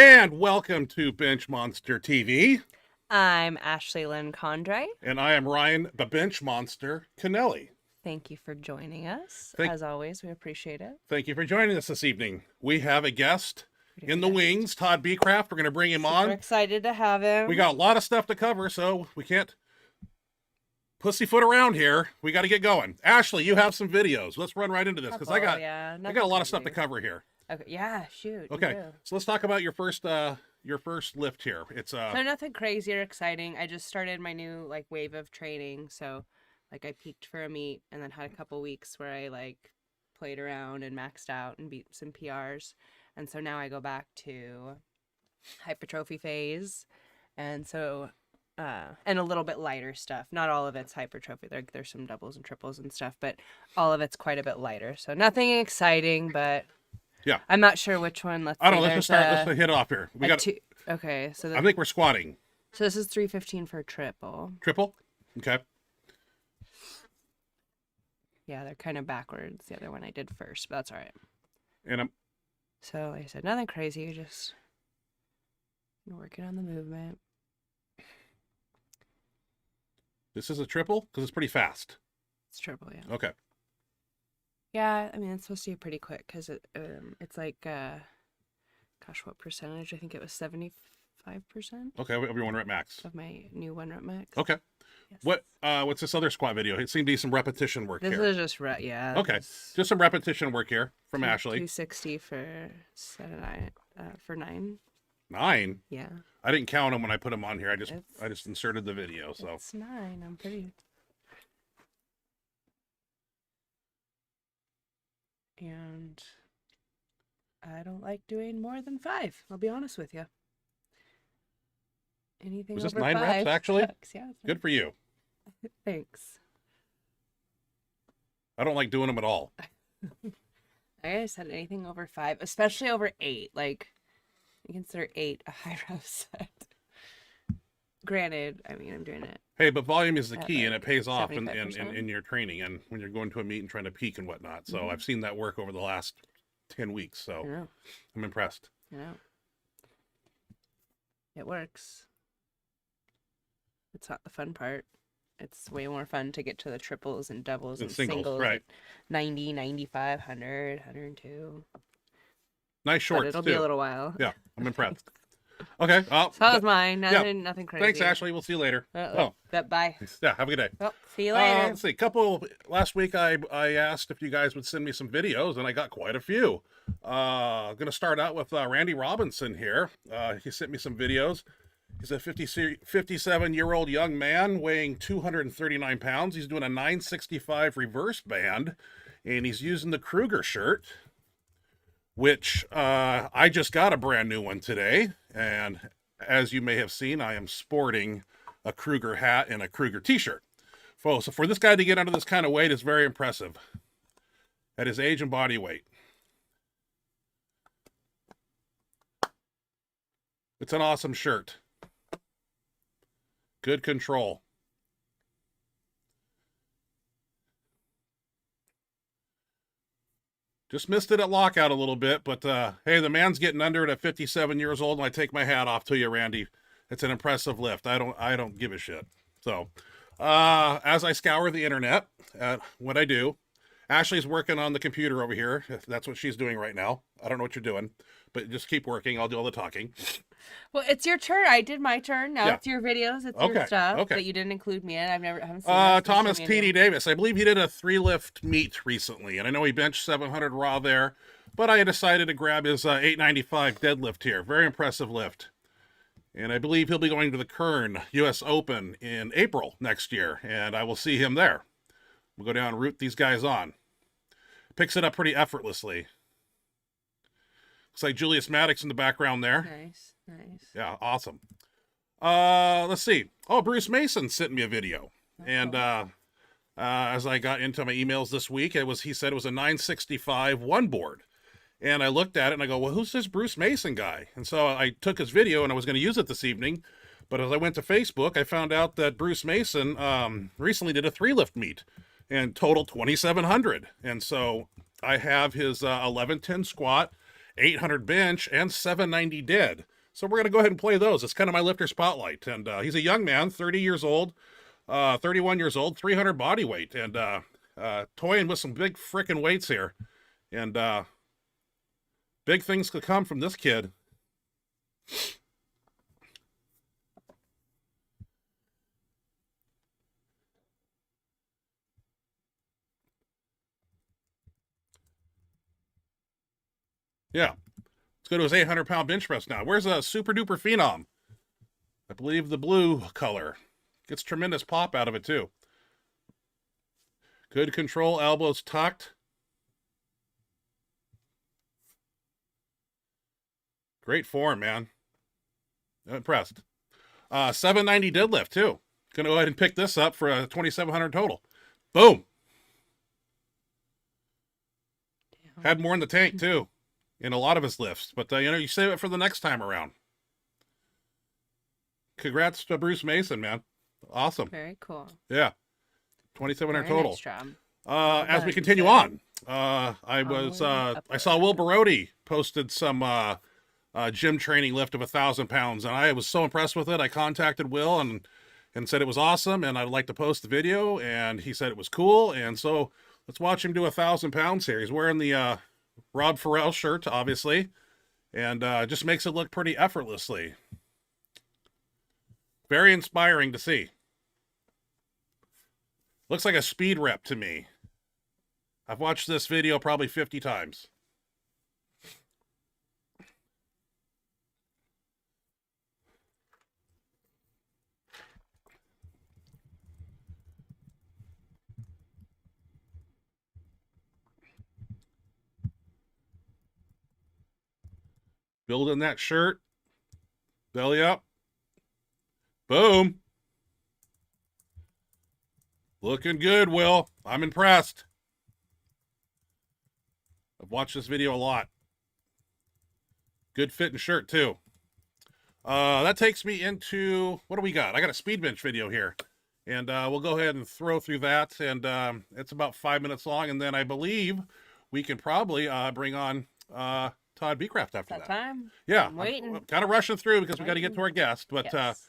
And welcome to Benchmonster TV. I'm Ashley Lynn Condray. And I am Ryan, the Benchmonster Kennelly. Thank you for joining us. As always, we appreciate it. Thank you for joining us this evening. We have a guest in the wings, Tod Becraft. We're going to bring him on. We're excited to have him. We got a lot of stuff to cover, so we can't pussyfoot around here. We got to get going. Ashley, you have some videos. Let's run right into this because I got a lot of stuff to cover here. Okay. Yeah, shoot. Okay, so let's talk about your first lift here. It's so nothing crazy or exciting. I just started my new wave of training. So I peaked for a meet and then had a couple weeks where I played around and maxed out and beat some PRs. And so now I go back to hypertrophy phase. And so and a little bit lighter stuff. Not all of it's hypertrophy. There's some doubles and triples and stuff, but all of it's quite a bit lighter. So nothing exciting, but yeah, I'm not sure which one. Let's just start. Let's hit off here. We got okay. So I think we're squatting. So this is 315 for triple. Triple. Okay. Yeah, they're kind of backwards. The other one I did first, but that's all right. And so like I said, nothing crazy. Just working on the movement. This is a triple because it's pretty fast. It's triple, yeah. Okay. Yeah, I mean, it's supposed to be pretty quick because it's gosh, what percentage? I think it was 75%. Okay, of your 1 rep max. Of my new 1 rep max. Okay. Yes. What's this other squat video? It seemed to be some repetition work here. This is just, yeah. Okay, just some repetition work here from Ashley. 260 for 9. 9? Yeah. I didn't count them when I put them on here. I just inserted the video, so. It's 9. I'm pretty... And I don't like doing more than 5. I'll be honest with you. Anything was this over 9 5 reps actually? Sucks. Yeah. Good for you. Thanks. I don't like doing them at all. I said anything over 5, especially over 8. I consider 8 a high rep set. Granted, I mean, I'm doing it. Hey, but volume is the key, and it pays off in your training and when you're going to a meet and trying to peak and whatnot. So I've seen that work over the last 10 weeks. So I'm impressed. Yeah. It works. It's not the fun part. It's way more fun to get to the triples and doubles and singles. Right. 90, 95, 100, 102. Nice shorts, but it'll be a little while. Yeah, I'm impressed. Okay. So that was mine. Nothing crazy. Thanks, Ashley. We'll see you later. Bye. Yeah, have a good day. Well, see you later. Let's see. Last week I asked if you guys would send me some videos, and I got quite a few. I'm going to start out with Randy Robinson here. He sent me some videos. He's a 57-year-old young man weighing 239 pounds. He's doing a 965 reverse band, and he's using the Kruger shirt, which I just got a brand new one today. And as you may have seen, I am sporting a Kruger hat and a Kruger t-shirt. So for this guy to get under this kind of weight is very impressive at his age and body weight. It's an awesome shirt. Good control. Just missed it at lockout a little bit, but hey, the man's getting under it at 57 years old, and I take my hat off to you, Randy. It's an impressive lift. I don't give a shit. So, as I scour the internet, what I do, Ashley's working on the computer over here. That's what she's doing right now. I don't know what you're doing, but just keep working. I'll do all the talking. Well, it's your turn. I did my turn. Now it's your videos. It's your stuff that you didn't include me in. Haven't seen Thomas T.D. Davis. I believe he did a 3-lift meet recently, and I know he benched 700 raw there, but I decided to grab his 895 deadlift here. Very impressive lift. And I believe he'll be going to the Kern U.S. Open in April next year, and I will see him there. We'll go down and root these guys on. Picks it up pretty effortlessly. Looks like Julius Maddox in the background there. Nice. Yeah, awesome. Let's see. Oh, Bruce Mason sent me a video. And as I got into my emails this week, he said it was a 965 one board. And I looked at it and I go, well, who's this Bruce Mason guy? And so I took his video and I was going to use it this evening. But as I went to Facebook, I found out that Bruce Mason recently did a 3-lift meet and totaled 2,700. And so I have his 1110 squat 800 bench, and 790 dead. So we're going to go ahead and play those. It's kind of my lifter spotlight. And he's a young man, 30 years old, 31 years old, 300 body weight, and toying with some big frickin' weights here. And big things could come from this kid. Yeah. Let's go to his 800-pound bench press now. Where's a super duper phenom? I believe the blue color. Gets tremendous pop out of it, too. Good control, elbows tucked. Great form, man. I'm impressed. 790 deadlift, too. Gonna go ahead and pick this up for a 2,700 total. Boom. Damn. Had more in the tank, too, in a lot of his lifts. But, you save it for the next time around. Congrats to Bruce Mason, man. Awesome. Very cool. Yeah. 2,700 Very total. nice job. As we continue on, I saw Will Barodi posted some gym training lift of 1,000 pounds, and I was so impressed with it. I contacted Will and said it was awesome, and I'd like to post the video, and he said it was cool, and so let's watch him do 1,000 pounds here. He's wearing the Rob Farrell shirt, obviously, and just makes it look pretty effortlessly. Very inspiring to see. Looks like a speed rep to me. I've watched this video probably 50 times. Building that shirt. Belly up. Boom. Looking good, Will. I'm impressed. I've watched this video a lot. Good fitting shirt, too. That takes me into, what do we got? I got a speed bench video here. And we'll go ahead and throw through that. And it's about 5 minutes long. And then I believe we can probably bring on Todd Becraft after that. Time? Yeah. I'm waiting. I'm kind of rushing through because we got to get to our guest. But Yes.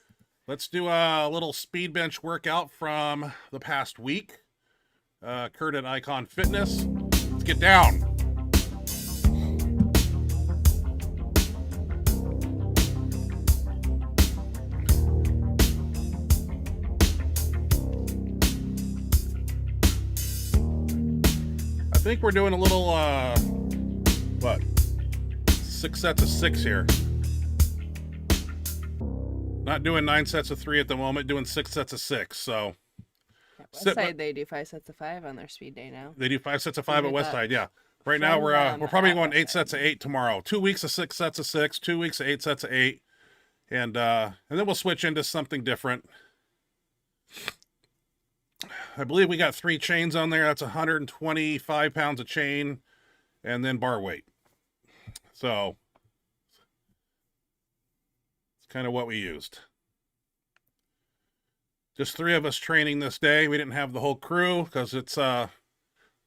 let's do a little speed bench workout from the past week. Kurt at Icon Fitness. Let's get down. I think we're doing a little, 6 sets of 6 here. Not doing 9 sets of 3 at the moment, doing 6 sets of 6, so. Westside, they do 5 sets of 5 on their speed day now. They do 5 sets of 5 at Look at Westside, yeah. Right From now we're probably going 8 Westside. sets of 8 tomorrow. 2 weeks of 6 sets of 6, 2 weeks of 8 sets of 8. And then we'll switch into something different. I believe we got 3 chains on there. That's 125 pounds of chain and then bar weight. So it's kind of what we used. Just 3 of us training this day. We didn't have the whole crew because it's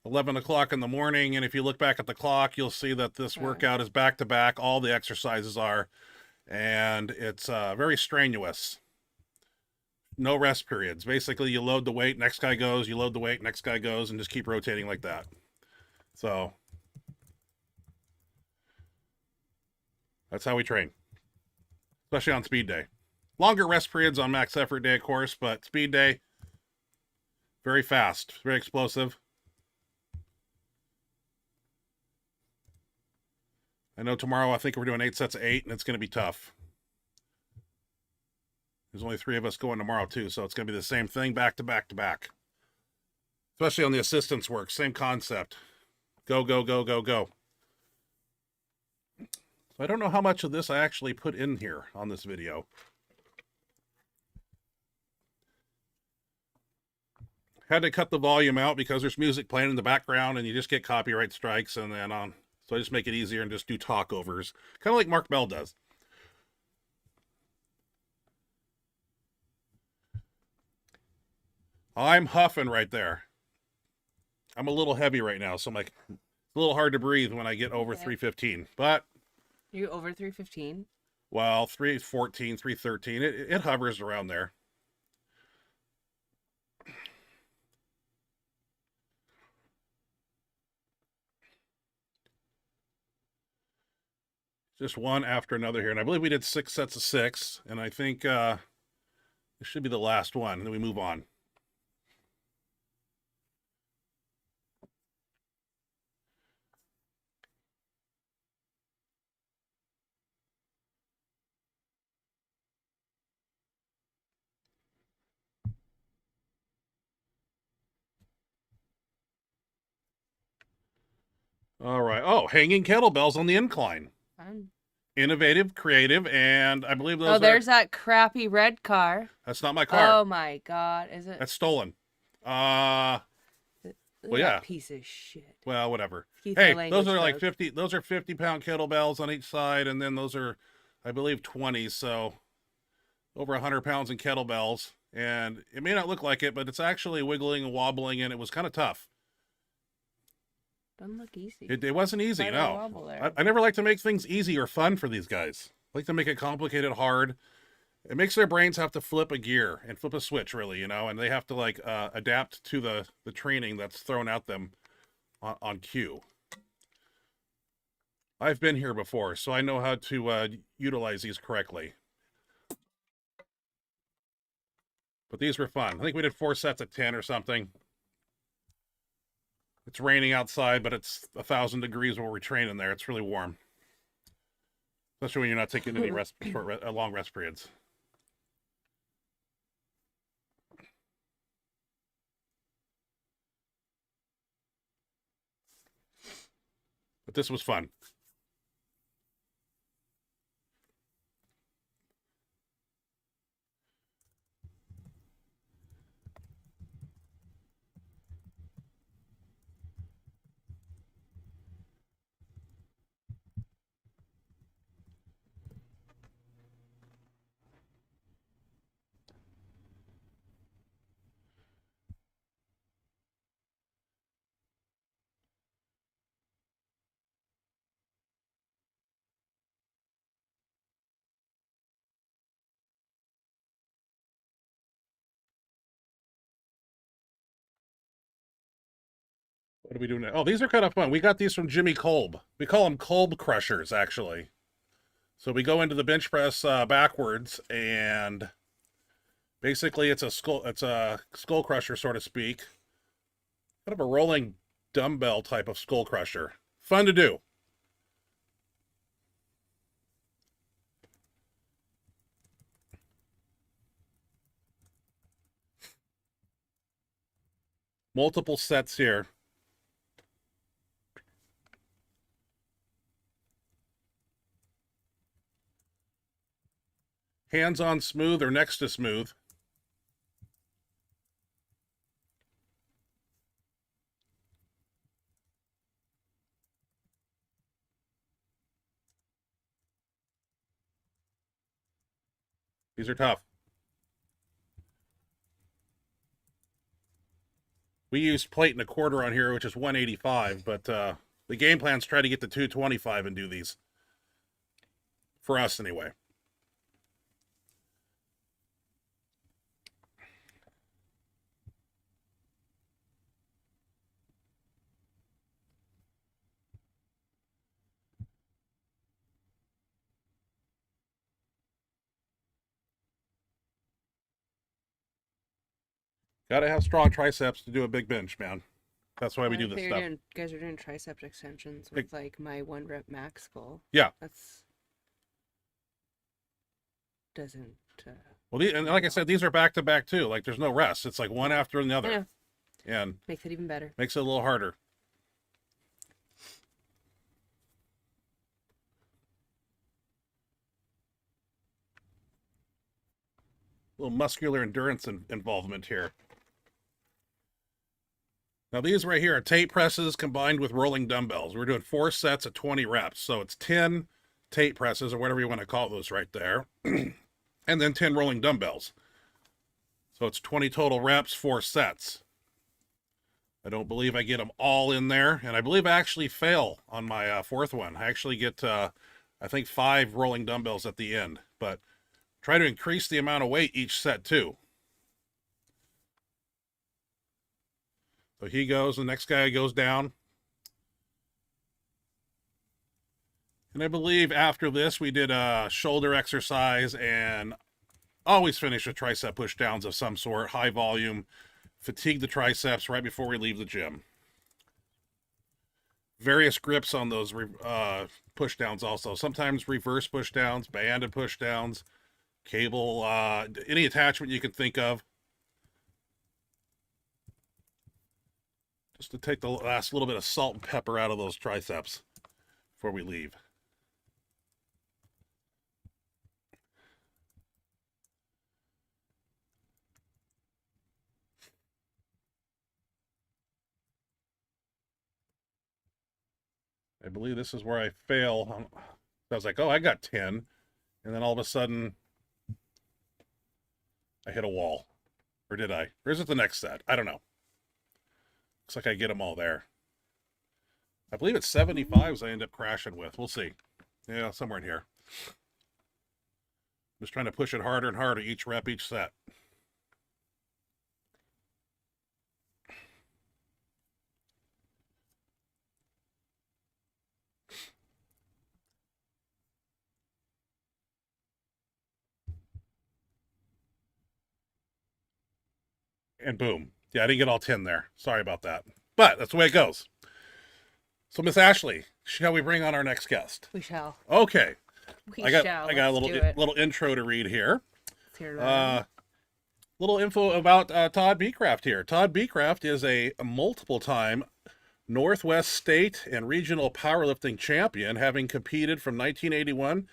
11 o'clock in the morning. And if you look back at the clock, you'll see that this workout is back to back. All the exercises are. And it's very strenuous. No rest periods. Basically, you load the weight, next guy goes, you load the weight, next guy goes, and just keep rotating like that. So that's how we train, especially on speed day. Longer rest periods on max effort day, of course, but speed day, very fast, very explosive. I know tomorrow I think we're doing 8 sets of 8, and it's going to be tough. There's only 3 of us going tomorrow, too, so it's going to be the same thing back to back to back. Especially on the assistance work, same concept. Go, go, go, go, go. I don't know how much of this I actually put in here on this video. Had to cut the volume out because there's music playing in the background and you just get copyright strikes and then on. So I just make it easier and just do talkovers. Kind of like Mark Bell does. I'm huffing right there. I'm a little heavy right now, so I'm like, a little hard to breathe when I get over Okay. 315. But, You over 315? well, 314, 313, it hovers around there. Just one after another here. And I believe we did 6 sets of 6. And I think this should be the last one. And then we move on. All right. Oh, hanging kettlebells on the incline. Fun. Innovative, creative, and I believe those Oh, there's that crappy red car. That's not my car. Oh my god, is it? That's stolen. Look well, at yeah. that piece of shit. Well, whatever. Excuse Hey, my language, those are like folks. 50. Those are 50-pound kettlebells on each side, and then those are, I believe, 20. So over 100 pounds in kettlebells, and it may not look like it, but it's actually wiggling and wobbling, and it was kind of tough. Doesn't look easy. It wasn't easy. Quite a No, wobble there. I never like to make things easy or fun for these guys. I like to make it complicated, hard. It makes their brains have to flip a gear and flip a switch, really, and they have to like adapt to the training that's thrown at them on cue. I've been here before, so I know how to utilize these correctly. But these were fun. I think we did 4 sets of 10 or something. It's raining outside, but it's 1,000 degrees where we're training there. It's really warm. Especially when you're not taking any long rest periods. But this was fun. What are we doing now? Oh, these are kind of fun. We got these from Jimmy Kolb. We call them Kolb Crushers, actually. So we go into the bench press backwards, and basically it's a skull crusher, so to speak. Kind of a rolling dumbbell type of skull crusher. Fun to do. Multiple sets here. Hands on smooth or next to smooth. These are tough. We used plate and a quarter on here, which is 185, but the game plan's try to get to 225 and do these. For us, anyway. Gotta have strong triceps to do a big bench, man. That's why we do this stuff. You guys are doing tricep extensions with like my 1 rep max goal. Yeah. That's doesn't. Well, and like I said, these are back to back too. Like there's no rest. It's like one after another. Yeah. And makes it even better. Makes it a little harder. A little muscular endurance involvement here. Now these right here are tape presses combined with rolling dumbbells. We're doing 4 sets of 20 reps. So it's 10 tape presses or whatever you want to call those right there. And then 10 rolling dumbbells. So it's 20 total reps, 4 sets. I don't believe I get them all in there, and I believe I actually fail on my fourth one. I actually get, I think, 5 rolling dumbbells at the end, but try to increase the amount of weight each set too. So he goes, the next guy goes down. And I believe after this, we did a shoulder exercise and always finish with tricep push downs of some sort, high volume, fatigue the triceps right before we leave the gym. Various grips on those push downs also. Sometimes reverse push downs, banded push downs, cable, any attachment you can think of. Just to take the last little bit of salt and pepper out of those triceps before we leave. I believe this is where I fail. I was like, oh, I got 10. And then all of a sudden, I hit a wall. Or did I? Or is it the next set? I don't know. Looks like I get them all there. I believe it's 75s I end up crashing with. We'll see. Yeah, somewhere in here. Just trying to push it harder and harder each rep, each set. And boom. Yeah, I didn't get all 10 there. Sorry about that. But that's the way it goes. So, Miss Ashley, shall we bring on our next guest? We shall. Okay. I got a little intro to read here. Let's Little info about Todd Becraft here. Todd Becraft is a multiple-time Northwest State and Regional Powerlifting Champion, having competed from 1981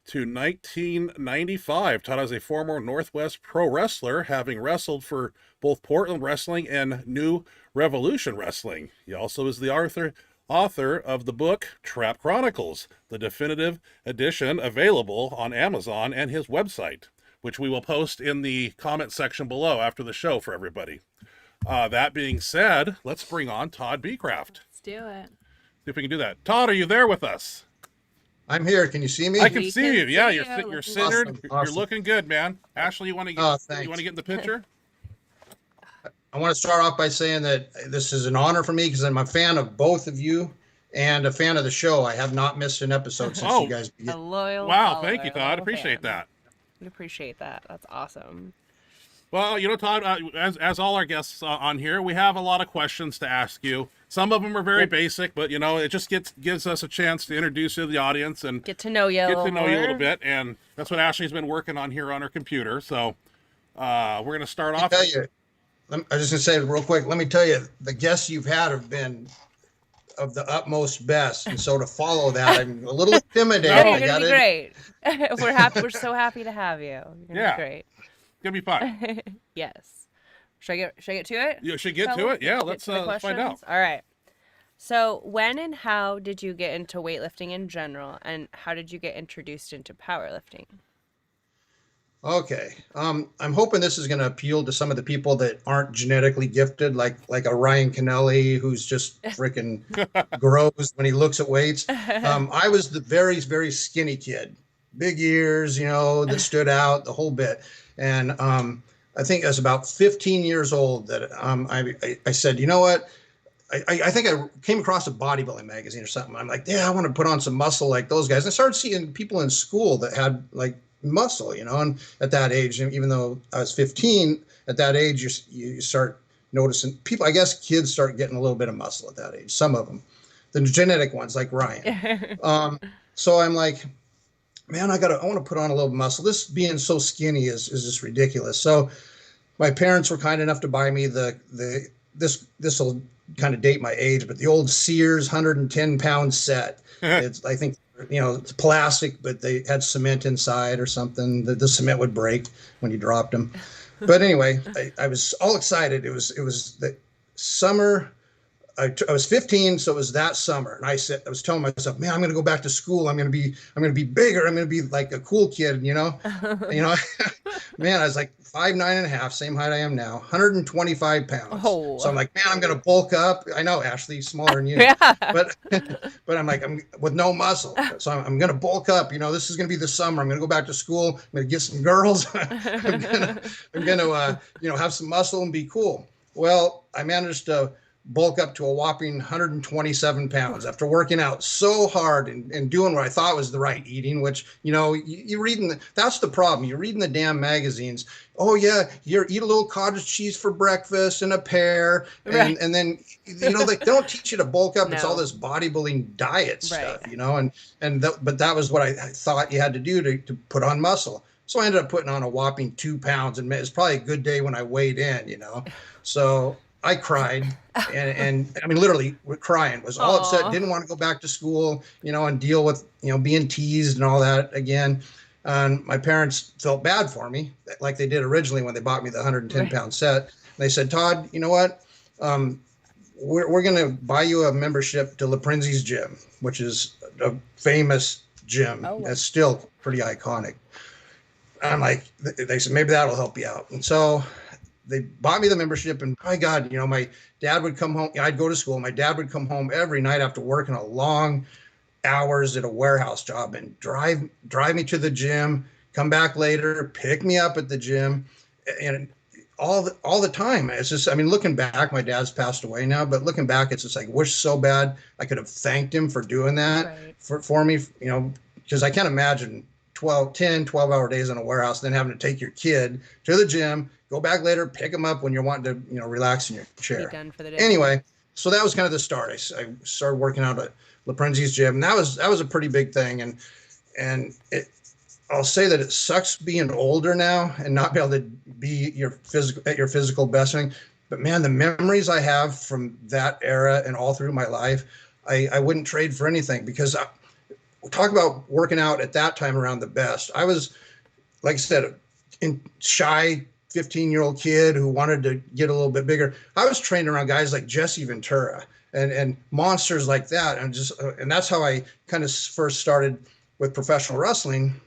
to 1995. Todd is a former Northwest pro wrestler, having wrestled for both Portland Wrestling and New Revolution Wrestling. He also is the author of the book Trap Chronicles, the definitive edition available on Amazon and his website, which we will post in the comment section below after the show for everybody. That being said, let's bring on Todd Becraft. do it. See if we can do that. Todd, are you there with us? I'm here. Can you see me? I can see you. Yeah, you're centered. Awesome. You're looking good, man. Ashley, you want to get in the picture? I want to start off by saying that this is an honor for me because I'm a fan of both of you and a fan of the show. I have not missed an episode since you guys began. A loyal Wow, follower, thank you, Todd. Appreciate that. We appreciate that. That's awesome. Well, you know, Todd, as all our guests on here, we have a lot of questions to ask you. Some of them are very basic, but, you know, it just gives us a chance to introduce you to the audience and get to know you a little bit. And that's what Ashley's been working on here on her computer. So we're going to start off. I was just going to say real quick, let me tell you, the guests you've had have been of the utmost best. And so to follow that, I'm a little intimidated. No, you're going to be great. We're happy. We're so happy to have you. You're going to be great. It's going to be fun. Yes. Should I get to it? You should get to it. Yeah, let's find out. All right. So when and how did you get into weightlifting in general, and how did you get introduced into powerlifting? Okay. I'm hoping this is going to appeal to some of the people that aren't genetically gifted, like a Ryan Kennelly, who's just freaking grows when he looks at weights. I was the very, very skinny kid, big ears, that stood out, the whole bit. And I think I was about 15 years old that I said, you know what? I think I came across a bodybuilding magazine or something. I'm like, yeah, I want to put on some muscle like those guys. And I started seeing people in school that had like muscle, and at that age, even though I was 15, at that age, you start noticing people, I guess kids start getting a little bit of muscle at that age, some of them, the genetic ones like Ryan. So I'm like, man, I want to put on a little muscle. This being so skinny is just ridiculous. So my parents were kind enough to buy me this will kind of date my age, but the old Sears 110-pound set. It's, I think, it's plastic, but they had cement inside or something. The cement would break when you dropped them. But anyway, I was all excited. It was the summer I was 15, so it was that summer, and I was telling myself, man, I'm going to go back to school. I'm going to be bigger. I'm going to be like a cool kid, you know, man, I was like 5'9.5", same height I am now, 125 pounds. So Oh. I'm like, man, I'm going to bulk up. I know, Ashley, smaller than you, Yeah. but, but I'm with no muscle. So I'm going to bulk up. This is going to be the summer. I'm going to go back to school. I'm going to get some girls. I'm going to, have some muscle and be cool. Well, I managed to bulk up to a whopping 127 pounds after working out so hard and doing what I thought was the right eating, which, you reading, that's the problem. You're reading the damn magazines. Oh yeah, you eat a little cottage cheese for breakfast and a pear. Right. And then, they don't teach you to bulk up. It's all No. this bodybuilding diet stuff, Right. but that was what I thought you had to do to put on muscle. So I ended up putting on a whopping 2 pounds, and it's probably a good day when I weighed in, So I cried, and I mean, literally crying, was all upset, Aw. didn't want to go back to school, and deal with, being teased and all that again. And my parents felt bad for me, like they did originally when they bought me the 110-pound set. And they said, Todd, you know what? We're going to buy you a membership to Laprenzi's gym, which is a famous gym. Oh, wow. That's still pretty iconic. I'm like, they said, maybe that'll help you out. And so they bought me the membership, and my God, my dad would come home. I'd go to school. My dad would come home every night after working a long hours at a warehouse job and drive me to the gym, come back later, pick me up at the gym, and all the time. It's just, I mean, looking back, my dad's passed away now, but looking back, it's just like, wish so bad I could have thanked him for doing that for me, because I can't imagine 12-hour days in a warehouse, then having to take your kid to the gym, go back later, pick them up when you're wanting to, relax in your chair. Be done for the day. Anyway, so that was kind of the start. I started working out at Laprenzi's gym, and that was a pretty big thing. And I'll say that it sucks being older now and not be able to be at your physical best thing. But man, the memories I have from that era and all through my life, I wouldn't trade for anything, because talk about working out at that time around the best. I was, like I said, shy 15-year-old kid who wanted to get a little bit bigger. I was training around guys like Jesse Ventura and monsters like that. And that's how I kind of first started with professional wrestling,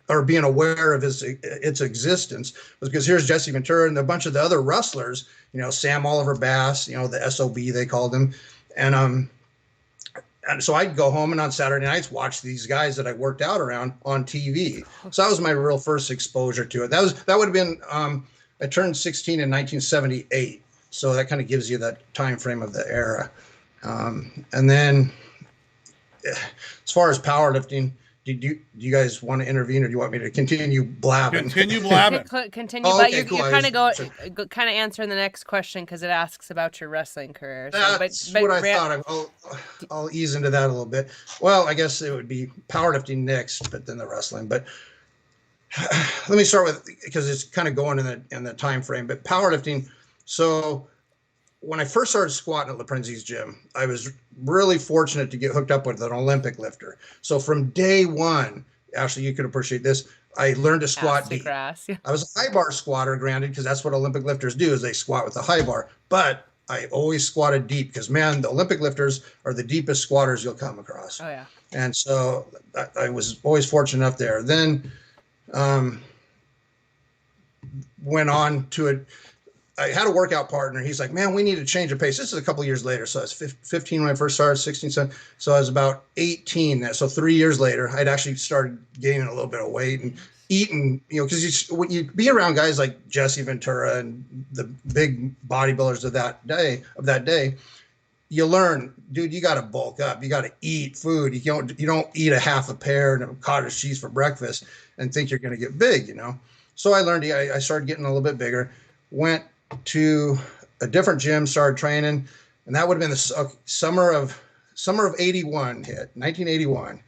or being aware of its existence, was because here's Jesse Ventura and a bunch of the other wrestlers, Sam Oliver Bass, the SOB, they called him. And so I'd go home and on Saturday nights watch these guys that I worked out around on TV. So that was my real first exposure to it. That would have been, I turned 16 in 1978. So that kind of gives you that time frame of the era. And then as far as powerlifting, do you guys want to intervene, or do you want me to continue blabbing? Continue blabbing. Continue, Oh, but okay, you're cool. kind of kind of answering the next question, because it asks about your wrestling career. So, That's what I thought. I'll ease into that a little bit. Well, I guess it would be powerlifting next, but then the wrestling. But let me start with, because it's kind of going in the time frame. But powerlifting. So when I first started squatting at Laprenzi's gym, I was really fortunate to get hooked up with an Olympic lifter. So from day one, Ashley, you could appreciate this, I learned to squat deep. I was a high bar squatter, granted, because that's what Olympic lifters do, is they squat with a high bar. But I always squatted deep, because, man, the Olympic lifters are the deepest squatters you'll come across. Oh, yeah. And so I was always fortunate enough there. Then went on to it. I had a workout partner. He's like, man, we need to change the pace. This is a couple of years later. So I was 15 when I first started, 16, 17. So I was about 18. So 3 years later, I'd actually started gaining a little bit of weight and eating, because when you be around guys like Jesse Ventura and the big bodybuilders of that day, you learn, dude, you got to bulk up. You got to eat food. You don't eat a half a pear and a cottage cheese for breakfast and think you're going to get big, So I learned, I started getting a little bit bigger, went to a different gym, started training, and that would have been the summer of 81 hit, 1981.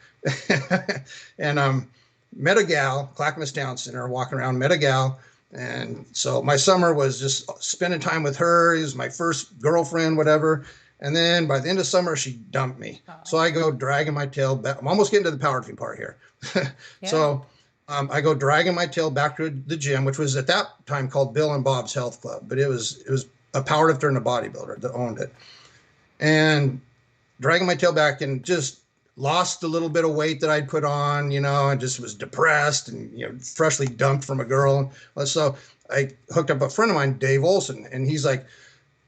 And met a gal, Clackamas Town Center, walking around, met a gal. And so my summer was just spending time with her. It was my first girlfriend, whatever. And then by the end of summer, she dumped me. Oh. So I go dragging my tail back. I'm almost getting to the powerlifting part here. Yeah. So I go dragging my tail back to the gym, which was at that time called Bill and Bob's Health Club, but it was a powerlifter and a bodybuilder that owned it, and dragging my tail back and just lost a little bit of weight that I'd put on, and just was depressed and, freshly dumped from a girl. So I hooked up a friend of mine, Dave Olson, and he's like,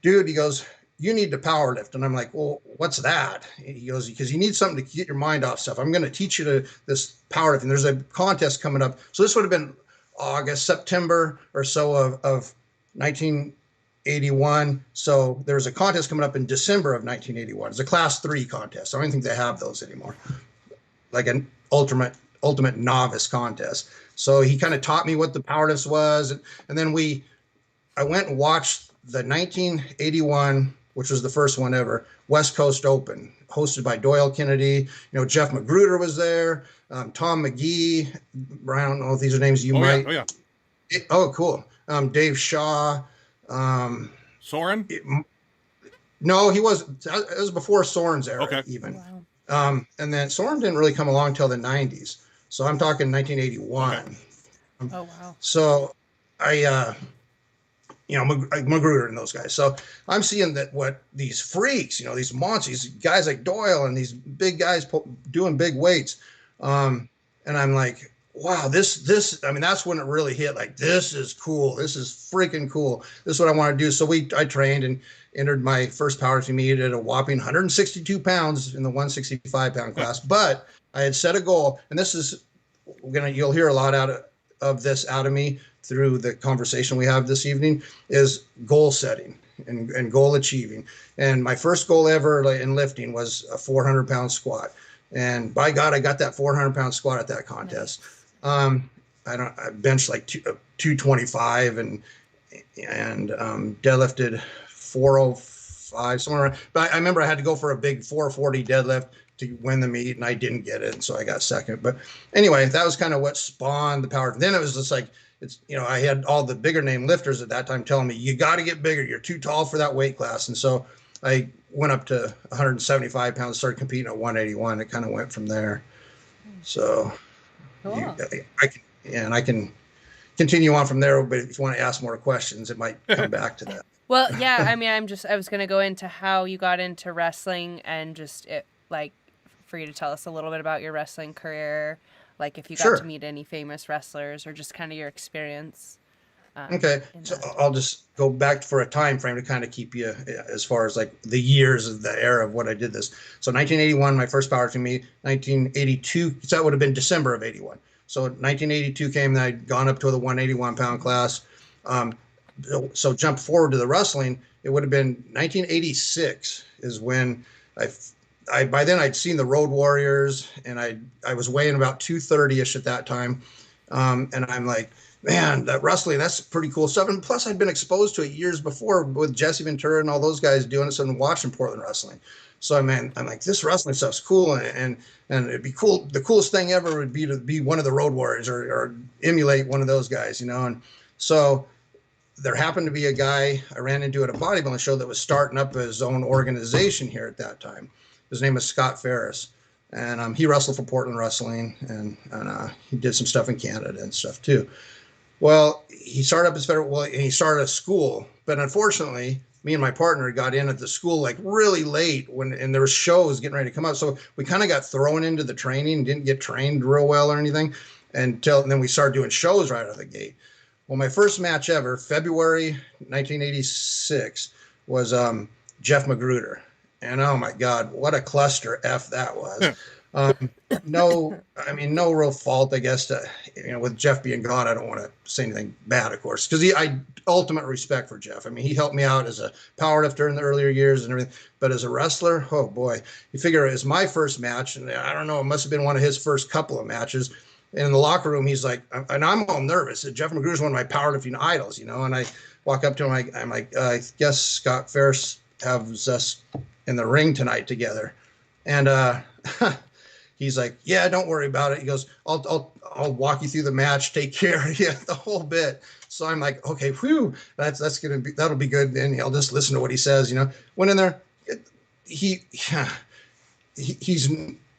dude, he goes, you need to power lift. And I'm like, well, what's that? He goes, because you need something to get your mind off stuff. I'm going to teach you this power lifting. There's a contest coming up. So this would have been August, September or so of 1981. So there's a contest coming up in December of 1981. It's a class 3 contest. I don't think they have those anymore. Like an ultimate novice contest. So he kind of taught me what the power lifts was. And then I went and watched the 1981, which was the first one ever, West Coast Open, hosted by Doyle Kennedy. Jeff Magruder was there, Tom McGee. I don't know if these are names you might. Yeah. Oh, cool. Dave Shaw. Soren? No, he was. It was before Soren's era, even. Wow. And then Soren didn't really come along till the 90s. So I'm talking 1981. Okay. Oh, wow. So Magruder and those guys. So I'm seeing that what these freaks, these monsters, these guys like Doyle and these big guys doing big weights. And I'm like, wow, this, I mean, that's when it really hit. Like, this is cool. This is freaking cool. This is what I want to do. So I trained and entered my first powerlifting meet at a whopping 162 pounds in the 165 pound class. But I had set a goal, and this is you'll hear a lot of this out of me through the conversation we have this evening, is goal setting and goal achieving. And my first goal ever in lifting was a 400 pound squat. And by God, I got that 400 pound squat at that contest. I benched like 225 and deadlifted 405 somewhere around. But I remember I had to go for a big 440 deadlift to win the meet, and I didn't get it, and so I got second. But anyway, that was kind of what spawned the power. Then it was just like, I had all the bigger name lifters at that time telling me, you got to get bigger. You're too tall for that weight class. And so I went up to 175 pounds, started competing at 181. It kind of went from there. So Cool. I can continue on from there, but if you want to ask more questions, it might come back to that. Well, yeah, I mean, I was going to go into how you got into wrestling and just for you to tell us a little bit about your wrestling career, like if you got to meet any famous wrestlers or just kind of your experience. Okay, so I'll just go back for a time frame to kind of keep you as far as like the years of the era of what I did this. So 1981, my first powerlifting meet. 1982, so that would have been December of 81. So 1982 came, and I'd gone up to the 181 pound class. So jump forward to the wrestling, it would have been 1986 is when by then I'd seen the Road Warriors, and I was weighing about 230-ish at that time. And I'm like, man, that wrestling, that's pretty cool stuff. And plus I'd been exposed to it years before with Jesse Ventura and all those guys doing it, and watching Portland wrestling. So I'm like, this wrestling stuff's cool, and it'd be cool. The coolest thing ever would be to be one of the Road Warriors or emulate one of those guys, And so there happened to be a guy I ran into at a bodybuilding show that was starting up his own organization here at that time. His name was Scott Ferris, and he wrestled for Portland Wrestling, and he did some stuff in Canada and stuff too. Well, he started up his and he started a school, but unfortunately, me and my partner got in at the school like really late and there were shows getting ready to come out. So we kind of got thrown into the training, didn't get trained real well or anything and then we started doing shows right out of the gate. Well, my first match ever, February 1986, was Jeff Magruder. And oh my God, what a cluster F that was. No real fault, I guess, with Jeff being gone. I don't want to say anything bad, of course, because I ultimate respect for Jeff. I mean, he helped me out as a powerlifter in the earlier years and everything, but as a wrestler, oh boy, you figure it was my first match, and I don't know, it must have been one of his first couple of matches. And in the locker room, he's like, and I'm all nervous. Jeff Magruder's one of my powerlifting idols, and I walk up to him, I'm like, I guess Scott Ferris has us in the ring tonight together. And he's like, yeah, don't worry about it. He goes, I'll walk you through the match, take care of you, the whole bit. So I'm like, okay, whew, that'll be good. And I'll just listen to what he says, Went in there. He's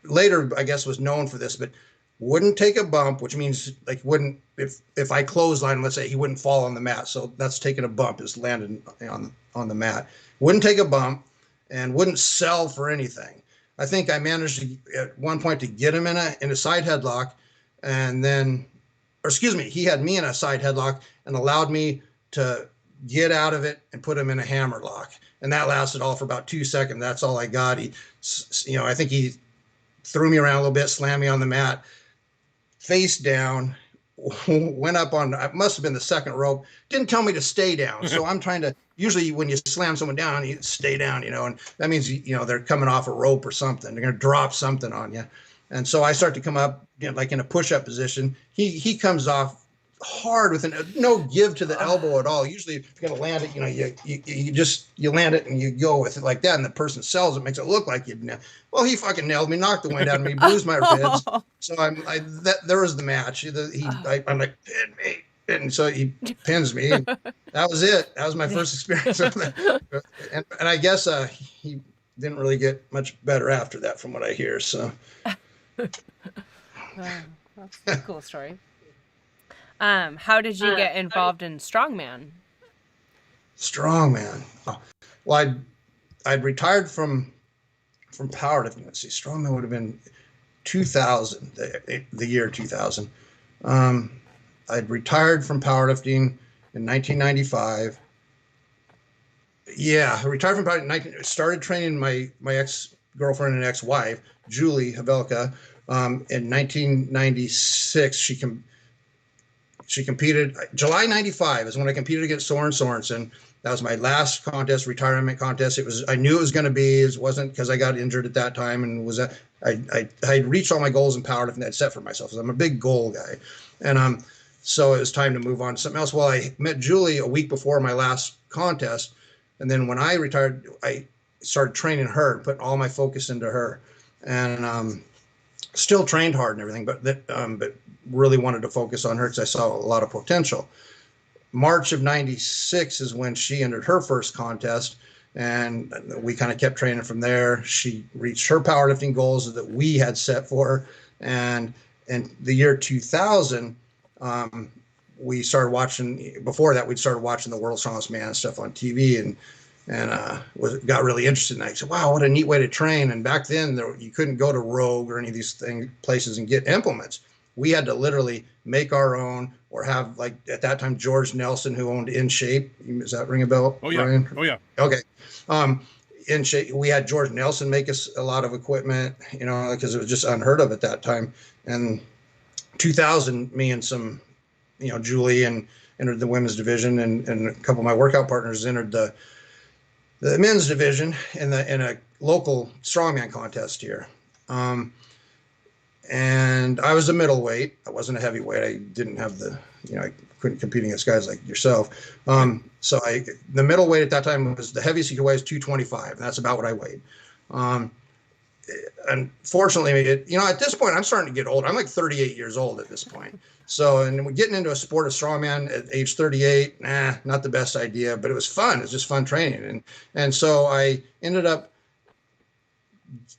later, I guess, was known for this, but wouldn't take a bump, which means like wouldn't, if I clothesline him, let's say, he wouldn't fall on the mat. So that's taking a bump, is landing on the mat. Wouldn't take a bump and wouldn't sell for anything. I think I managed to, at one point, to get him in a side headlock, and then, or excuse me, he had me in a side headlock and allowed me to get out of it and put him in a hammer lock. And that lasted all for about 2 seconds. That's all I got. He, I think he threw me around a little bit, slammed me on the mat, face down, went up on, it must have been the second rope, didn't tell me to stay down. So I'm trying to, usually when you slam someone down, you stay down, and that means, they're coming off a rope or something. They're going to drop something on you. And so I start to come up, like in a push-up position. He comes off hard with no give to the elbow at all. Usually if you're going to land it, you land it and you go with it like that, and the person sells it, makes it look like you'd. Well, he fucking nailed me, knocked the wind out of me, bruised my ribs. So there was the match. I'm like, pin me. And so he pins me, and that was it. That was my first experience with that. And I guess he didn't really get much better after that, from what I hear. So that's a cool story. How did you get involved in strongman? Strongman. Well, I'd retired from powerlifting. Let's see, strongman would have been 2000, the year 2000. I'd retired from powerlifting in 1995. Yeah, I retired from powerlifting. Started training my ex-girlfriend and ex-wife, Julie Havelka, in 1996. She competed. July 95 is when I competed against Soren Sorensen. That was my last contest, retirement contest. I knew it was going to be. It wasn't because I got injured at that time, and I reached all my goals in powerlifting I'd set for myself. I'm a big goal guy, and so it was time to move on to something else. Well, I met Julie a week before my last contest, and then when I retired, I started training her, putting all my focus into her, and still trained hard and everything, but really wanted to focus on her because I saw a lot of potential. March of 96 is when she entered her first contest, and we kind of kept training from there. She reached her powerlifting goals that we had set for her. And in the year 2000, we started watching, before that, we'd started watching the World's Strongest Man stuff on TV, and got really interested. And I said, wow, what a neat way to train. And back then, you couldn't go to Rogue or any of these places and get implements. We had to literally make our own, or have, like, at that time, George Nelson, who owned In Shape. Does that ring a bell? Oh, yeah. Brian? Oh, yeah. Okay. In Shape, we had George Nelson make us a lot of equipment, because it was just unheard of at that time. And 2000, me and some, Julie, and entered the women's division, and a couple of my workout partners entered the men's division in a local strongman contest here. And I was a middleweight. I wasn't a heavyweight. I didn't have I couldn't compete against guys like yourself. So the middleweight at that time was, the heaviest you could weigh is 225. And that's about what I weighed. Unfortunately, at this point, I'm starting to get old. I'm like 38 years old at this point. So, and we're getting into a sport of strongman at age 38. Not the best idea, but it was fun. It was just fun training. And so I ended up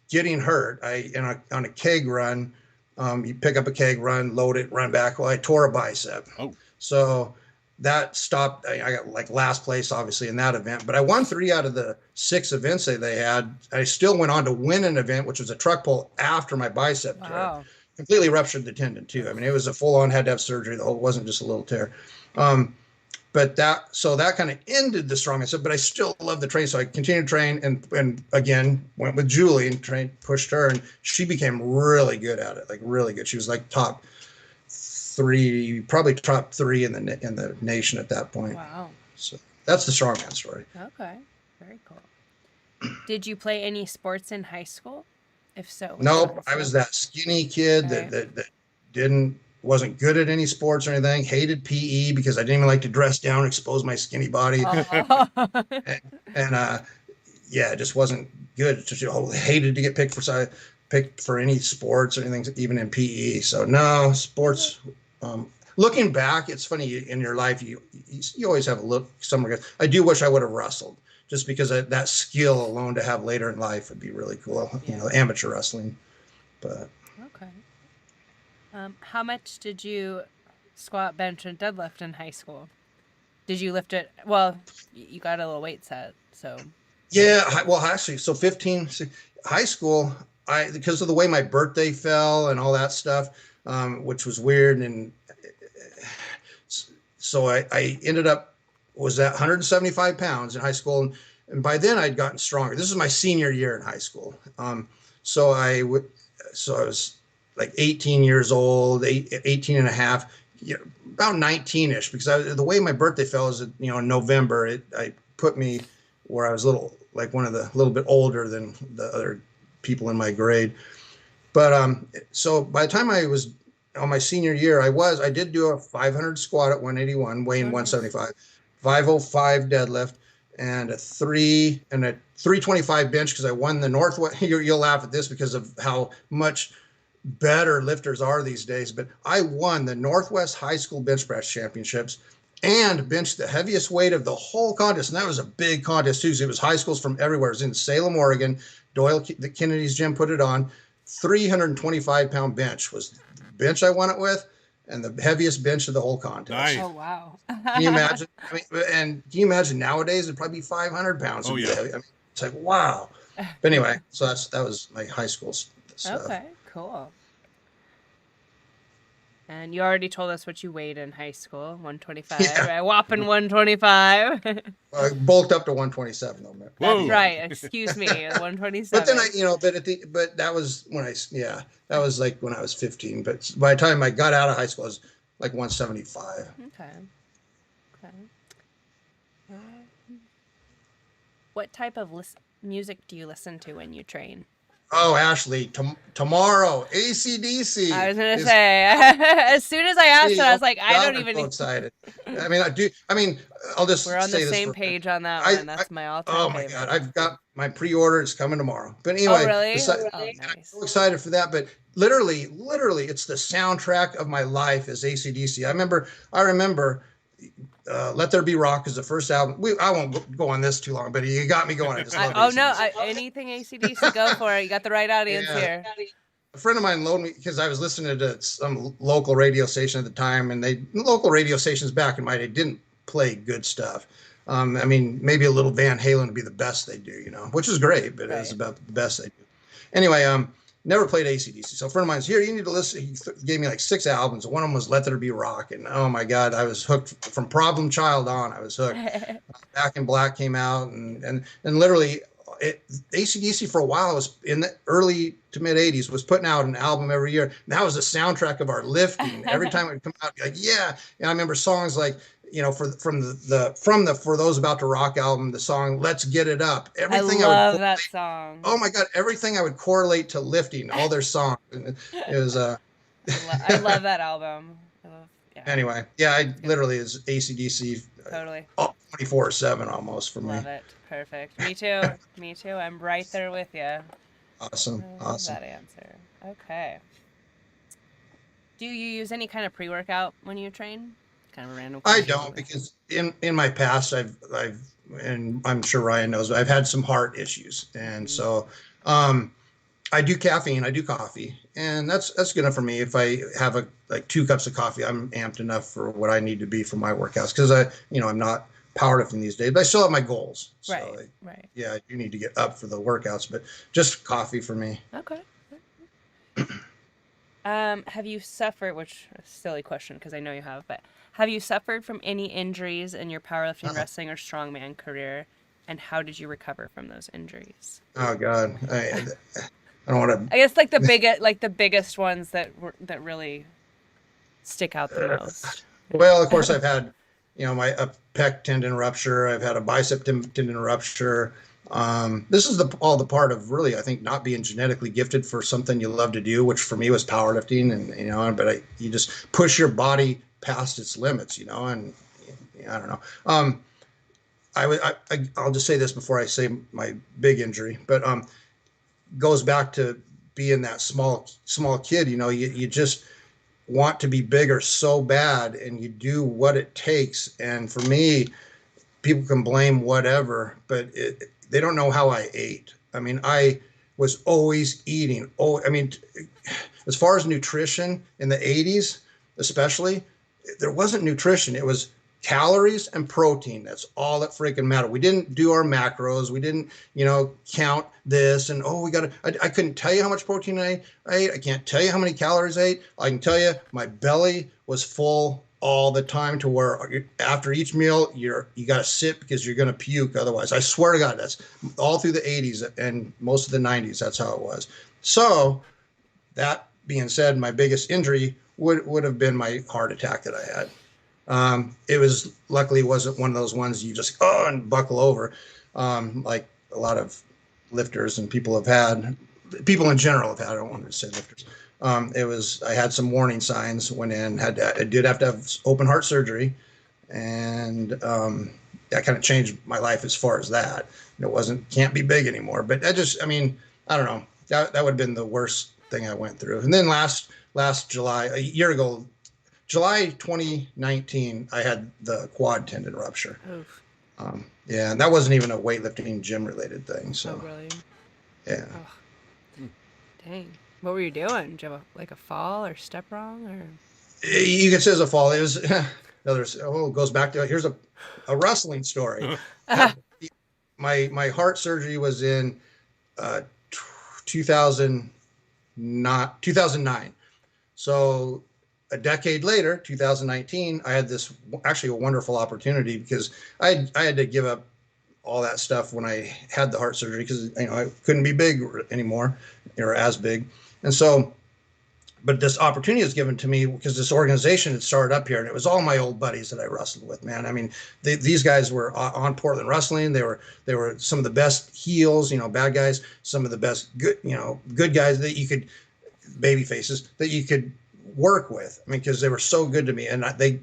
getting hurt. On a keg run, you pick up a keg, run, load it, run back. Well, I tore a bicep. Oh. So that stopped. I got like last place, obviously, in that event, but I won 3 out of the 6 events that they had. I still went on to win an event, which was a truck pull after my bicep tear. Completely ruptured the tendon too. I mean, it was a full on, had to have surgery. The whole, it wasn't just a little tear. But that kind of ended the strongman stuff, but I still love the train. So I continued to train, and again, went with Julie and pushed her, and she became really good at it, like really good. She was like top 3, probably top 3 in the nation at that point. Wow. So that's the strongman story. Okay. Very cool. Did you play any sports in high school? If so. Nope. I was that skinny kid that wasn't good at any sports or anything. Hated PE because I didn't even like to dress down, expose my skinny body. and it just wasn't good. Hated to get picked for any sports or anything, even in PE. So no sports. Looking back, it's funny, in your life, you always have a look somewhere. I do wish I would have wrestled, just because that skill alone to have later in life would be really cool. Amateur wrestling, but. Okay. How much did you squat, bench, and deadlift in high school? Did you lift it? Well, you got a little weight set, so. Yeah, well, actually, so 15, high school, because of the way my birthday fell and all that stuff, which was weird, and so I ended up was at 175 pounds in high school, and by then I'd gotten stronger. This is my senior year in high school. So so I was like 18 years old, 18 and a half, about 19-ish, because the way my birthday fell is, in November, I put me where I was a little bit older than the other people in my grade. But so by the time I was on my senior year, I did do a 500 squat at 181, weighing 175, 505 deadlift, and a 325 bench, because I won the Northwest. You'll laugh at this because of how much better lifters are these days, but I won the Northwest High School Bench Press Championships and benched the heaviest weight of the whole contest. And that was a big contest too. So it was high schools from everywhere. It was in Salem, Oregon. The Kennedy's gym put it on. 325-pound bench was the bench I won it with, and the heaviest bench of the whole contest. Nice. Oh, wow. Can you imagine? And can you imagine nowadays it'd probably be 500 pounds? Oh, yeah. It's like, wow. But anyway, so that was my high school stuff. Okay, cool. And you already told us what you weighed in high school, 125, Yeah. right? Whopping 125. I bulked up to 127 though, man. That's right. Excuse me, 127. But then but that was that was like when I was 15. But by the time I got out of high school, I was like 175. Okay. What type of music do you listen to when you train? Oh, Ashley, tomorrow, AC/DC. I was gonna say, as soon as I asked it, I was like, I don't even. I'm so excited. I mean, I'll just. We're on say the this same page on that one. That's my all-time Oh my favorite. God, I've got my pre-order. It's coming tomorrow. But anyway, Oh, really? nice. I'm so excited for that. But literally, it's the soundtrack of my life is AC/DC. I remember. Let There Be Rock is the first album. I won't go on this too long, but you got me going. I just love anything AC/DC, go for it. You got the right audience here. A friend of mine loaned me, because I was listening to some local radio station at the time, and local radio stations back in my day didn't play good stuff. I mean, maybe a little Van Halen would be the best they do, which is great, but it's about the best they do. Anyway, never played AC/DC. So a friend of mine's here, you need to listen. He gave me like 6 albums. One of them was Let There Be Rock. And oh my God, I was hooked from Problem Child on. I was hooked. Back in Black came out, and literally AC/DC for a while was in the early to mid 80s was putting out an album every year. And that was the soundtrack of our lifting. Every time it would come out, like, yeah. And I remember songs like, from the For Those About to Rock album, the song Let's Get It Up. Everything I love that song. Oh my God, everything I would correlate to lifting, all their songs. And it was I love that album. Anyway, yeah, I literally is AC/DC totally 24/7 almost for me. Love it. Perfect. Me too. Me too. I'm right there with you. Awesome. I love that answer. Okay. Do you use any kind of pre-workout when you train? Kind of a random question. I don't, because in my past I've and I'm sure Ryan knows, but I've had some heart issues, and so I do caffeine, I do coffee, and that's good enough for me. If I have like 2 cups of coffee, I'm amped enough for what I need to be for my workouts, because I'm not powerlifting these days, but I still have my goals. So right. Yeah, I do need to get up for the workouts, but just coffee for me. Okay. Have you suffered, which is a silly question because I know you have, but have you suffered from any injuries in your powerlifting, wrestling, or strongman career, and how did you recover from those injuries? Oh God, I don't want to. I guess the biggest ones that really stick out the most. Well, of course, I've had, a pec tendon rupture. I've had a bicep tendon rupture. This is all the part of really, I think, not being genetically gifted for something you love to do, which for me was powerlifting, and but you just push your body past its limits, and I don't know. I'll just say this before I say my big injury, but goes back to being that small kid. You just want to be bigger so bad, and you do what it takes. And for me, people can blame whatever, but they don't know how I ate. I mean, I was always eating. as far as nutrition in the 80s, especially, there wasn't nutrition. It was calories and protein. That's all that freaking mattered. We didn't do our macros. We didn't, count this and, oh, I couldn't tell you how much protein I ate. I can't tell you how many calories I ate. I can tell you my belly was full all the time, to where after each meal, you got to sit because you're going to puke otherwise. I swear to God, that's all through the 80s and most of the 90s. That's how it was. So that being said, my biggest injury would have been my heart attack that I had. It was, luckily wasn't one of those ones you just and buckle over, like a lot of lifters and people in general have had. I don't want to say lifters. I had some warning signs, went in, I did have to have open heart surgery, and that kind of changed my life as far as that. Can't be big anymore, but I don't know, that would have been the worst thing I went through. And then last July, a year ago, July 2019, I had the quad tendon rupture. Oof. Yeah, and that wasn't even a weightlifting gym related thing. So, oh, really? Yeah. Oh. Dang. What were you doing? Did you have a fall or step wrong, or? You could say it was a fall. It was it goes back to, here's a wrestling story. My heart surgery was in 2009. So a decade later, 2019, I had this actually a wonderful opportunity, because I had to give up all that stuff when I had the heart surgery, because I couldn't be big anymore, or as big. And so, but this opportunity was given to me because this organization had started up here, and it was all my old buddies that I wrestled with, man. I mean, these guys were on Portland Wrestling. They were some of the best heels, bad guys, some of the best good guys that you could, baby faces that you could work with. I mean, because they were so good to me. And the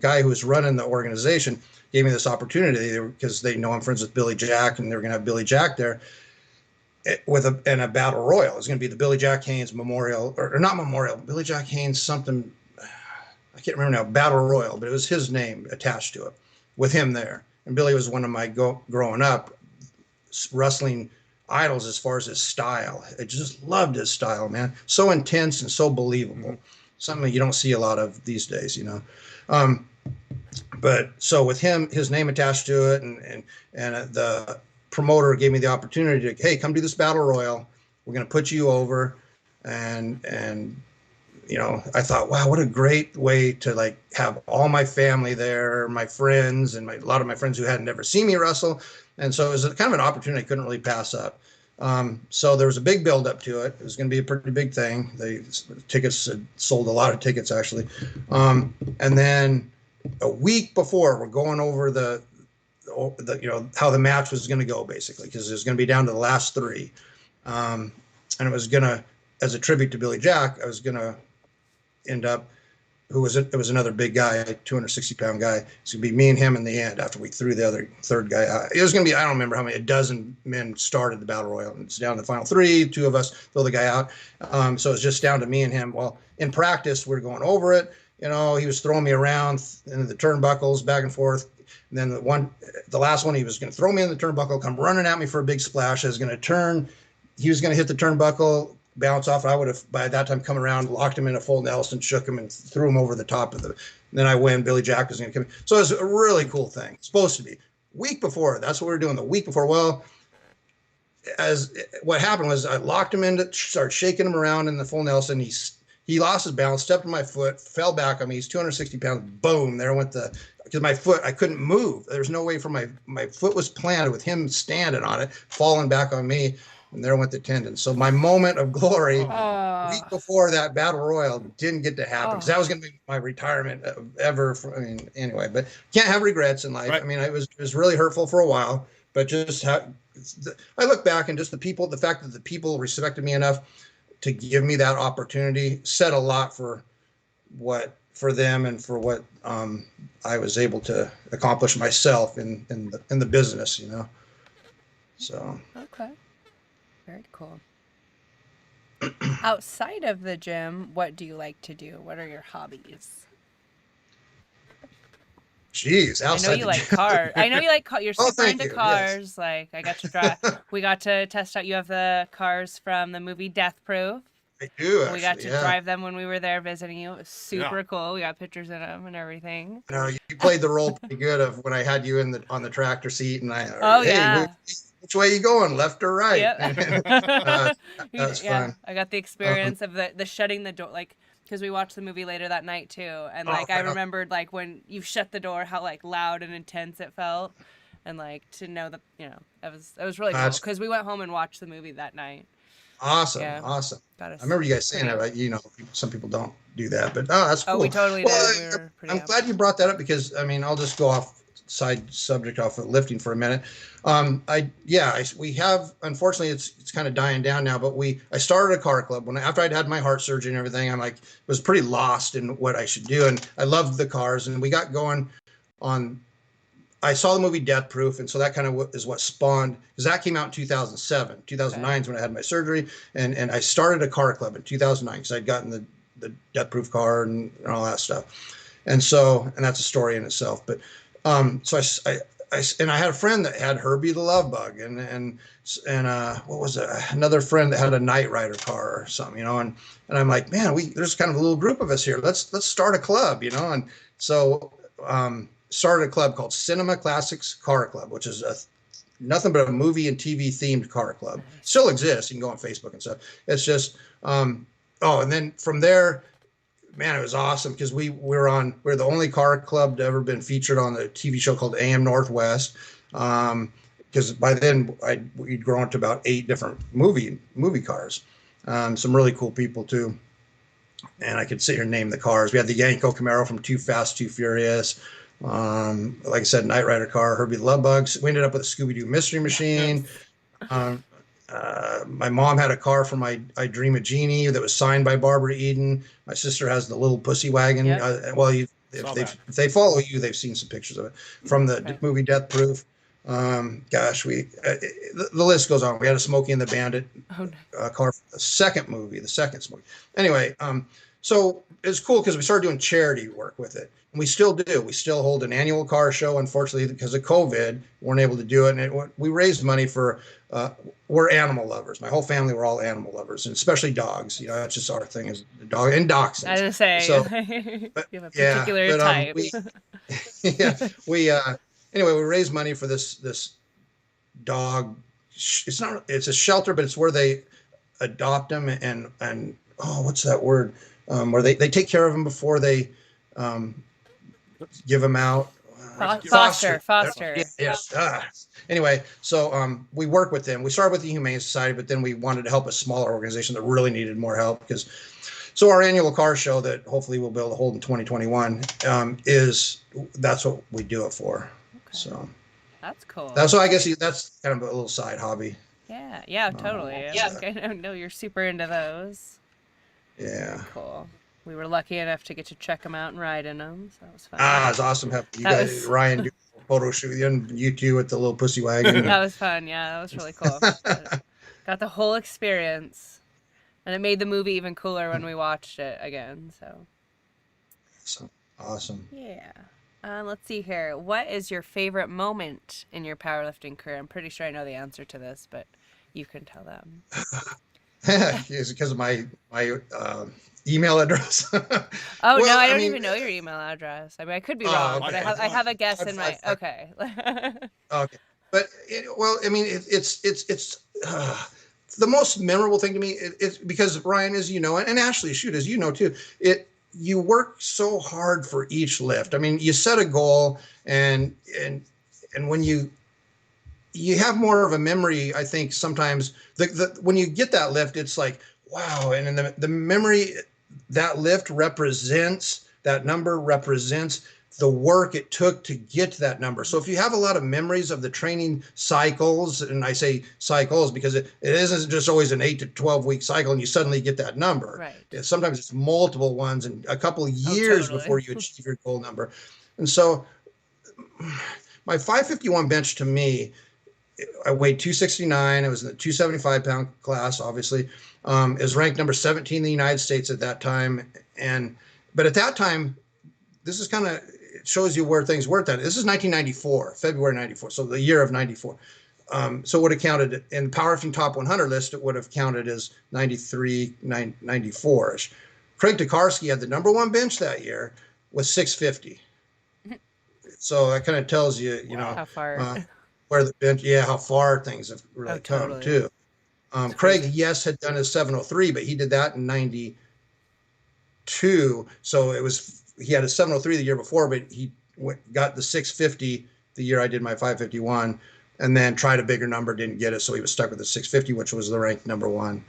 guy who was running the organization gave me this opportunity, because they know I'm friends with Billy Jack, and they're going to have Billy Jack there with a battle royal. It's going to be the Billy Jack Haynes Memorial, or not Memorial, Billy Jack Haynes something, I can't remember now, battle royal, but it was his name attached to it, with him there. And Billy was one of my growing up wrestling idols as far as his style. I just loved his style, man. So intense and so believable. Something you don't see a lot of these days, But so with him, his name attached to it, and the promoter gave me the opportunity to, hey, come do this battle royal. We're going to put you over. And I thought, wow, what a great way to have all my family there, my friends, and a lot of my friends who hadn't ever seen me wrestle. And so it was kind of an opportunity I couldn't really pass up. So there was a big build up to it. It was going to be a pretty big thing. Tickets had sold a lot of tickets, actually. And then a week before, we're going over the how the match was going to go, basically, because it was going to be down to the last three. And it was going to, as a tribute to Billy Jack, I was going to end up, it was another big guy, a 260-pound guy. It's going to be me and him in the end, after we threw the third guy out. It was going to be, I don't remember how many, a dozen men started the battle royal. It's down to the final three, two of us throw the guy out. So it's just down to me and him. Well, in practice, we're going over it. He was throwing me around in the turnbuckles back and forth. And then the last one, he was going to throw me in the turnbuckle, come running at me for a big splash. I was going to turn. He was going to hit the turnbuckle, bounce off. I would have, by that time, come around, locked him in a full Nelson, shook him, and threw him over the top of the. And then I win. Billy Jack was going to come in. So it was a really cool thing. It's supposed to be. Week before, that's what we were doing. The week before, well, what happened was I locked him in, started shaking him around in the full Nelson. He lost his balance, stepped on my foot, fell back on me. He's 260 pounds. Boom! There went because my foot, I couldn't move. There's no way for my foot was planted with him standing on it, falling back on me, and there went the tendon. So my moment of glory, week before that battle royal, didn't get to happen, because that was going to be my retirement ever. Anyway, but can't have regrets in life. Right. I mean, it was really hurtful for a while, but just I look back, and just the fact that the people respected me enough to give me that opportunity said a lot for them and for what I was able to accomplish myself in the business, So. Okay. Very cool. Outside of the gym, what do you like to do? What are your hobbies? Jeez, I know you like cars. I know you like cars. You're super into cars. Yes. I got to drive. We got to test out. You have the cars from the movie Death Proof. I do We got actually. to Yeah. drive them when we were there visiting you. It was Yeah. super cool. We got pictures in them and everything. No, you played the role pretty good of when I had you in the on the tractor seat, and Oh hey, yeah. which way you going, left or right? Yep. uh, that's Yeah, fun. I got the Um, experience of the shutting the door, like, because we watched the movie later that night too, and oh, like I right on. remembered like when you shut the door, how like loud and intense it felt, and like to know that it was really cool That's because we went home and watched the movie that night. awesome, Yeah, awesome. got I us remember you guys saying pretty that, amped. like, some people don't do that, but oh, that's Oh, we cool. totally Well, did. We were pretty I'm amped. glad you brought that up because I mean, I'll just go off side subject off of lifting for a minute. We have, unfortunately, it's kind of dying down now, but I started a car club after I'd had my heart surgery and everything. I'm like was pretty lost in what I should do, and I loved the cars, and we got going on. I saw the movie Death Proof, and so that kind of is what spawned, because that came out in 2007. 2009 Okay. is when I had my surgery, and I started a car club in 2009 because I'd gotten the Death Proof car and all that stuff, and that's a story in itself. But so I had a friend that had Herbie the Love Bug, and what was it? Another friend that had a Knight Rider car or something, and I'm like, man, there's kind of a little group of us here. Let's start a club, and so. Started a club called Cinema Classics Car Club, which is nothing but a movie and TV themed car club. Nice. Still exists. You can go on Facebook and stuff. It's just, and then from there, man, it was awesome because we're the only car club to ever been featured on the TV show called AM Northwest. Because by then we'd grown to about 8 different movie cars. Some really cool people too. And I could sit here and name the cars. We had the Yanko Camaro from Too Fast, Too Furious. Like I said, Knight Rider car, Herbie the Love Bugs. We ended up with a Scooby Doo Mystery Machine. Nice. Um, my mom had a car from I Dream of Jeannie that was signed by Barbara Eden. My sister has the little pussy wagon. Yep. Saw that. If they follow you, they've seen some pictures of it from the Okay. movie Death Proof. The list goes on. We had a Smokey and the Bandit Oh, nice. car for the second Smokey. Anyway, so it's cool because we started doing charity work with it. And we still do. We still hold an annual car show. Unfortunately, because of COVID, we weren't able to do it. And we raised money for, we're animal lovers. My whole family, we're all animal lovers, and especially dogs. That's just our thing is dog and dachshunds. I was gonna say, So, you have a particular type. Anyway, we raised money for this dog. It's a shelter, but it's where they adopt them and what's that word? Where they take care of them before they give them out. Foster. Yeah, yes. Anyway, so we work with them. We started with the Humane Society, but then we wanted to help a smaller organization that really needed more help so our annual car show that hopefully we'll be able to hold in 2021 that's what we do it for. Okay. So That's cool. so I guess that's kind of a little side hobby. Yeah, totally. I know you're super into those. Yeah. Cool. We were lucky enough to get to check them out and ride in them, so that was fun. It's awesome having you That guys, was- Ryan, do a photo shoot and you two with the little pussy wagon. That was fun. Yeah, that was really cool. Got the whole experience, and it made the movie even cooler when we watched it again. So Awesome. yeah. Let's see here. What is your favorite moment in your powerlifting career? I'm pretty sure I know the answer to this, but you can tell them. It's because of my email address. Oh, Well, no, I I don't mean, even know your email address. I mean, I could be Oh, wrong, okay. but I have a guess in my. I- Okay. Okay, but it's the most memorable thing to me. It's because Ryan, as you know, and Ashley, shoot, as you know too, you work so hard for each lift. I mean, you set a goal, and when you have more of a memory, I think sometimes when you get that lift, it's like wow, and then the memory that lift represents that number represents the work it took to get to that number. So if you have a lot of memories of the training cycles, and I say cycles because it isn't just always an 8 to 12 week cycle and you suddenly get that number. Right. Sometimes it's multiple ones and a couple of years totally. before you achieve your goal number. And so my 551 bench to me, I weighed 269. I was in the 275 pound class, obviously. Is ranked number 17 in the United States at that time. But at that time, this is kind of, it shows you where things were at that. This is 1994, February 94. So the year of 94. So it would have counted in the powerlifting top 100 list. It would have counted as 93, 94ish. Craig Tokarski had the number one bench that year with 650. So that kind of tells you, How far? where the bench, how far things have really come totally. too. Craig, yes, had done his 703, but he did that in 92. So he had a 703 the year before, but he got the 650 the year I did my 551, and then tried a bigger number, didn't get it. So he was stuck with the 650, which was the ranked number one.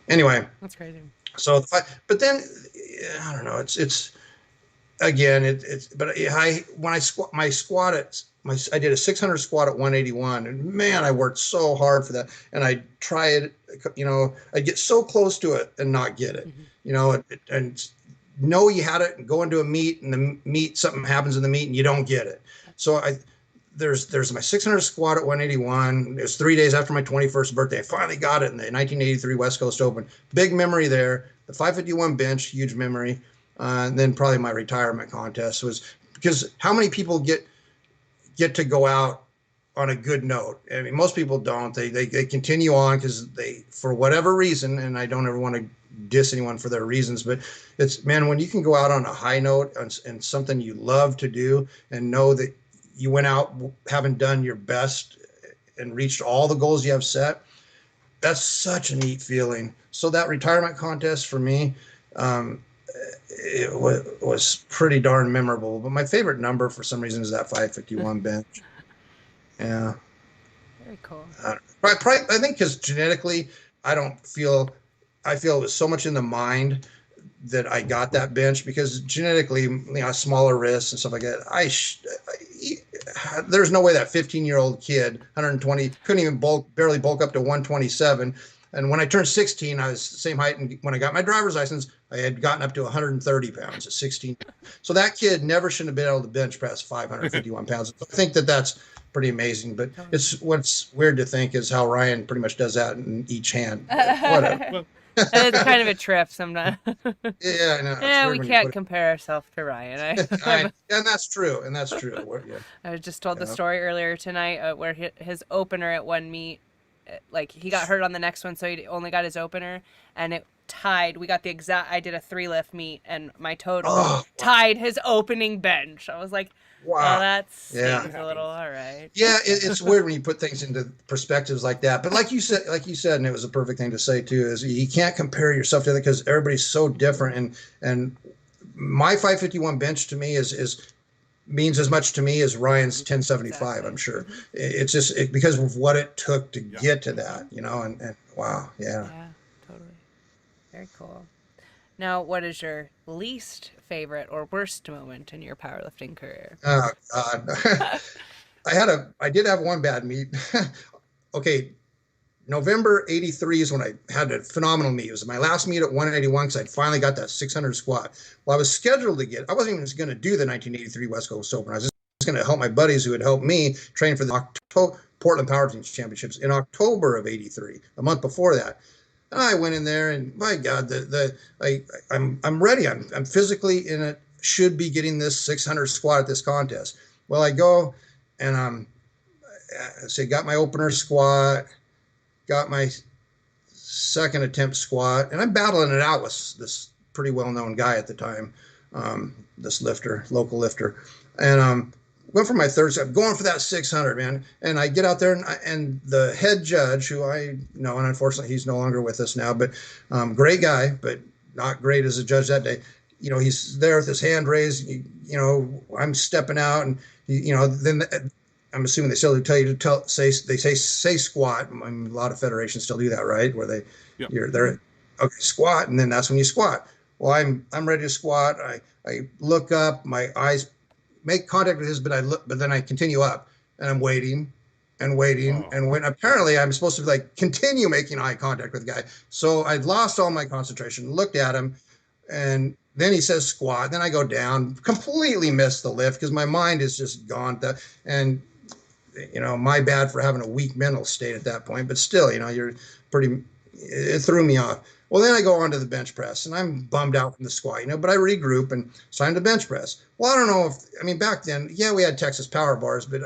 Anyway. That's crazy. So, but then, I don't know, it's again, but when I I did a 600 squat at 181, and man, I worked so hard for that. And I try it, I'd get so close to it and not get it, and know you had it and go into a meet, and something happens in the meet and you don't get it. So there's my 600 squat at 181. It was 3 days after my 21st birthday. I finally got it in the 1983 West Coast Open. Big memory there. The 551 bench, huge memory. And then probably my retirement contest was, because how many people get to go out on a good note? I mean, most people don't. They continue on because for whatever reason, and I don't ever want to diss anyone for their reasons, but it's, man, when you can go out on a high note and something you love to do, and know that you went out having done your best and reached all the goals you have set, that's such a neat feeling. So that retirement contest for me, it was pretty darn memorable. But my favorite number for some reason is that 551 bench. Yeah. Very cool. I think because genetically, I feel it was so much in the mind that I got that bench, because genetically, smaller wrists and stuff like that. There's no way that 15-year-old kid, 120, couldn't even barely bulk up to 127. And when I turned 16, I was the same height. And when I got my driver's license, I had gotten up to 130 pounds at 16. So that kid never should have been able to bench press 551 pounds. I think that's pretty amazing. But what's weird to think is how Ryan pretty much does that in each hand. Whatever. It's kind of a trip sometimes. Yeah, I know. Yeah, we can't compare ourselves to Ryan. And that's true. Yeah. I just told the story earlier tonight where his opener at one meet, like he got hurt on the next one, so he only got his opener, and it tied. We got the exact. I did a 3-lift meet, and my total tied his opening bench. I was like, wow, that seems a little all right. Yeah, it's weird when you put things into perspectives like that. But like you said, and it was a perfect thing to say too, is you can't compare yourself to other, because everybody's so different. And my 551 bench to me means as much to me as Ryan's 1075. Exactly. I'm sure it's just because of what it took to get to that, and wow, yeah, totally, very cool. Now, what is your least favorite or worst moment in your powerlifting career? Oh God, I did have one bad meet. Okay, November 83 is when I had a phenomenal meet. It was my last meet at 181 because I finally got that 600 squat. Well, I was scheduled to I wasn't even going to do the 1983 West Coast Open. I was just going to help my buddies who had helped me train for the Portland Powerlifting Championships in October of 83, a month before that. And I went in there, and my God, I'm ready. I'm physically in it. Should be getting this 600 squat at this contest. Well, I go and got my opener squat, got my second attempt squat, and I'm battling it out with this pretty well-known guy at the time, this local lifter, and went for my third set, going for that 600, man. And I get out there, and the head judge, who I know, and unfortunately he's no longer with us now, but great guy, but not great as a judge that day. He's there with his hand raised. I'm stepping out, and then I'm assuming they still tell you to say squat. I mean, a lot of federations still do that, right? Where they're okay, squat, and then that's when you squat. Well, I'm ready to squat. I look up, my eyes make contact with his, but then I continue up, and I'm waiting and waiting. And when apparently I'm supposed to continue making eye contact with the guy. So I'd lost all my concentration, looked at him, and then he says squat. Then I go down, completely miss the lift because my mind is just gone. And my bad for having a weak mental state at that point, but still, it threw me off. Well, then I go on to the bench press, and I'm bummed out from the squat, but I regroup and sign the bench press. Well, I don't know back then, we had Texas power bars, but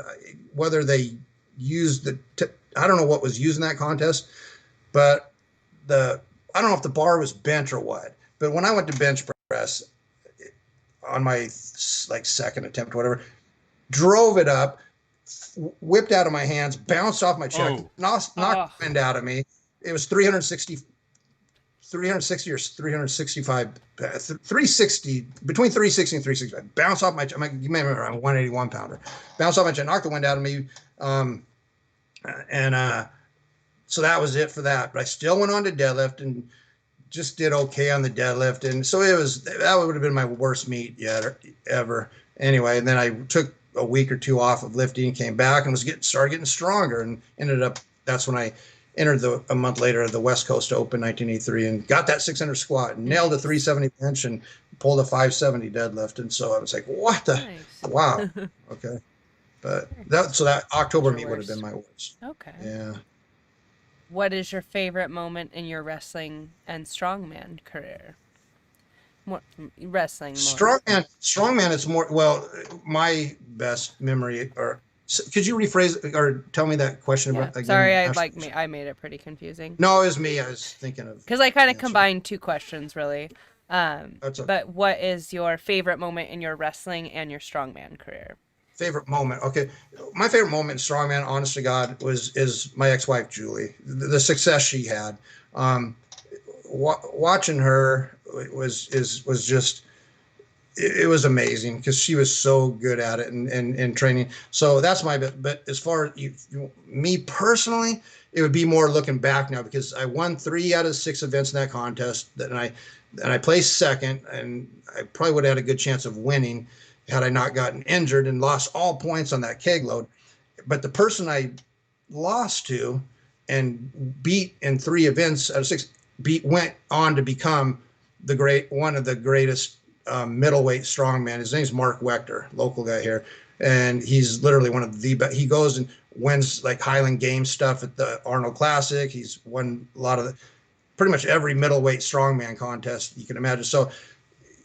whether they used I don't know what was used in that contest, but I don't know if the bar was bench or what, but when I went to bench press on my like second attempt or whatever, drove it up, whipped out of my hands, bounced off my chest, Oh. knocked Oh. the wind out of me. It was 360 or 365, 360, between 360 and 365. Bounce off my chest. You may remember I'm a 181 pounder. Bounce off my chest, knocked the wind out of me. So that was it for that. But I still went on to deadlift and just did okay on the deadlift. And so that would have been my worst meet yet ever. Anyway, and then I took a week or two off of lifting, came back and started getting stronger, and ended up, that's when I entered a month later, the West Coast Open 1983, and got that 600 squat and nailed a 370 bench and pulled a 570 deadlift. And so I was like, what the, wow. Okay. But that October meet would have been my worst. Okay. Yeah. What is your favorite moment in your wrestling and strongman career? Wrestling. Strongman is more, well, my best memory, or could you rephrase or tell me that question again? Sorry, I made it pretty confusing. No, it was me. I was thinking of, because I kind of combined two questions really. That's okay. But what is your favorite moment in your wrestling and your strongman career? Favorite moment. Okay. My favorite moment in strongman, honest to God, is my ex-wife, Julie, the success she had. Watching her was just, it was amazing because she was so good at it and training. So that's my bit. But as far as me personally, it would be more looking back now, because I won 3 out of 6 events in that contest, and I placed second, and I probably would have had a good chance of winning had I not gotten injured and lost all points on that keg load. But the person I lost to and beat in 3 events out of 6 went on to become one of the greatest middleweight strongman. His name's Mark Wechter, local guy here, and he's literally one of the best. He goes and wins like Highland Games stuff at the Arnold Classic. He's won a lot of pretty much every middleweight strongman contest you can imagine. So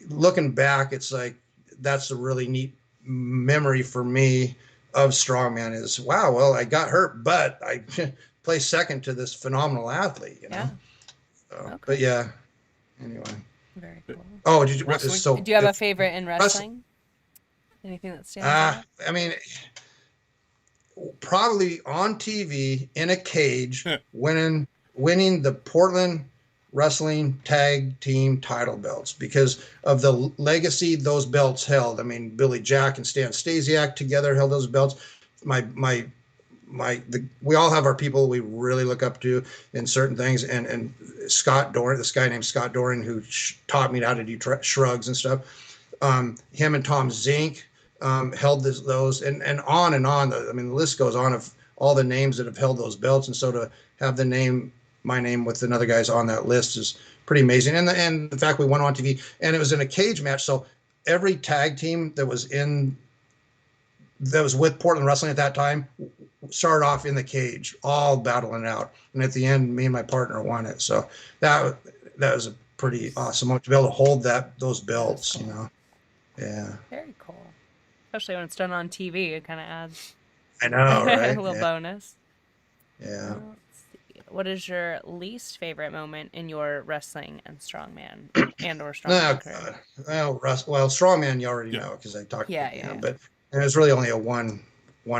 looking back, it's like, that's a really neat memory for me of strongman is, wow, well, I got hurt, but I placed second to this phenomenal athlete, you know? Yeah. So, Okay. But yeah, anyway. Very cool. Oh, Wrestling? Do you have a favorite in wrestling? Anything that stands out? I mean, probably on TV in a cage, winning the Portland Wrestling Tag Team title belts, because of the legacy those belts held. I mean, Billy Jack and Stan Stasiak together held those belts. We all have our people we really look up to in certain things, and Scott Doran, this guy named Scott Doran, who taught me how to do shrugs and stuff. Him and Tom Zink held those, and on and on. I mean, the list goes on of all the names that have held those belts, and so to have my name with another guy's on that list is pretty amazing. And the fact we went on TV, and it was in a cage match, so every tag team that was with Portland Wrestling at that time started off in the cage, all battling out, and at the end, me and my partner won it. So that was a pretty awesome moment to be able to hold those belts, cool. you know. Yeah. Very cool. Especially when it's done on TV, it kind of adds. I know, right? a little bonus. Yeah. Let's see. What is your least favorite moment in your wrestling and strongman or strongman career? Well, strongman you already know, because I talked about it. But it was really only a one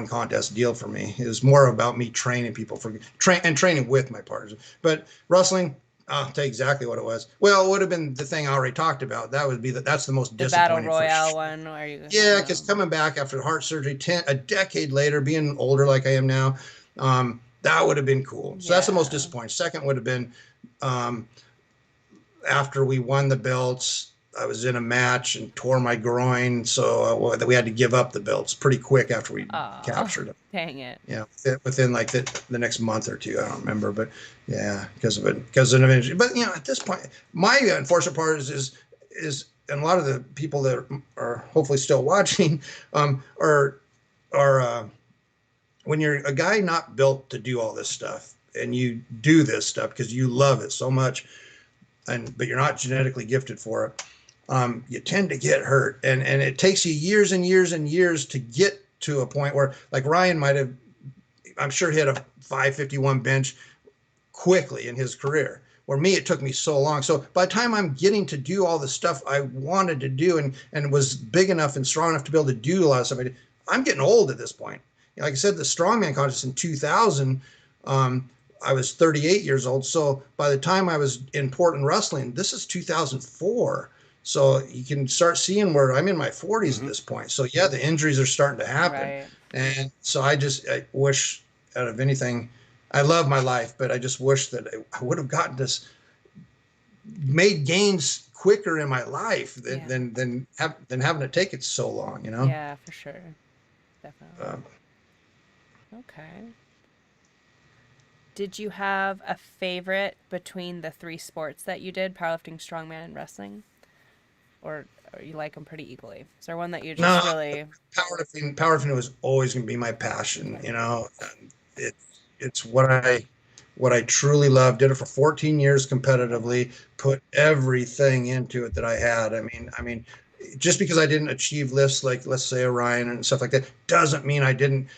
contest deal for me. It was more about me training people and training with my partners. But wrestling, I'll tell you exactly what it was. Well, it would have been the thing I already talked about. That would be that's the most disappointing. The Battle Royale one. Yeah, because coming back after heart surgery, a decade later, being older like I am now, that would have been cool. So that's the most disappointing. Second would have been after we won the belts. I was in a match and tore my groin, so we had to give up the belts pretty quick after we captured them. Dang it! Yeah, within like the next month or two, I don't remember, but yeah, because of an injury. But you know, at this point, my unfortunate part is, and a lot of the people that are hopefully still watching, are when you're a guy not built to do all this stuff, and you do this stuff because you love it so much, but you're not genetically gifted for it. You tend to get hurt, and it takes you years and years and years to get to a point where, like Ryan might have I'm sure hit a 551 bench quickly in his career. Where me, it took me so long. So by the time I'm getting to do all the stuff I wanted to do and was big enough and strong enough to be able to do a lot of stuff, I'm getting old at this point. Like I said, the strongman contest in 2000, I was 38 years old. So by the time I was in Portland wrestling, this is 2004. So you can start seeing where I'm in my 40s at this point. So yeah, the injuries are starting to happen. Right. And so I wish out of anything, I love my life, but I just wish that I would have gotten this, made gains quicker in my life than having to take it so long, Yeah, for sure. Definitely. Okay. Did you have a favorite between the three sports that you did, powerlifting, strongman, and wrestling? Or you like them pretty equally? Is there one that you just really... Powerlifting was always going to be my passion. It's what I truly love. Did it for 14 years competitively, put everything into it that I had. I mean, just because I didn't achieve lifts like, let's say, Orion and stuff like that, doesn't mean I didn't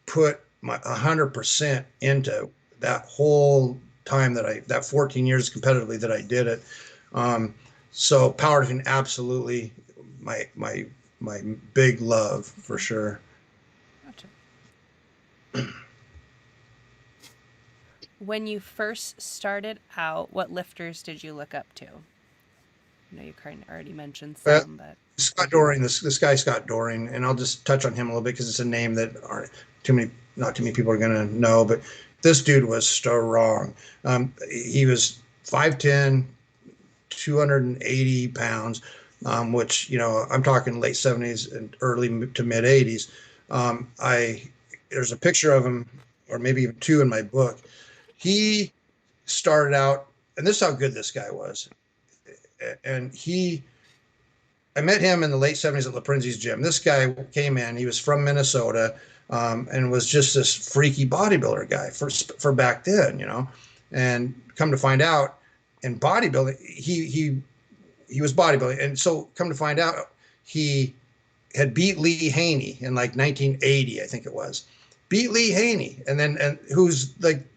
put my 100% into that whole time that 14 years competitively that I did it. So powerlifting, absolutely my big love for sure. Gotcha. When you first started out, what lifters did you look up to? I know you kind of already mentioned some, but Scott Doring, this guy Scott Doring, and I'll just touch on him a little bit because it's a name that not too many people are going to know, but this dude was strong. He was 5'10", 280 pounds, which, I'm talking late 70s and early to mid 80s. There's a picture of him, or maybe even two in my book. He started out, and this is how good this guy was. And I met him in the late 70s at LaPrinzi's gym. This guy came in, he was from Minnesota, and was just this freaky bodybuilder guy for back then, and come to find out in bodybuilding, he was bodybuilding. And so come to find out, he had beat Lee Haney in like 1980, I think it was. Beat Lee Haney, and who's like,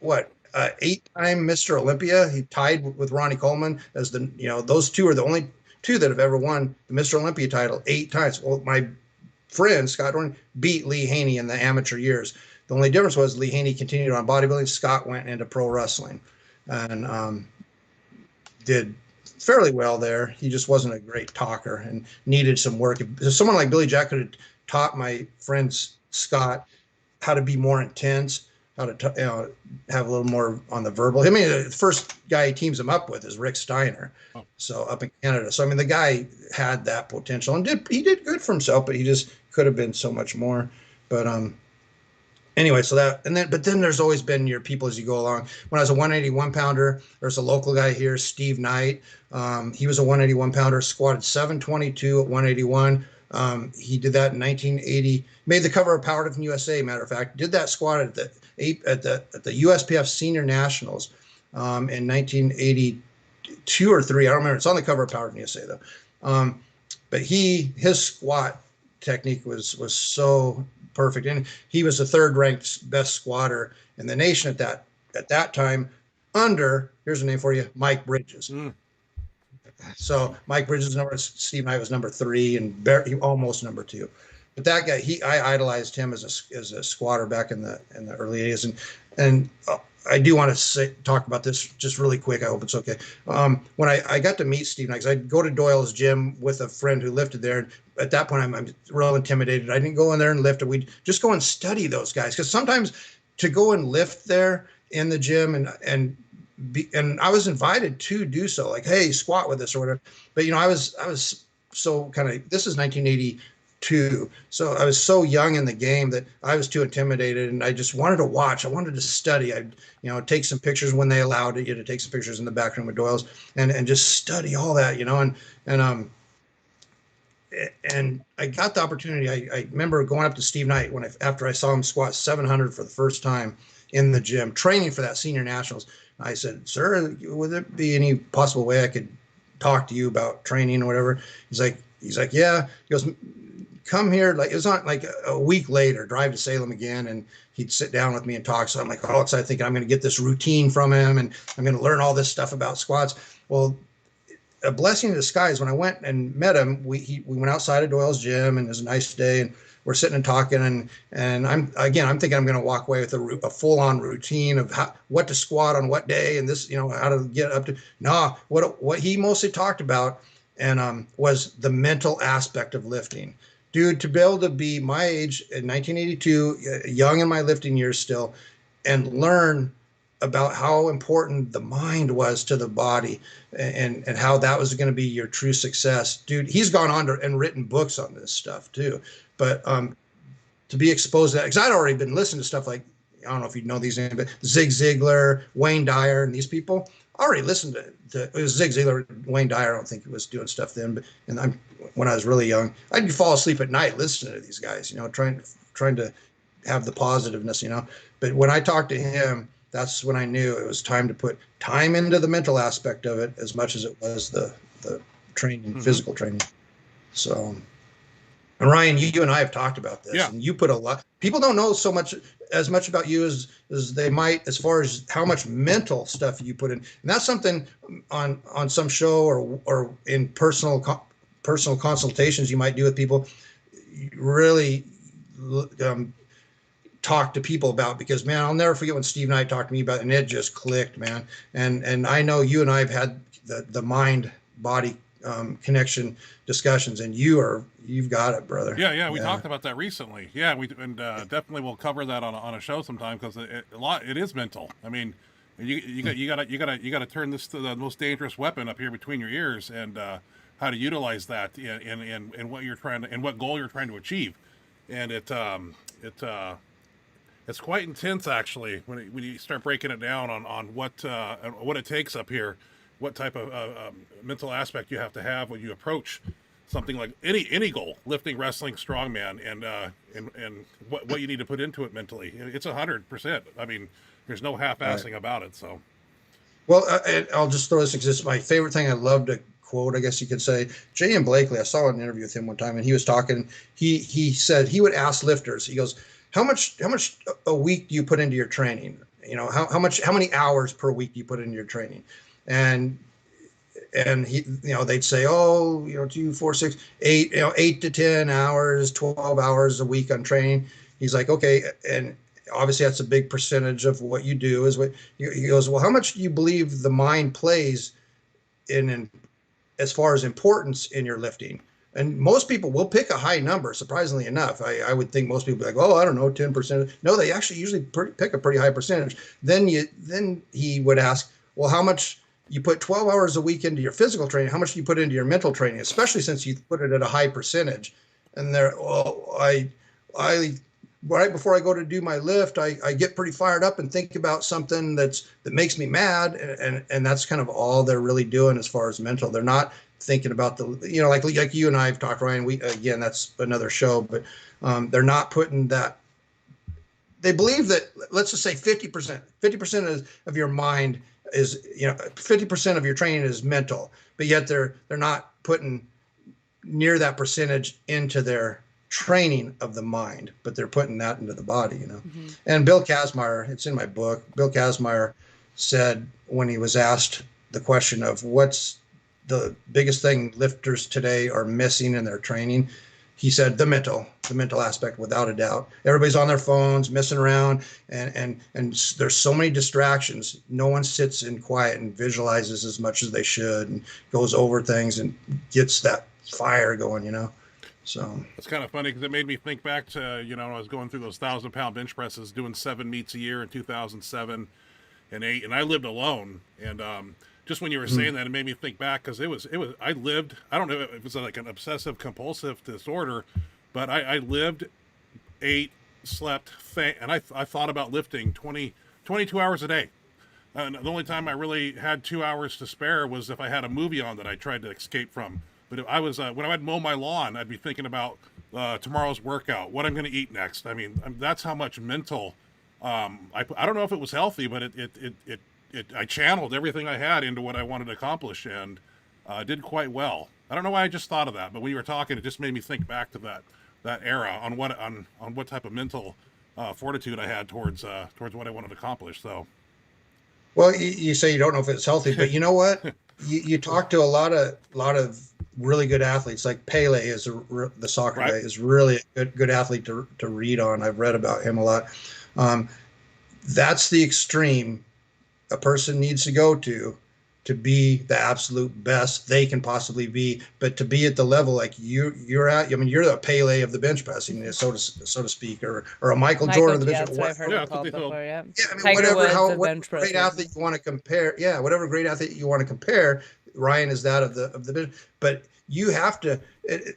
what, 8-time Mr. Olympia. He tied with Ronnie Coleman as those two are the only two that have ever won the Mr. Olympia title 8 times. Well, my friend Scott Dorn beat Lee Haney in the amateur years. The only difference was Lee Haney continued on bodybuilding. Scott went into pro wrestling and did fairly well there. He just wasn't a great talker and needed some work. If someone like Billy Jack could have taught my friend Scott how to be more intense, how to have a little more on the verbal. I mean, the first guy he teams him up with is Rick Steiner, so up in Canada. So I mean, the guy had that potential and he did good for himself, but he just could have been so much more. But anyway, so but then there's always been your people as you go along. When I was a 181 pounder, there's a local guy here, Steve Knight. He was a 181 pounder, squatted 722 at 181. He did that in 1980. Made the cover of Powerlifting USA. Matter of fact, did that squat at the USPF Senior Nationals in 1982 or 3. I don't remember. It's on the cover of Powerlifting USA though. But his squat technique was so perfect, and he was the 3rd ranked best squatter in the nation at that time. Here's a name for you, Mike Bridges. So Mike Bridges Steve Knight was number 3, and he almost number 2. But that guy, I idolized him as a squatter back in the early 80s, and I do want to talk about this just really quick. I hope it's okay. When I got to meet Steve Knight, 'cause I'd go to Doyle's gym with a friend who lifted there. At that point, I'm real intimidated. I didn't go in there and lift. We'd just go and study those guys, because sometimes to go and lift there in the gym and I was invited to do so, like, hey, squat with us or whatever. But I was so kind of, this is 1982, so I was so young in the game that I was too intimidated, and I just wanted to watch. I wanted to study. I'd take some pictures when they allowed you to take some pictures in the back room with Doyle's, and just study all that, and I got the opportunity. I remember going up to Steve Knight after I saw him squat 700 for the first time in the gym, training for that Senior Nationals. I said, sir, would there be any possible way I could talk to you about training or whatever? He's like, yeah. He goes, come here. Like it was on like a week later, drive to Salem again, and he'd sit down with me and talk. So I'm like all excited, thinking I'm going to get this routine from him, and I'm going to learn all this stuff about squats. Well, a blessing in disguise. When I went and met him, we went outside of Doyle's gym, and it was a nice day, and we're sitting and talking, and I'm thinking I'm going to walk away with a full on routine of what to squat on what day, and this, how to get up to. Nah, what he mostly talked about, and was the mental aspect of lifting. Dude, to be able to be my age in 1982, young in my lifting years still, and learn about how important the mind was to the body, and how that was going to be your true success. Dude, he's gone on and written books on this stuff too. But to be exposed to that, because I'd already been listening to stuff like, I don't know if you know these names, but Zig Ziglar, Wayne Dyer, and these people. I already listened to it was Zig Ziglar, Wayne Dyer. I don't think he was doing stuff then, but when I was really young, I'd fall asleep at night listening to these guys, trying to have the positiveness, But when I talked to him, that's when I knew it was time to put time into the mental aspect of it as much as it was the training, physical training. So, and Ryan, you and I have talked about this, and you put a lot. People don't know as much about you as they might, as far as how much mental stuff you put in. And that's something on some show or in personal consultations you might do with people. You really talk to people about, because man, I'll never forget when Steve and I talked to me about it, and it just clicked, man. And I know you and I have had the mind body connection discussions, and you've got it, brother. Yeah, we talked about that recently. Yeah, definitely we'll cover that on a show sometime, because it is mental. I mean, you gotta turn this to the most dangerous weapon up here between your ears, and how to utilize that in what you're trying to, and what goal you're trying to achieve. And it's quite intense, actually, when you start breaking it down on what it takes up here, what type of mental aspect you have to have when you approach something like any goal, lifting, wrestling, strongman, and what you need to put into it mentally. It's 100%. I mean, there's no half-assing about it. So, well, I'll just throw this. It's my favorite thing. I love to quote, I guess you could say, J.M. Blakely. I saw an interview with him one time, and he was talking. He said he would ask lifters. He goes, how much a week do you put into your training? How many hours per week do you put into your training? And he, they'd say, 2, 4, 6, 8, 8 to 10 hours, 12 hours a week on training. He's like, okay. And obviously that's a big percentage of what you do. Is what he goes, well, how much do you believe the mind plays in as far as importance in your lifting? And most people will pick a high number, surprisingly enough. I would think most people are like, I don't know, 10%. No, they actually usually pick a pretty high percentage. Then he would ask, well, how much you put 12 hours a week into your physical training? How much do you put into your mental training, especially since you put it at a high percentage? And I right before I go to do my lift, I get pretty fired up and think about something that makes me mad, and that's kind of all they're really doing as far as mental. They're not thinking about like you and I have talked, Ryan. Again, that's another show, but they're not putting that. They believe that, let's just say 50% of your mind is, 50% of your training is mental, but yet they're not putting near that percentage into their training of the mind, but they're putting that into the body, Mm-hmm. And Bill Kazmaier, it's in my book, Bill Kazmaier said, when he was asked the question of what's the biggest thing lifters today are missing in their training, he said the mental aspect, without a doubt. Everybody's on their phones, messing around, and there's so many distractions. No one sits in quiet and visualizes as much as they should, and goes over things and gets that fire going, So it's kind of funny, because it made me think back to, when I was going through those 1,000-pound bench presses, doing 7 meets a year in 2007 and 8, and I lived alone. And just when you were saying that, it made me think back, because I don't know if it was like an obsessive compulsive disorder, but I lived, ate, slept, and I thought about lifting 22 hours a day. And the only time I really had 2 hours to spare was if I had a movie on that I tried to escape from. But if I was when I would mow my lawn, I'd be thinking about tomorrow's workout, what I'm going to eat next. I mean, that's how much mental. I don't know if it was healthy, but I channeled everything I had into what I wanted to accomplish, and did quite well. I don't know why I just thought of that, but when you were talking, it just made me think back to that that era on what type of mental fortitude I had towards what I wanted to accomplish. So, Well, you say you don't know if it's healthy, but you know what? You talk to a lot of really good athletes. Like Pele is the soccer right? guy is really a good athlete to read on. I've read about him a lot. Um, that's the extreme a person needs to go to be the absolute best they can possibly be. But to be at the level like you're at, I mean, you're the Pele of the bench pressing, so to speak, or a Michael Jordan of the bench. Yeah, that's what I've heard Yeah, him that's what called they call. before. Yeah. Yeah, I mean, Tiger Woods of whatever bench great pressing. athlete you want to compare, yeah, whatever great athlete you want to compare, Ryan is that of the bench. But you have to.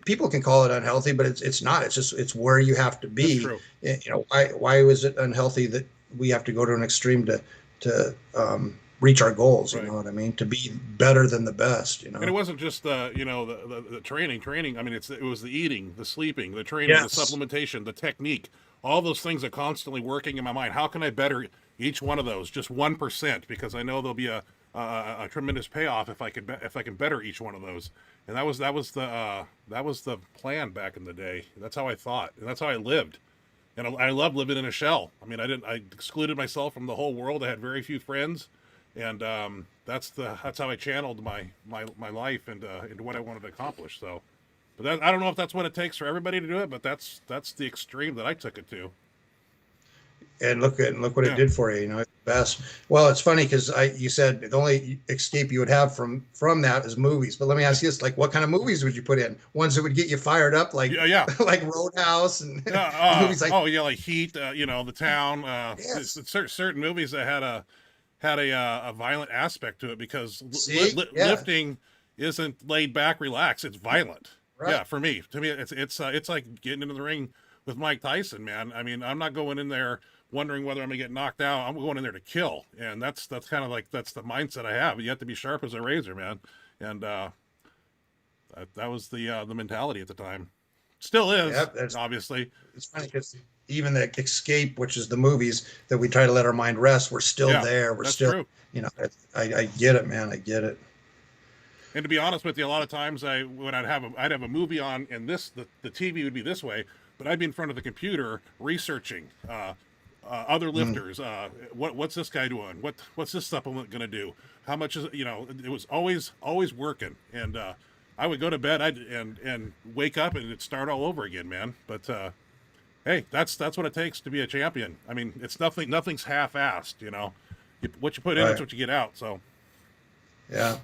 People can call it unhealthy, but it's not. It's where you have to That's be. true. You know, why was it unhealthy that we have to go to an extreme to reach our goals? You Right. know what I mean? To be better than the best. You And it know. wasn't just the training. I mean, it was the eating, the sleeping, the training, the Yes. supplementation, the technique, all those things are constantly working in my mind. How can I better each one of those just 1%? Because I know there'll be a tremendous payoff if I can better each one of those. And that was the plan back in the day. That's how I thought, and that's how I lived. And I loved living in a shell. I mean, I excluded myself from the whole world. I had very few friends, and that's how I channeled my life and into what I wanted to accomplish. So, but I don't know if that's what it takes for everybody to do it, but that's the extreme that I took it to. And look what Yeah. it did for you. You know, it's the best. Well, it's funny because you said the only escape you would have from that is movies. But let me ask you this: like, what kind of movies would you put in? Ones that would get you fired up, like Yeah. like Roadhouse and Yeah, movies like oh yeah, like Heat, The Town. Yes. Certain movies that had a violent aspect to it because See? Yeah. lifting isn't laid back, relaxed. It's violent. Right. Yeah, to me, it's like getting into the ring with Mike Tyson, man. I mean, I'm not going in there wondering whether I'm gonna get knocked out. I'm going in there to kill, and that's kind of like that's the mindset I have. You have to be sharp as a razor, man, and that was the mentality at the time. Still is, Yep, that's obviously. it's funny because even the escape, which is the movies that we try to let our mind rest, we're still Yeah, there. We're that's still, true. you know, I get it, man. I get it. And to be honest with you, a lot of times when I'd have a movie on, and the TV would be this way, but I'd be in front of the computer researching other lifters. What's this guy doing? What's this supplement gonna do? How much is it? You know, it was always working, and I would go to bed and wake up and it'd start all over again, man. But hey, that's what it takes to be a champion. I mean, nothing's half-assed. You know, what you put in, Right. that's what you get out. So Yeah.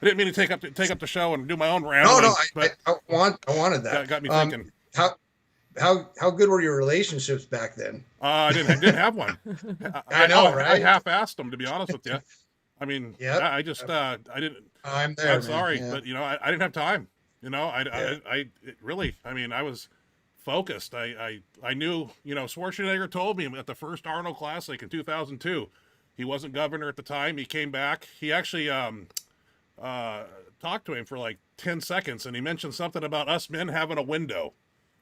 I didn't mean to take up the show and do my own No, rambling. no, but I wanted that. got me thinking. How good were your relationships back then? I didn't have one. I know, I right? half-assed them, to be honest with you. I mean, Yep. I just I didn't. I'm there. I'm man. sorry, Yeah. but I didn't have time. Yeah. It really. I mean, I was focused. I knew. Schwarzenegger told me at the first Arnold Classic in 2002. He wasn't governor at the time. He came back. He actually talked to him for like 10 seconds, and he mentioned something about us men having a window,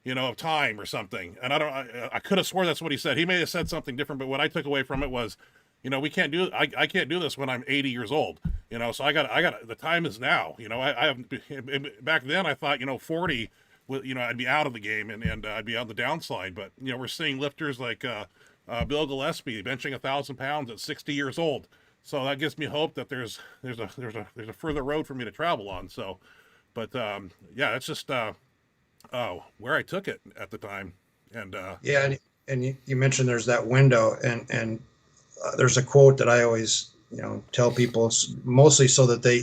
of time or something. And I could have swore that's what he said. He may have said something different, but what I took away from it was, we can't do. I can't do this when I'm 80 years old. So I got. The time is now. I have. Back then, I thought 40. I'd be out of the game and I'd be on the downside. But we're seeing lifters like Bill Gillespie benching 1,000 pounds at 60 years old. So that gives me hope that there's a further road for me to travel on. So, but yeah, it's just where I took it at the time. And Yeah, and you mentioned there's that window, and there's a quote that I always tell people, mostly so that they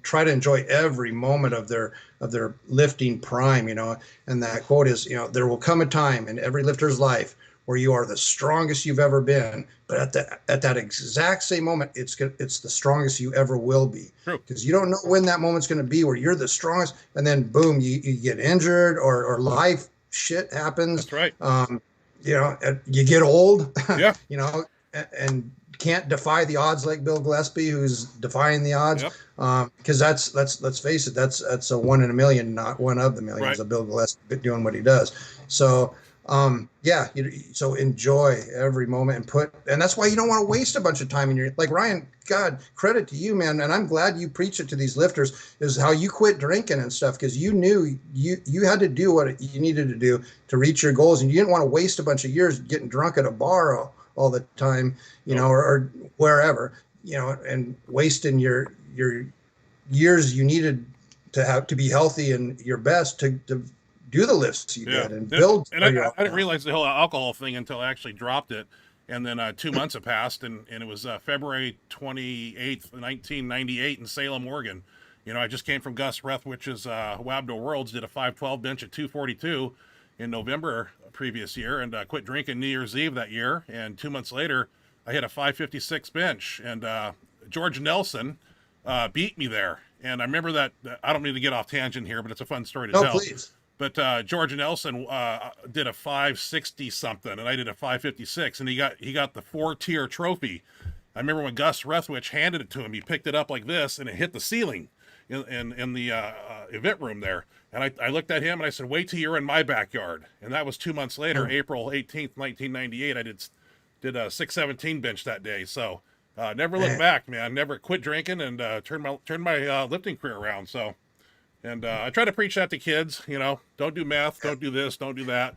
try to enjoy every moment of their lifting prime. And that quote is, there will come a time in every lifter's life where you are the strongest you've ever been, but at that exact same moment, it's the strongest you ever will be. True. Because you don't know when that moment's going to be where you're the strongest, and then boom, you get injured or life shit happens. That's right. You get old. Yeah. And can't defy the odds like Bill Gillespie, who's defying the odds. Yep. Because let's face it, that's a 1 in a million, not one of the millions Right. of Bill Gillespie doing what he does. So Yeah, so enjoy every moment and that's why you don't want to waste a bunch of time in your, like Ryan, God, credit to you, man. And I'm glad you preach it to these lifters, is how you quit drinking and stuff, because you knew you had to do what you needed to do to reach your goals, and you didn't want to waste a bunch of years getting drunk at a bar all the time, Nope. or wherever, and wasting your years you needed to have to be healthy and your best to do the lifts you Yeah, did and build and where you're I at didn't now. realize the whole alcohol thing until I actually dropped it, and then 2 months have passed, and it was February 28th, 1998, in Salem, Oregon. I just came from Gus Rethwich's Wabdo Worlds, did a 512 bench at 242 in November previous year, and quit drinking New Year's Eve that year. And 2 months later, I hit a 556 bench, and George Nelson beat me there. And I remember that. I don't mean to get off tangent here, but it's a fun story to No, tell. please. But George Nelson did a 560 something, and I did a 556, and he got the 4-tier trophy. I remember when Gus Rethwich handed it to him, he picked it up like this, and it hit the ceiling in the event room there. And I looked at him and I said, "Wait till you're in my backyard." And that was 2 months later, April 18th, 1998. I did a 617 bench that day. So never look back, man. Never quit drinking, and turned my lifting career around. So. And I try to preach that to kids, don't do meth, don't do this, don't do that,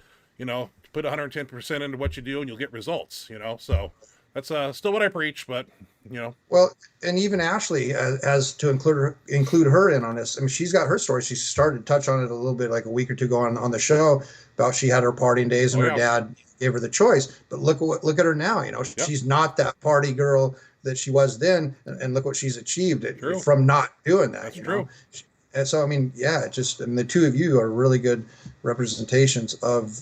put 110% into what you do and you'll get results, so that's still what I preach, but, Well, and even Ashley, as to include her in on this. I mean, she's got her story. She started to touch on it a little bit like a week or two ago on the show about she had her partying days and oh, her yeah, dad gave her the choice. But look at her now. yeah, She's not that party girl that she was then, and look what she's achieved true, from not doing that. that's true. And so, I mean, yeah, the two of you are really good representations of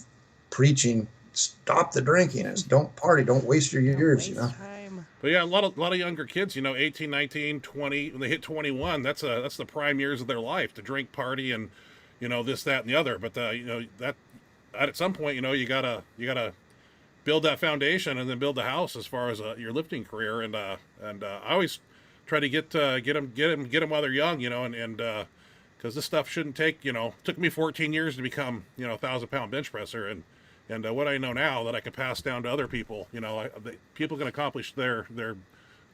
preaching. Stop the drinking. Don't party. Don't waste your years. Waste time. But yeah, a lot of younger kids, 18, 19, 20, when they hit 21, that's the prime years of their life to drink, party, and, this, that, and the other. But, that at some point, you gotta build that foundation and then build the house as far as your lifting career. And I always try to get them while they're young, and because this stuff shouldn't take, took me 14 years to become, 1,000-pound bench presser, and what I know now that I can pass down to other people, people can accomplish their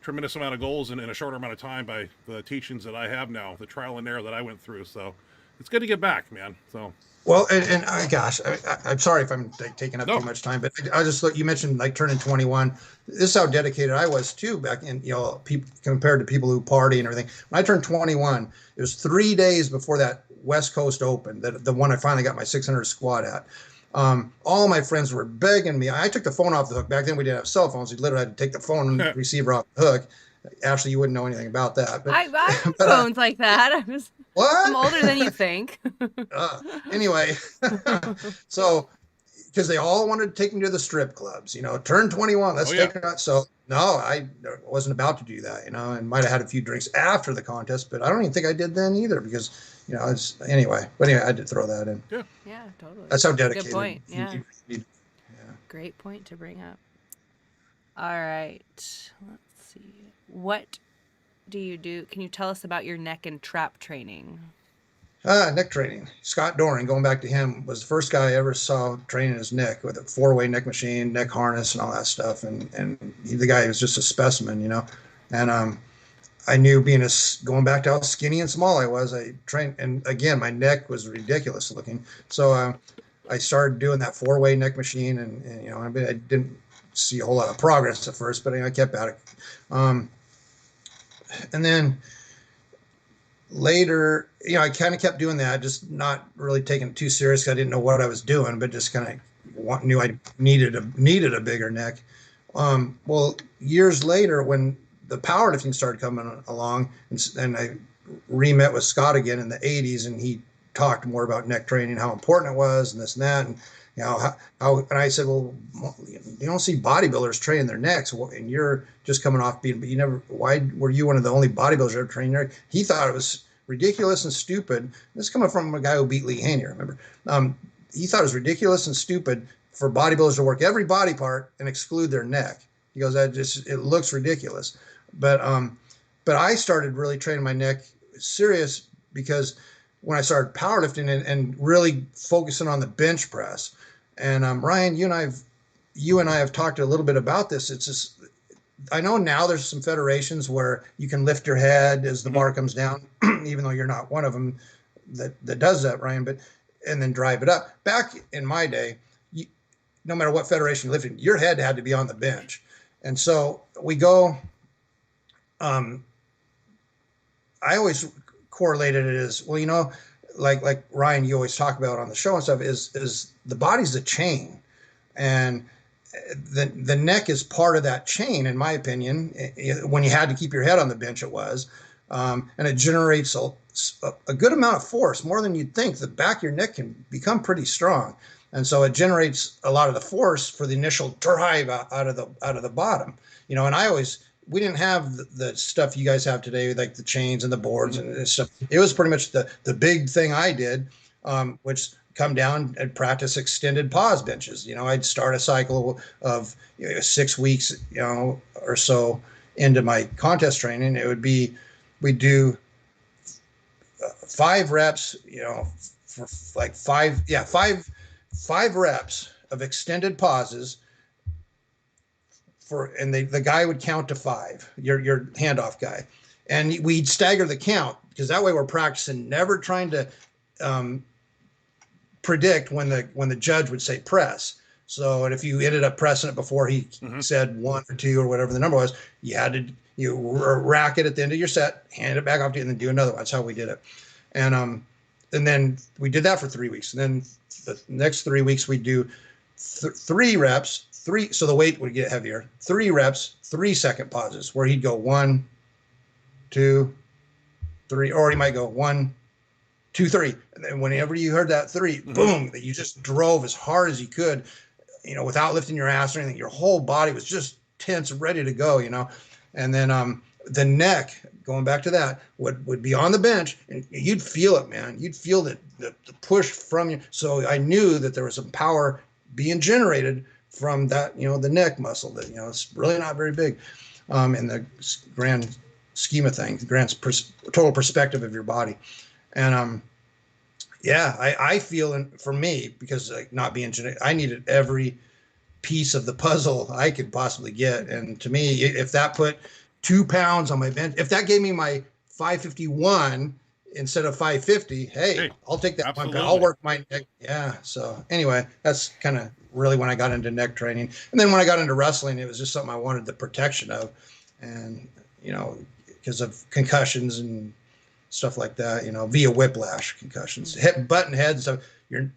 tremendous amount of goals in a shorter amount of time by the teachings that I have now, the trial and error that I went through. So it's good to get back, man. So. Well, and gosh, I'm sorry if I'm taking up No. too much time, but I just thought you mentioned like turning 21. This is how dedicated I was too back in, people compared to people who party and everything. When I turned 21, it was 3 days before that West Coast Open, the one I finally got my 600 squat at. All my friends were begging me. I took the phone off the hook. Back then we didn't have cell phones. You literally had to take the phone and receiver off the hook. Ashley, you wouldn't know anything about that. But, I have phones like that. I'm older than you think. Anyway, so because they all wanted to take me to the strip clubs, turn 21, let's take it out. So no, I wasn't about to do that, and might have had a few drinks after the contest, but I don't even think I did then either because, anyway, I did throw that in. Yeah, totally. That's how dedicated. Good point. Yeah. Yeah. Great point to bring up. All right. Let's see. What do you do? Can you tell us about your neck and trap training? Neck training. Scott Doran, going back to him, was the first guy I ever saw training his neck with a 4-way neck machine, neck harness, and all that stuff. And the guy was just a specimen, And I knew going back to how skinny and small I was, I trained, and again, my neck was ridiculous looking. So I started doing that 4-way neck machine, and I didn't see a whole lot of progress at first, but I kept at it. And then later, I kind of kept doing that, just not really taking it too serious. I didn't know what I was doing, but just kind of knew I needed a bigger neck. Well, years later, when the powerlifting started coming along, and I re-met with Scott again in the 80s, and he talked more about neck training, how important it was, and this and that, and and I said, well, you don't see bodybuilders training their necks, and you're just coming off being, but why were you one of the only bodybuilders ever training your neck? He thought it was ridiculous and stupid. This is coming from a guy who beat Lee Haney, remember? He thought it was ridiculous and stupid for bodybuilders to work every body part and exclude their neck. He goes, it looks ridiculous. But I started really training my neck serious because when I started powerlifting and really focusing on the bench press, And Ryan, you and I have talked a little bit about this. It's just, I know now there's some federations where you can lift your head as the bar comes down, even though you're not one of them that does that, Ryan. But and then drive it up. Back in my day, no matter what federation you lifted, your head had to be on the bench. And so we go. I always correlated it as, well, like Ryan, you always talk about on the show and stuff, is the body's a chain, and the neck is part of that chain, in my opinion. When you had to keep your head on the bench, it was, and it generates a good amount of force, more than you'd think. The back of your neck can become pretty strong, and so it generates a lot of the force for the initial drive out of the bottom. And we didn't have the stuff you guys have today, like the chains and the boards and stuff. It was pretty much the big thing I did, which come down and practice extended pause benches. I'd start a cycle of 6 weeks, or so into my contest training. It would be, we'd do 5 reps, for like five reps of extended pauses. And the guy would count to 5, your handoff guy, and we'd stagger the count, because that way we're practicing, never trying to predict when the judge would say press. So, and if you ended up pressing it before he said 1 or 2 or whatever the number was, you rack it at the end of your set, hand it back off to you, and then do another one. That's how we did it. And then we did that for 3 weeks. And then the next 3 weeks we do 3 reps. So the weight would get heavier. 3 reps, 3-second pauses, where he'd go 1, 2, 3, or he might go 1, 2, 3. And then whenever you heard that 3, boom, that you just drove as hard as you could, without lifting your ass or anything. Your whole body was just tense, ready to go, And then the neck, going back to that, would be on the bench, and you'd feel it, man. You'd feel the push from you. So I knew that there was some power being generated from that, the neck muscle that, it's really not very big in the grand scheme of things, total perspective of your body. And I feel, for me, because not being genetic, I needed every piece of the puzzle I could possibly get. And to me, if that put 2 pounds on my bench, if that gave me my 551 instead of 550, hey, I'll take that absolutely. 1 pound. I'll work my neck. Yeah. So anyway, that's kind of really when I got into neck training. And then when I got into wrestling, it was just something I wanted the protection of. And, because of concussions and stuff like that, via whiplash concussions, button heads. So your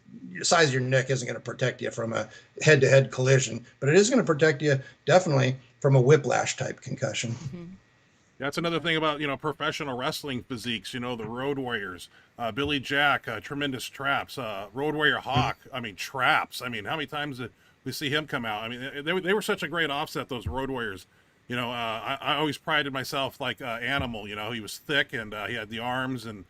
size of your neck isn't going to protect you from a head-to-head collision, but it is going to protect you definitely from a whiplash type concussion. That's another thing about, professional wrestling physiques, the Road Warriors, Billy Jack, tremendous traps, Road Warrior Hawk. I mean, traps. I mean, how many times did we see him come out? I mean, they were such a great offset, those Road Warriors. I always prided myself like Animal, he was thick, and he had the arms, and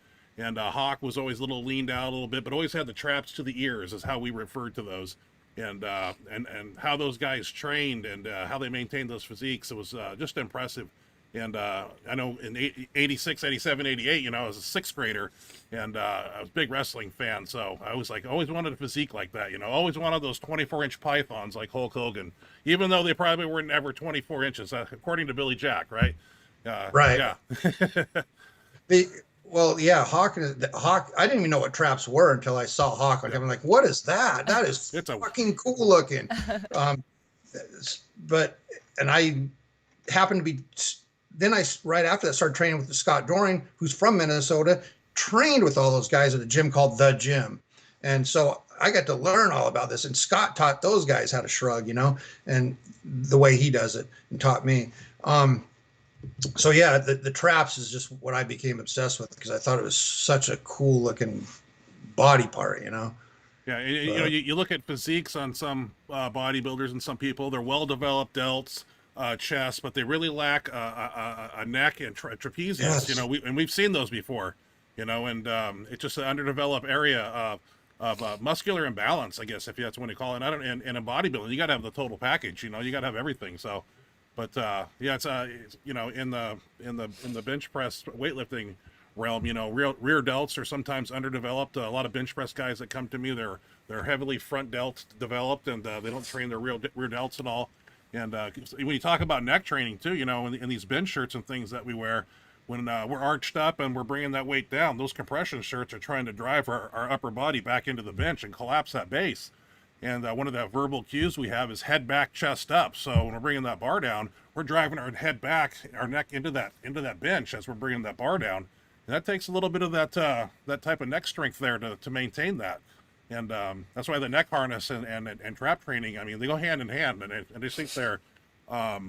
Hawk was always a little leaned out a little bit, but always had the traps to the ears, is how we referred to those. And how those guys trained, and how they maintained those physiques. It was just impressive. And I know in 86, 87, 88, I was a 6th grader, and I was a big wrestling fan. So I was always wanted a physique like that, always wanted those 24-inch pythons like Hulk Hogan, even though they probably were never 24 inches, according to Billy Jack, right? Right. Yeah. Hawk. I didn't even know what traps were until I saw Hawk on him. I'm like, what is that? That is fucking cool looking. And I happened to be. Then right after that, started training with Scott Doring, who's from Minnesota, trained with all those guys at a gym called The Gym. And so I got to learn all about this. And Scott taught those guys how to shrug, and the way he does it, and taught me. So yeah, the traps is just what I became obsessed with, because I thought it was such a cool looking body part, Yeah, you look at physiques on some bodybuilders and some people, they're well-developed delts, chest, but they really lack a neck and trapezius. Yes. We've seen those before, and it's just an underdeveloped area of muscular imbalance, I guess, if that's what you call it. In a bodybuilding, you got to have the total package. You got to have everything. So, but it's in the bench press weightlifting realm. You know, rear delts are sometimes underdeveloped. A lot of bench press guys that come to me, they're heavily front delt developed, and they don't train their rear delts at all. And when you talk about neck training too, you know, in these bench shirts and things that we wear, when we're arched up and we're bringing that weight down, those compression shirts are trying to drive our upper body back into the bench and collapse that base. And one of the verbal cues we have is head back, chest up. So when we're bringing that bar down, we're driving our head back, our neck into that bench as we're bringing that bar down. And that takes a little bit of that type of neck strength there to maintain that. And that's why the neck harness and trap training, I mean, they go hand in hand. And I just think they're a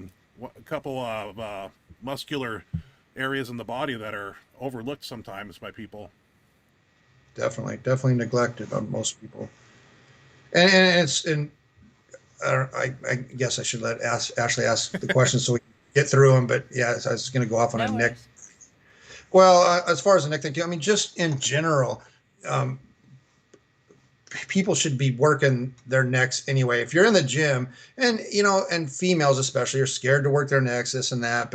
couple of muscular areas in the body that are overlooked sometimes by people. Definitely neglected by most people. And I guess I should let Ashley ask the questions so we can get through them. But yeah, I was going to go off on a neck. Well, as far as the neck thing, I mean, just in general, people should be working their necks anyway. If you're in the gym, and you know, and females especially are scared to work their necks, this and that.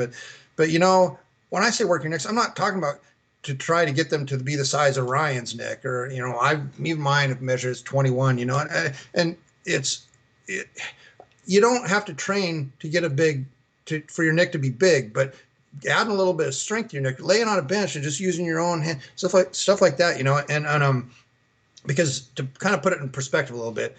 But you know, when I say work your necks, I'm not talking about to try to get them to be the size of Ryan's neck, or you know, even mine measures 21. You know, and you don't have to train to get for your neck to be big, but adding a little bit of strength to your neck, laying on a bench and just using your own hand, stuff like that. You know, and because to kind of put it in perspective a little bit,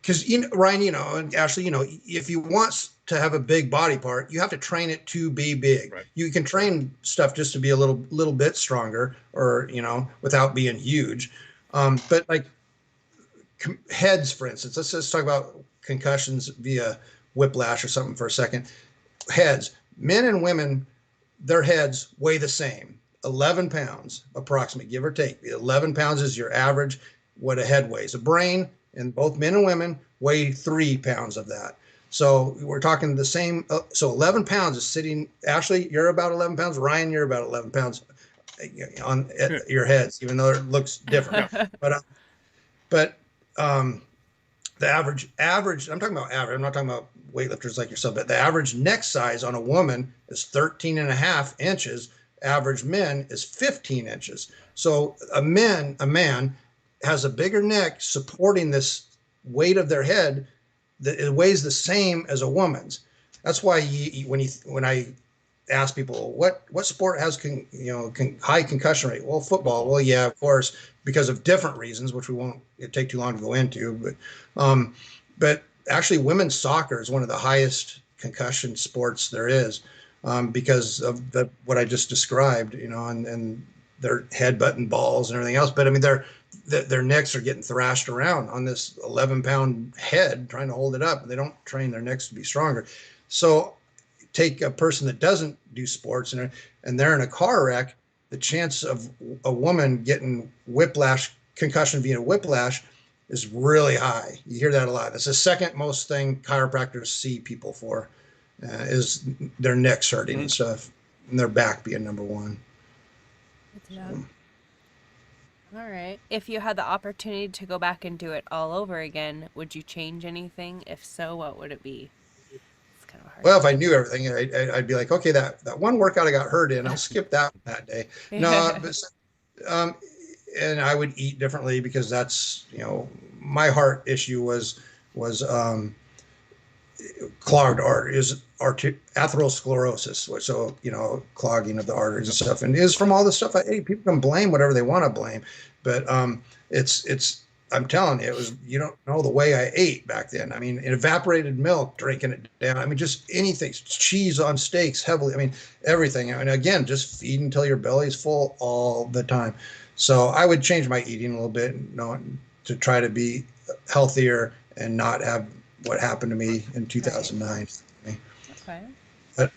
because you know, Ryan, you know, and Ashley, you know, if you want to have a big body part, you have to train it to be big. Right. You can train stuff just to be a little bit stronger, or you know, without being huge. But like heads, for instance, let's talk about concussions via whiplash or something for a second. Heads, men and women, their heads weigh the same, 11 pounds approximately, give or take. 11 pounds is your average what a head weighs. A brain, and both men and women weigh 3 pounds of that. So we're talking the same. So 11 pounds is sitting. Ashley, you're about 11 pounds. Ryan, you're about 11 pounds on your heads, even though it looks different. But the average. I'm talking about average. I'm not talking about weightlifters like yourself. But the average neck size on a woman is 13.5 inches. Average men is 15 inches. So a man has a bigger neck supporting this weight of their head that it weighs the same as a woman's. That's why when I ask people what sport has high concussion rate, well, football. Well, yeah, of course, because of different reasons, which we won't take too long to go into. But actually, women's soccer is one of the highest concussion sports there is, because of what I just described, you know, and their headbutting balls and everything else. But I mean, their necks are getting thrashed around on this 11-pound head trying to hold it up. They don't train their necks to be stronger. So take a person that doesn't do sports and they're in a car wreck, the chance of a woman getting concussion via whiplash is really high. You hear that a lot. It's the second most thing chiropractors see people for, is their necks hurting and stuff, and their back being number one. All right. If you had the opportunity to go back and do it all over again, would you change anything? If so, what would it be? It's kind of hard. Well, if I knew everything, I'd be like, okay, that one workout I got hurt in, I'll skip that day. No, but, and I would eat differently, because that's, you know, my heart issue was clogged arteries, atherosclerosis. So, you know, clogging of the arteries and stuff, and is from all the stuff I ate. People can blame whatever they want to blame, but I'm telling you, you don't know the way I ate back then. I mean, evaporated milk, drinking it down. I mean, just anything, cheese on steaks heavily. I mean, everything. And again, just feed until your belly is full all the time. So I would change my eating a little bit, you know, to try to be healthier and not have what happened to me in 2009. Okay. But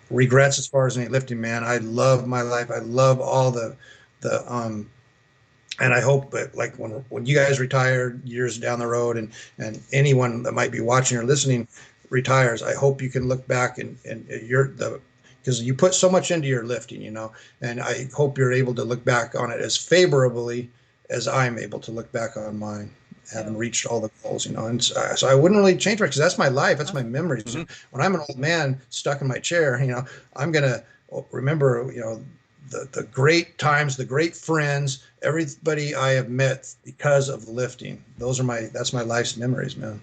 regrets as far as any lifting, man. I love my life. I love all the and I hope that, like, when you guys retire years down the road, and anyone that might be watching or listening retires, I hope you can look back and because you put so much into your lifting, you know, and I hope you're able to look back on it as favorably as I'm able to look back on mine, having reached all the goals, you know. And so I wouldn't really change it, because that's my life. That's my memories. When I'm an old man stuck in my chair, you know, remember, the great times, the great friends, everybody I have met because of lifting. That's my life's memories, man.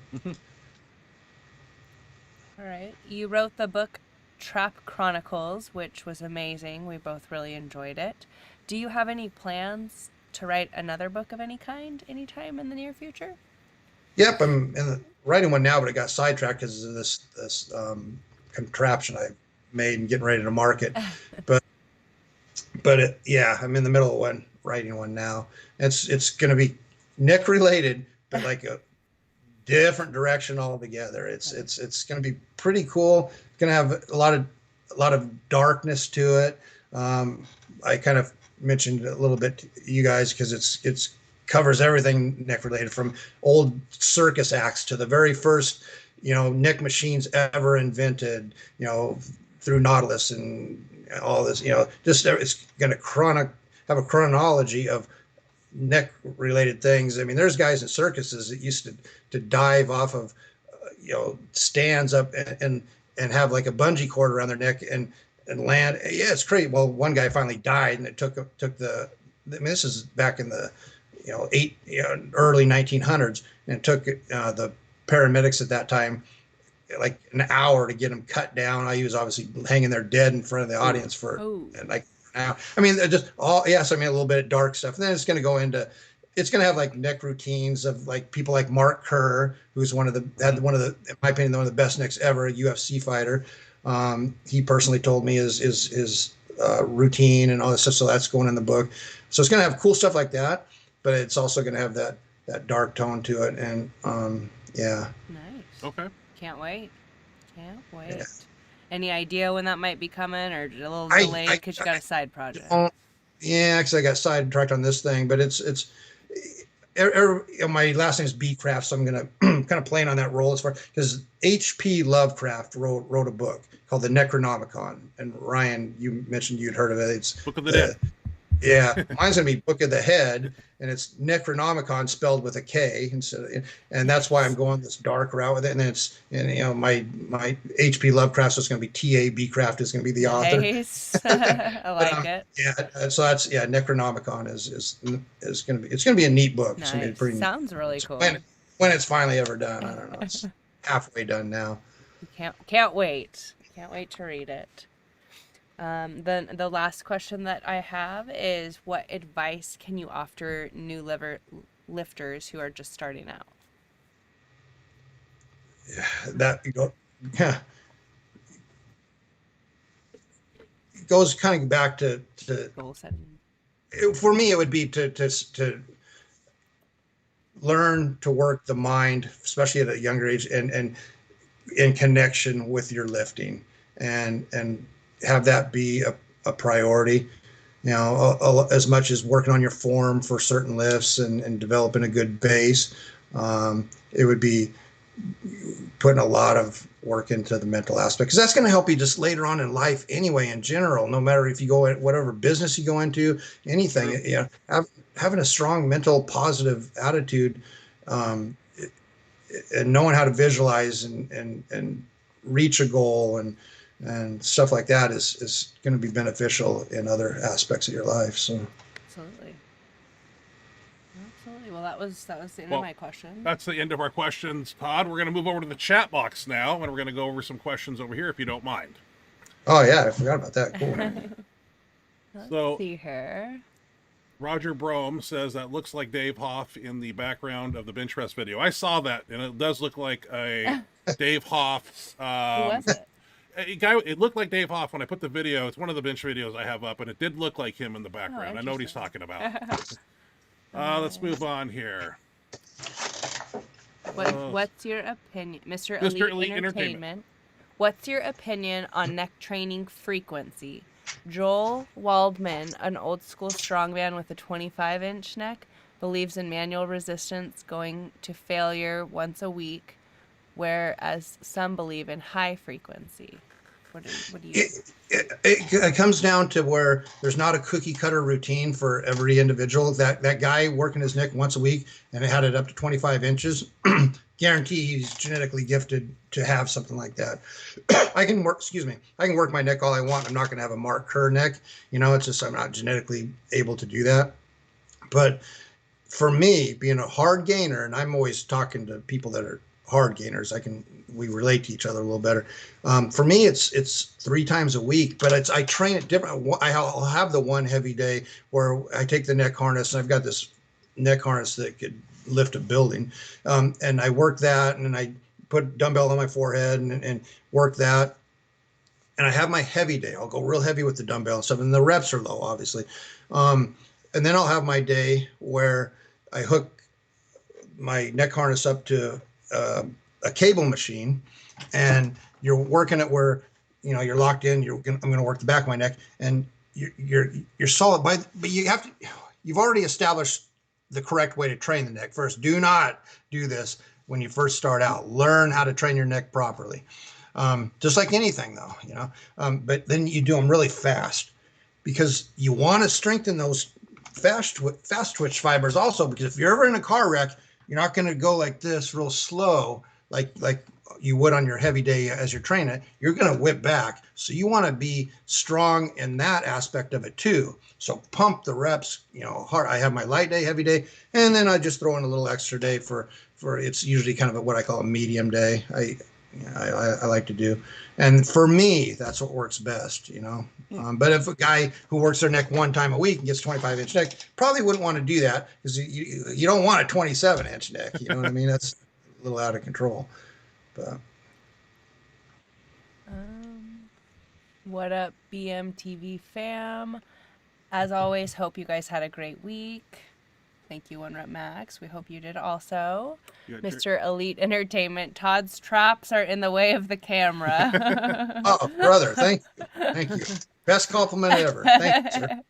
All right. You wrote the book Trap Chronicles, which was amazing. We both really enjoyed it. Do you have any plans to write another book of any kind anytime in the near future? Yep, I'm writing one now, but it got sidetracked because of this contraption I made and getting ready to market. But yeah, I'm in the middle of one, writing one now. It's going to be neck related, but like a different direction altogether. It's going to be pretty cool. It's going to have a lot of darkness to it. I kind of mentioned a little bit to you guys because it's covers everything neck related, from old circus acts to the very first neck machines ever invented, through Nautilus and all this. Just it's going to have a chronology of neck related things. I mean, there's guys in circuses that used to dive off of stands up and have like a bungee cord around their neck and land. Yeah, it's crazy. Well, one guy finally died, and it took the. I mean, this is back in the early 1900s, and it took the paramedics at that time like an hour to get him cut down. He was obviously hanging there dead in front of the audience for and like now. I mean, just all yes. I mean, a little bit of dark stuff, and then it's going to go into. It's going to have like neck routines of like people like Mark Kerr, who's in my opinion, one of the best necks ever, a UFC fighter. He personally told me his routine and all this stuff. So that's going in the book. So it's going to have cool stuff like that, but it's also going to have that dark tone to it. And yeah. Nice. Okay. Can't wait. Can't wait. Yeah. Any idea when that might be coming, or a little delayed because you got a side project? Yeah, because I got sidetracked on this thing, but my last name is Becraft, so I'm gonna kind of playing on that role as far because H.P. Lovecraft wrote a book called the Necronomicon, and Ryan, you mentioned you'd heard of it. It's Book of the Dead. Yeah, mine's gonna be Book of the Head, and it's Necronomicon spelled with a K and that's why I'm going this dark route with it. And then my H.P. Lovecraft, so it's gonna be T.A. Becraft is gonna be the author. Nice. I like it. Yeah, so that's Necronomicon is gonna be a neat book. Nice. It's gonna be pretty. Sounds really cool. When it's finally ever done, I don't know. It's halfway done now. Can't wait. Can't wait to read it. Then the last question that I have is, what advice can you offer new lifters who are just starting out? Yeah, it goes kind of back to Goal setting. For me, it would be to learn to work the mind, especially at a younger age, and in connection with your lifting, and have that be a priority. As much as working on your form for certain lifts and developing a good base, it would be putting a lot of work into the mental aspect, because that's going to help you just later on in life anyway, in general, no matter if you go at whatever business you go into, anything. Having a strong mental positive attitude, and knowing how to visualize and reach a goal and stuff like that is going to be beneficial in other aspects of your life. So Absolutely. Well, that was the end of my question. That's the end of our questions, Todd. We're going to move over to the chat box now, and we're going to go over some questions over here, if you don't mind. Oh yeah, I forgot about that. Cool. Let's see here. Roger Brome says that looks like Dave Hoff in the background of the bench press video. I saw that, and it does look like a Dave Hoff. Who was it? It looked like Dave Hoff when I put the video. It's one of the bench videos I have up, and it did look like him in the background. I know what he's talking about. Let's move on here. What's your opinion, Mr. Elite Entertainment? What's your opinion on neck training frequency? Joel Waldman, an old school strongman with a 25-inch neck, believes in manual resistance going to failure once a week, whereas some believe in high frequency. What do you? It comes down to where there's not a cookie cutter routine for every individual. That guy working his neck once a week and had it up to 25 inches, guarantee he's genetically gifted to have something like that. I can work my neck all I want. I'm not going to have a Mark Kerr neck. It's just I'm not genetically able to do that. But for me, being a hard gainer, and I'm always talking to people that are hard gainers, we relate to each other a little better. For me, it's 3 times a week, but I train it different. I'll have the one heavy day where I take the neck harness, and I've got this neck harness that could lift a building, and I work that, and then I put dumbbell on my forehead and work that. And I have my heavy day. I'll go real heavy with the dumbbell and stuff, and the reps are low, obviously. And then I'll have my day where I hook my neck harness up to a cable machine, and you're working it where you're locked in. I'm going to work the back of my neck, and you're solid. But you've already established the correct way to train the neck. First, do not do this when you first start out. Learn how to train your neck properly. Just like anything, though, but then you do them really fast, because you want to strengthen those fast twitch fibers also, because if you're ever in a car wreck, you're not going to go like this real slow, like you would on your heavy day as you're training it. You're going to whip back. So you want to be strong in that aspect of it too. So pump the reps, hard. I have my light day, heavy day, and then I just throw in a little extra day for it's usually kind of what I call a medium day. I like to do. And for me, that's what works best, But if a guy who works their neck 1 time a week and gets 25-inch neck, probably wouldn't want to do that, because you don't want a 27-inch neck. You know what I mean? That's a little out of control. But What up, BMTV fam? As always, hope you guys had a great week. Thank you, One Rep Max. We hope you did also. Mr. Elite Entertainment, Todd's traps are in the way of the camera. oh, brother, thank you. Best compliment ever. Thank you, sir.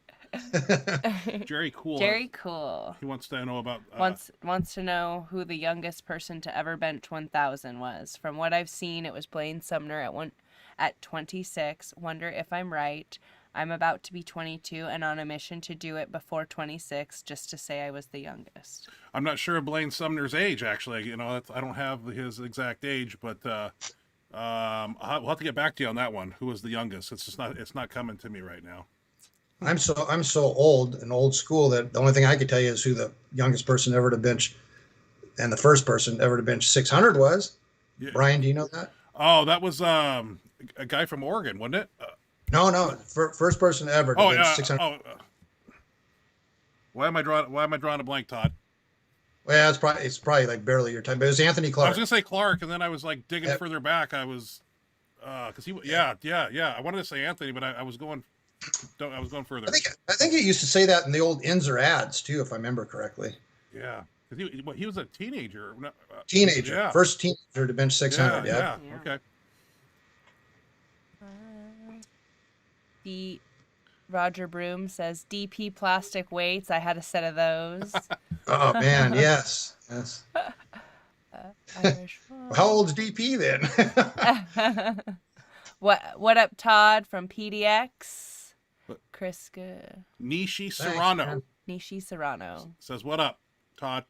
Jerry Cool. Jerry Cool. He wants to know about wants to know who the youngest person to ever bench 1,000 was. From what I've seen, it was Blaine Sumner at 26. Wonder if I'm right. I'm about to be 22 and on a mission to do it before 26, just to say I was the youngest. I'm not sure of Blaine Sumner's age, actually. I don't have his exact age, but we'll have to get back to you on that one. Who was the youngest? It's not coming to me right now. I'm so old and old school that the only thing I could tell you is who the youngest person ever to bench and the first person ever to bench 600 was. Yeah. Brian, do you know that? Oh, that was a guy from Oregon, wasn't it? No. First person ever to bench 600. Why am I drawing a blank, Todd? Well, it's probably like barely your time, but it was Anthony Clark. I was gonna say Clark, and then I was like digging further back. I was, because I wanted to say Anthony, but I was going further. I think it used to say that in the old Inzer ads too, if I remember correctly. Yeah, because he was a teenager. Teenager, yeah. First teenager to bench 600. Yeah. Okay. The Roger Broom says DP plastic weights. I had a set of those. Oh man, yes. How old's DP then? What up, Todd from PDX? Kriska. Nishi Serrano. Nishi Serrano Says, what up, Todd?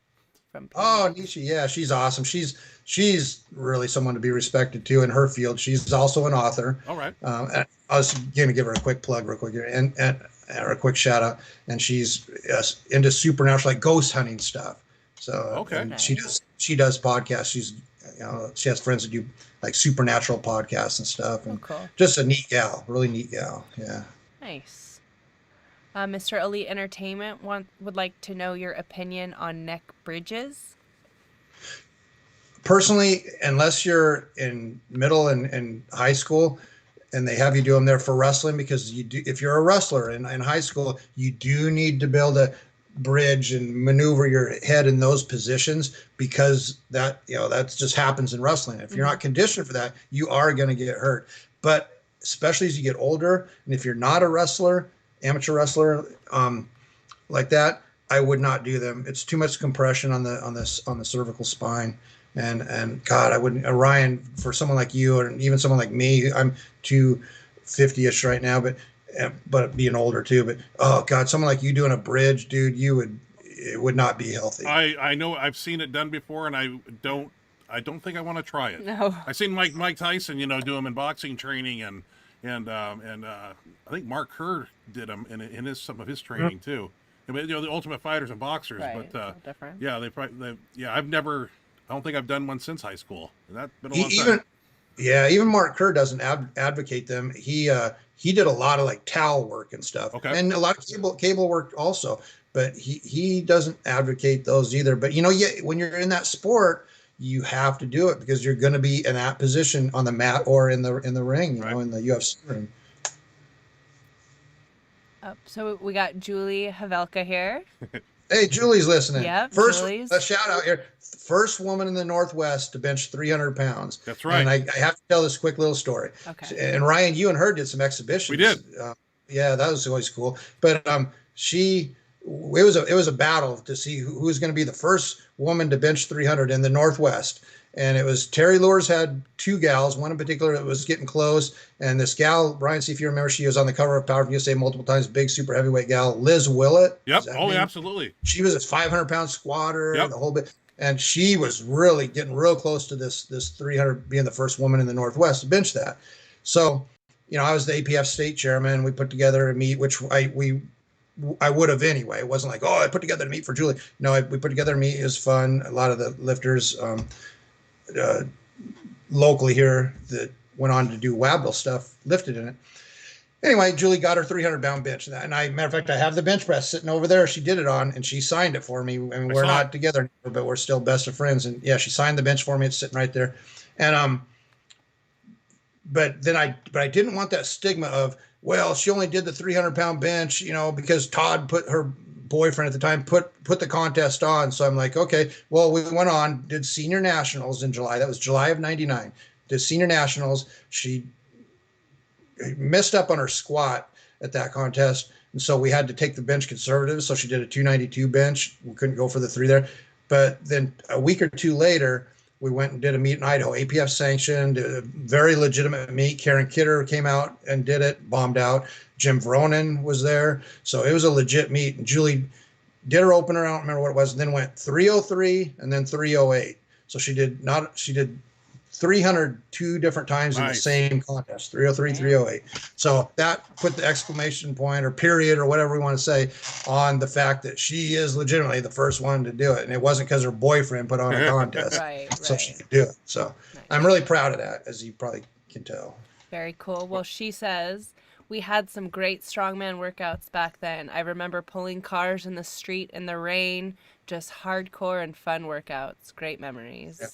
From Nishi, yeah, she's awesome. She's really someone to be respected too in her field. She's also an author. All right. I was going to give her a quick plug real quick and a quick shout out. And she's into supernatural, like ghost hunting stuff. So okay, nice. She does podcasts. She has friends that do like supernatural podcasts and stuff. And cool. Just a neat gal, really neat gal. Yeah. Nice. Mr. Elite Entertainment would like to know your opinion on neck bridges. Personally, unless you're in middle and high school and they have you do them there for wrestling, because if you're a wrestler in high school, you do need to be able to bridge and maneuver your head in those positions, because that just happens in wrestling. If you're not conditioned for that, you are going to get hurt. But especially as you get older, and if you're not a wrestler, amateur wrestler, like that, I would not do them. It's too much compression on the cervical spine. And God, I wouldn't, Ryan, for someone like you, or even someone like me, I'm 250-ish right now, but being older too. But oh God, someone like you doing a bridge, dude, it would not be healthy. I know I've seen it done before, and I don't think I want to try it. No. I seen Mike Tyson, do him in boxing training, and I think Mark Kerr did him in some of his training too. But, the Ultimate Fighters and boxers, Right. but Different. yeah, I don't think I've done one since high school. That's been a long Even time. Yeah, even Mark Kerr doesn't advocate them. He did a lot of like towel work and stuff, Okay. and a lot of cable work also. But he doesn't advocate those either. But yeah, when you're in that sport, you have to do it because you're going to be in that position on the mat or in the ring, Right. in the UFC ring. So we got Julie Havelka here. Hey, Julie's listening. Yep, First, Julie's. a shout out here. First woman in the Northwest to bench 300 pounds. That's right. And I have to tell this quick little story. Okay. And Ryan, you and her did some exhibitions. We did. Yeah, that was always cool. But it was a battle to see who was going to be the first woman to bench 300 in the Northwest. And it was Terry Lures had two gals, one in particular that was getting close. And this gal, Brian, see if you remember, she was on the cover of Powerlifting USA multiple times, big super heavyweight gal, Liz Willett. Yep. Oh, yeah, absolutely. She was a 500-pound squatter, Yep. the whole bit. And she was really getting real close to this 300, being the first woman in the Northwest to bench that. So, I was the APF state chairman. We put together a meet, which I would have anyway. It wasn't like, I put together a meet for Julie. No, we put together a meet. It was fun. A lot of the lifters locally here that went on to do WABL stuff lifted in it. Anyway, Julie got her 300-pound bench. And matter of fact, I have the bench press sitting over there. She did it on, and she signed it for me. I mean, we're not together anymore, but we're still best of friends. And yeah, she signed the bench for me. It's sitting right there. And but I didn't want that stigma of, well, she only did the 300-pound bench, because Todd put her boyfriend at the time put the contest on. So I'm like, okay, well, we went on, did senior nationals in July. That was July of '99. Did senior nationals. She messed up on her squat at that contest, and so we had to take the bench conservative. So she did a 292 bench. We couldn't go for the 3 there. But then a week or two later, we went and did a meet in Idaho, APF sanctioned, a very legitimate meet. Karen Kidder came out and did it, bombed out. Jim Vronin was there. So it was a legit meet. And Julie did her opener, I don't remember what it was, and then went 303 and then 308. So she did 300 2 different times in the same contest, 303, 308. So that put the exclamation point or period or whatever we want to say on the fact that she is legitimately the first one to do it. And it wasn't because her boyfriend put on a contest. So she could do it. So I'm really proud of that, as you probably can tell. Very cool. Well, she says, we had some great strongman workouts back then. I remember pulling cars in the street in the rain, just hardcore and fun workouts. Great memories. Yeah.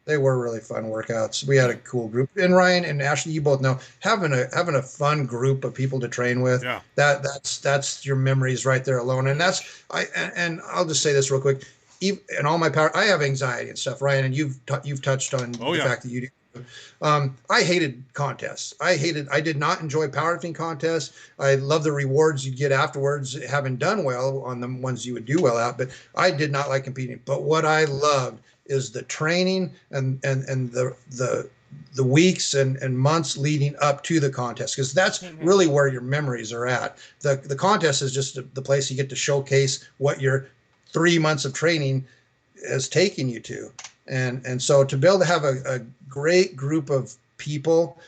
They were really fun workouts. We had a cool group. And Ryan and Ashley, you both know, having a fun group of people to train with, that's your memories right there alone. And and I'll just say this real quick. In all my power, I have anxiety and stuff, Ryan, and you've touched on the fact that you do. I hated contests. I did not enjoy powerlifting contests. I love the rewards you'd get afterwards, having done well on the ones you would do well at, but I did not like competing. But what I loved is the training and the weeks and months leading up to the contest, because that's really where your memories are at. The contest is just the place you get to showcase what your 3 months of training has taken you to. And so to be able to have a great group of people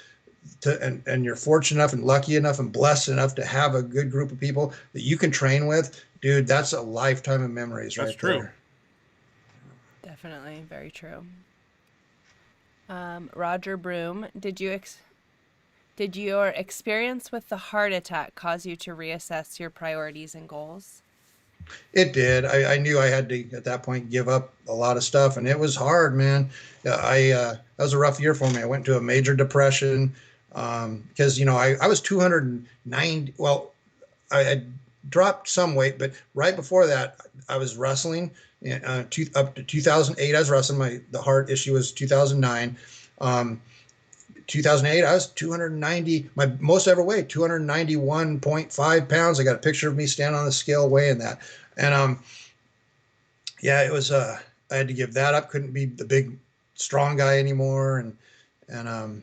and you're fortunate enough and lucky enough and blessed enough to have a good group of people that you can train with, dude, that's a lifetime of memories. That's right true. There. Definitely. Very true. Roger Broom, did your experience with the heart attack cause you to reassess your priorities and goals? It did. I knew I had to, at that point, give up a lot of stuff, and it was hard, man. That was a rough year for me. I went into a major depression because, I was 290. Well, I had dropped some weight, but right before that, I was wrestling up to 2008. I was wrestling. The heart issue was 2009. 2008, I was 290, my most ever weighed 291.5 pounds. I got a picture of me standing on the scale weighing that. And it was I had to give that up. Couldn't be the big, strong guy anymore, and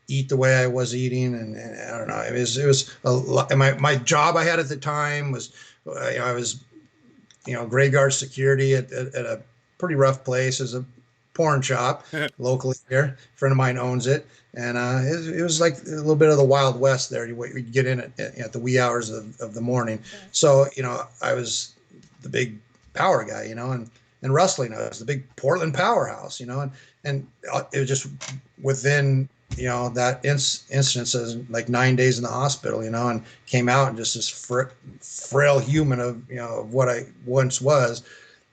eat the way I was eating, and I don't know. It was a lot. And my job I had at the time was, I was, graveyard security at a pretty rough place as a porn shop locally here. A friend of mine owns it, and it was like a little bit of the Wild West there. You'd get in at the wee hours of the morning. So I was the big power guy, and wrestling. I was the big Portland powerhouse, and it was just within that instance as like 9 days in the hospital, and came out and just this frail human of what I once was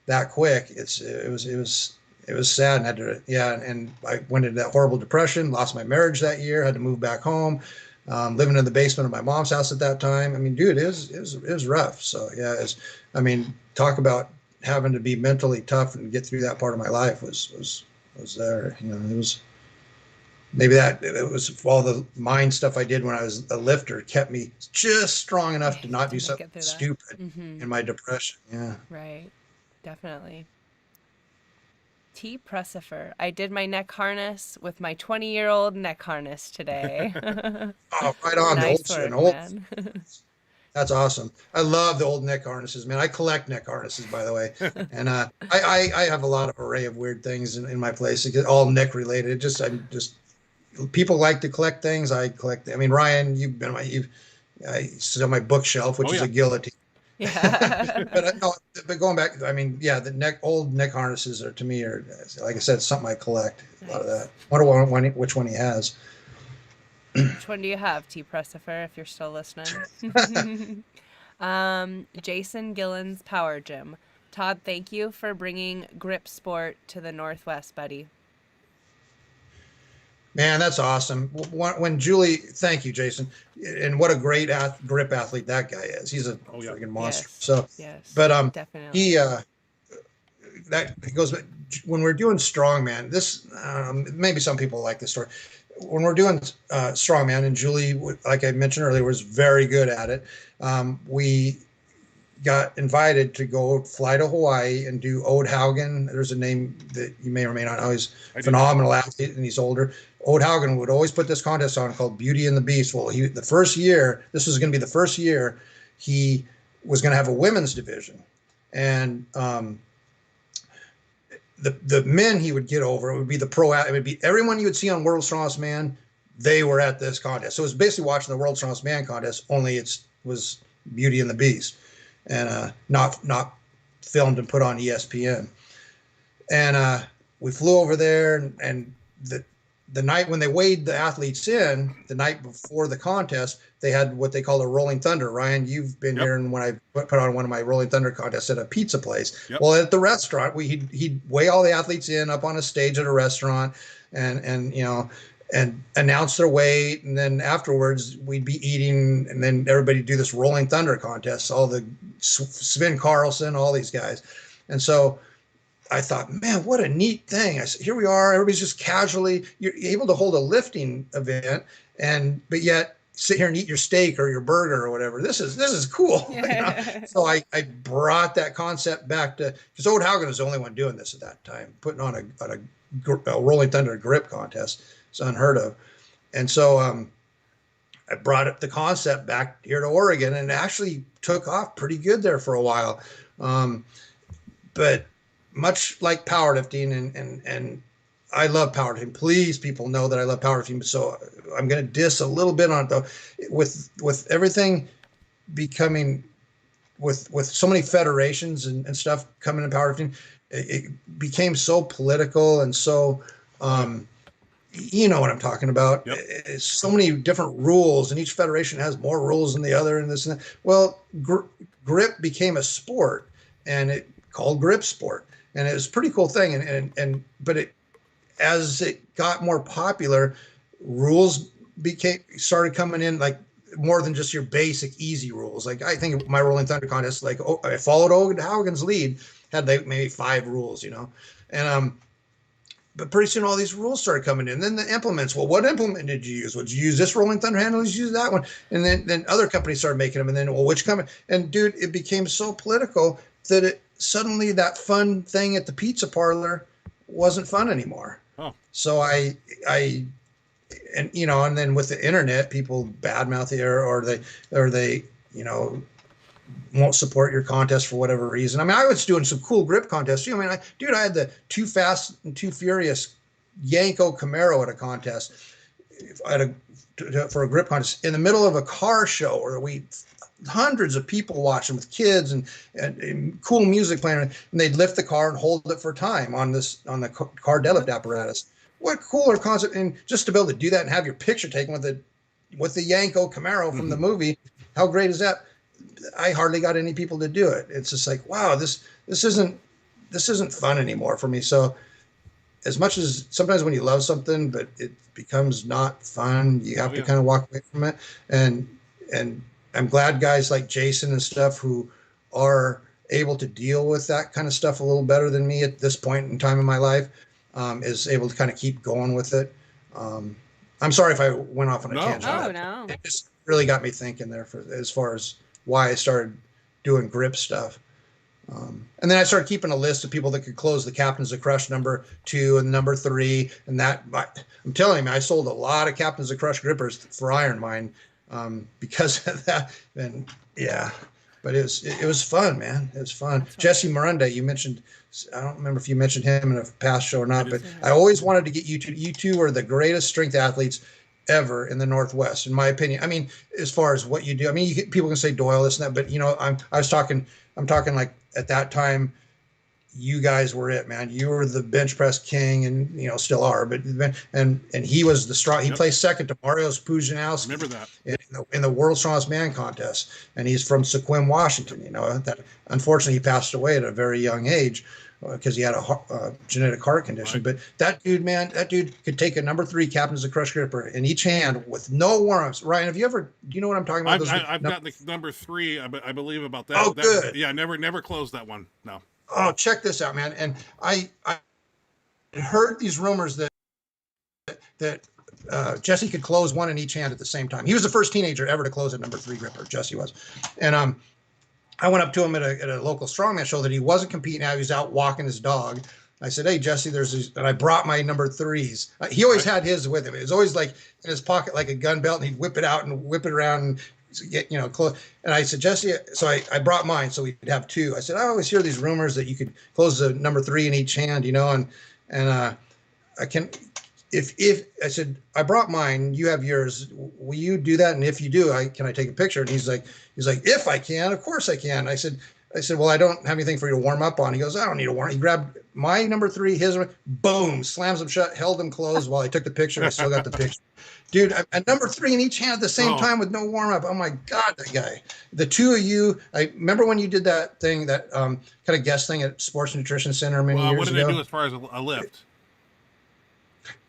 that quick. It was sad, and had to, and I went into that horrible depression, lost my marriage that year, had to move back home, living in the basement of my mom's house at that time. I mean, dude, it was rough. So talk about having to be mentally tough and get through that part of my life was there. It was maybe that it was all the mind stuff I did when I was a lifter kept me just strong enough to not do something stupid in my depression. Yeah. Right. Definitely. T. Pressifer. I did my neck harness with my 20-year-old neck harness today. Oh, right on. Nice the work, man. That's awesome. I love the old neck harnesses, man. I collect neck harnesses, by the way. And I have a lot of array of weird things in my place, all neck related. People like to collect things. I collect. I mean, Ryan, I sit on my bookshelf, which is a guillotine. Yeah. but going back, I mean, yeah, old neck harnesses to me are, like I said, something I collect. A lot of that. Wonder which one he has. Which one do you have, T. Pressifer, if you're still listening? Jason Gillen's Power Gym. Todd, thank you for bringing grip sport to the Northwest, buddy. Man, that's awesome. When Julie, thank you, Jason, and what a great grip athlete that guy is. He's a freaking monster. But definitely. That goes back when we're doing strongman. This maybe some people like this story. When we're doing strongman, and Julie, like I mentioned earlier, was very good at it. We got invited to fly to Hawaii and do Ode Haugen. There's a name that you may or may not know. He's a phenomenal athlete, and he's older. Ode Haugen would always put this contest on called Beauty and the Beast. Well, this was going to be the first year he was going to have a women's division. And the men he would get over, it would be it would be everyone you would see on World's Strongest Man, they were at this contest. So it was basically watching the World's Strongest Man contest, only it was Beauty and the Beast, and not filmed and put on ESPN. And we flew over there, and the night when they weighed the athletes in, the night before the contest, they had what they call a Rolling Thunder. Ryan, you've been here, and when I put on one of my Rolling Thunder contests at a pizza place. Well, at the restaurant, he'd weigh all the athletes in up on a stage at a restaurant, and announce their weight, and then afterwards we'd be eating, and then everybody do this Rolling Thunder contest. All the Sven Carlson, all these guys, and so I thought, man, what a neat thing. I said, here we are. Everybody's just casually, you're able to hold a lifting event, but yet sit here and eat your steak or your burger or whatever. This is cool. So I brought that concept back to, because Ode Haugen was the only one doing this at that time, putting on a Rolling Thunder grip contest. It's unheard of. And so I brought up the concept back here to Oregon, and it actually took off pretty good there for a while. But much like powerlifting, and I love powerlifting. Please, people know that I love powerlifting. So I'm going to diss a little bit on it, though. With everything becoming, with so many federations and stuff coming in powerlifting, it became so political and so, you know what I'm talking about. It's so many different rules, and each federation has more rules than the other, and this and that. Well, grip became a sport, and it called grip sport. And it was a pretty cool thing. But as it got more popular, rules started coming in, like more than just your basic easy rules. Like I think my Rolling Thunder contest, I followed Ode Haugen's lead, had maybe 5 rules, and but pretty soon all these rules started coming in. Then the implements. Well, what implement did you use? Would you use this Rolling Thunder handle? Did you use that one? And then other companies started making them. And then, well, which company? And dude, it became so political that suddenly that fun thing at the pizza parlor wasn't fun anymore. Oh, So and you know, and then with the internet, people badmouth you, or they, you know, won't support your contest for whatever reason. I mean, I was doing some cool grip contests too. I mean, I had the Too Fast and Too Furious Yanko Camaro at a contest, for a grip contest in the middle of a car show, where we hundreds of people watching with kids and cool music playing, and they'd lift the car and hold it for time on the car deadlift apparatus. What cooler concept! And just to be able to do that and have your picture taken with the Yanko Camaro from the movie, how great is that? I hardly got any people to do it. It's just like, wow, this isn't fun anymore for me. So as much as sometimes when you love something, but it becomes not fun, you have to kind of walk away from it. And I'm glad guys like Jason and stuff who are able to deal with that kind of stuff a little better than me at this point in time in my life, is able to kind of keep going with it. I'm sorry if I went off on a tangent. Oh, no. It just really got me thinking there as far as why I started doing grip stuff. And then I started keeping a list of people that could close the Captains of Crush #2 and #3. And I'm telling you, I sold a lot of Captains of Crush grippers for Iron Mine, because of that. And yeah, but it was fun, man. It was fun. Jesse Miranda, you mentioned, I don't remember if you mentioned him in a past show or not, but I always wanted to get you two. You two are the greatest strength athletes ever in the Northwest, in my opinion. I mean, as far as what you do, I mean, people can say Doyle, this and that, but you know, I'm talking like at that time, you guys were it, man. You were the bench press king, and you know, still are. But and he was the strong. He placed second to Marios Pujanowski. Remember that in the World's Strongest Man contest, and he's from Sequim, Washington. You know that unfortunately he passed away at a very young age, because he had a genetic heart condition. Right. But that dude, man, that dude could take a #3 Captains of Crush gripper in each hand with no warm-ups. Ryan, do you know what I'm talking about? I've got the #3, I believe, about that. Oh, good. Yeah, never closed that one. No. Oh, check this out, man. And I heard these rumors that Jesse could close one in each hand at the same time. He was the first teenager ever to close a #3 gripper. Jesse was. And I went up to him at a local strongman show that he wasn't competing at. He was out walking his dog. I said, "Hey, Jesse, there's these," and I brought my #3s. He always had his with him. It was always like in his pocket, like a gun belt, and he'd whip it out and whip it around and get, you know, close. And I said, Jesse, so I brought mine so we'd have two. I said, I always hear these rumors that you could close the #3 in each hand, you know, and I can, if I said, I brought mine, you have yours, will you do that? And if you do, can I take a picture? And he's like, if I can, of course I can. I said, well, I don't have anything for you to warm up on. He goes, I don't need a warm. He grabbed my #3, his, boom, slams them shut, held them closed while I took the picture. I still got the picture. Dude, a #3 in each hand at the same time with no warm up. Oh my God, that guy. The two of you, I remember when you did that thing, that kind of guest thing at Sports Nutrition Center many years ago. What did they do as far as a lift?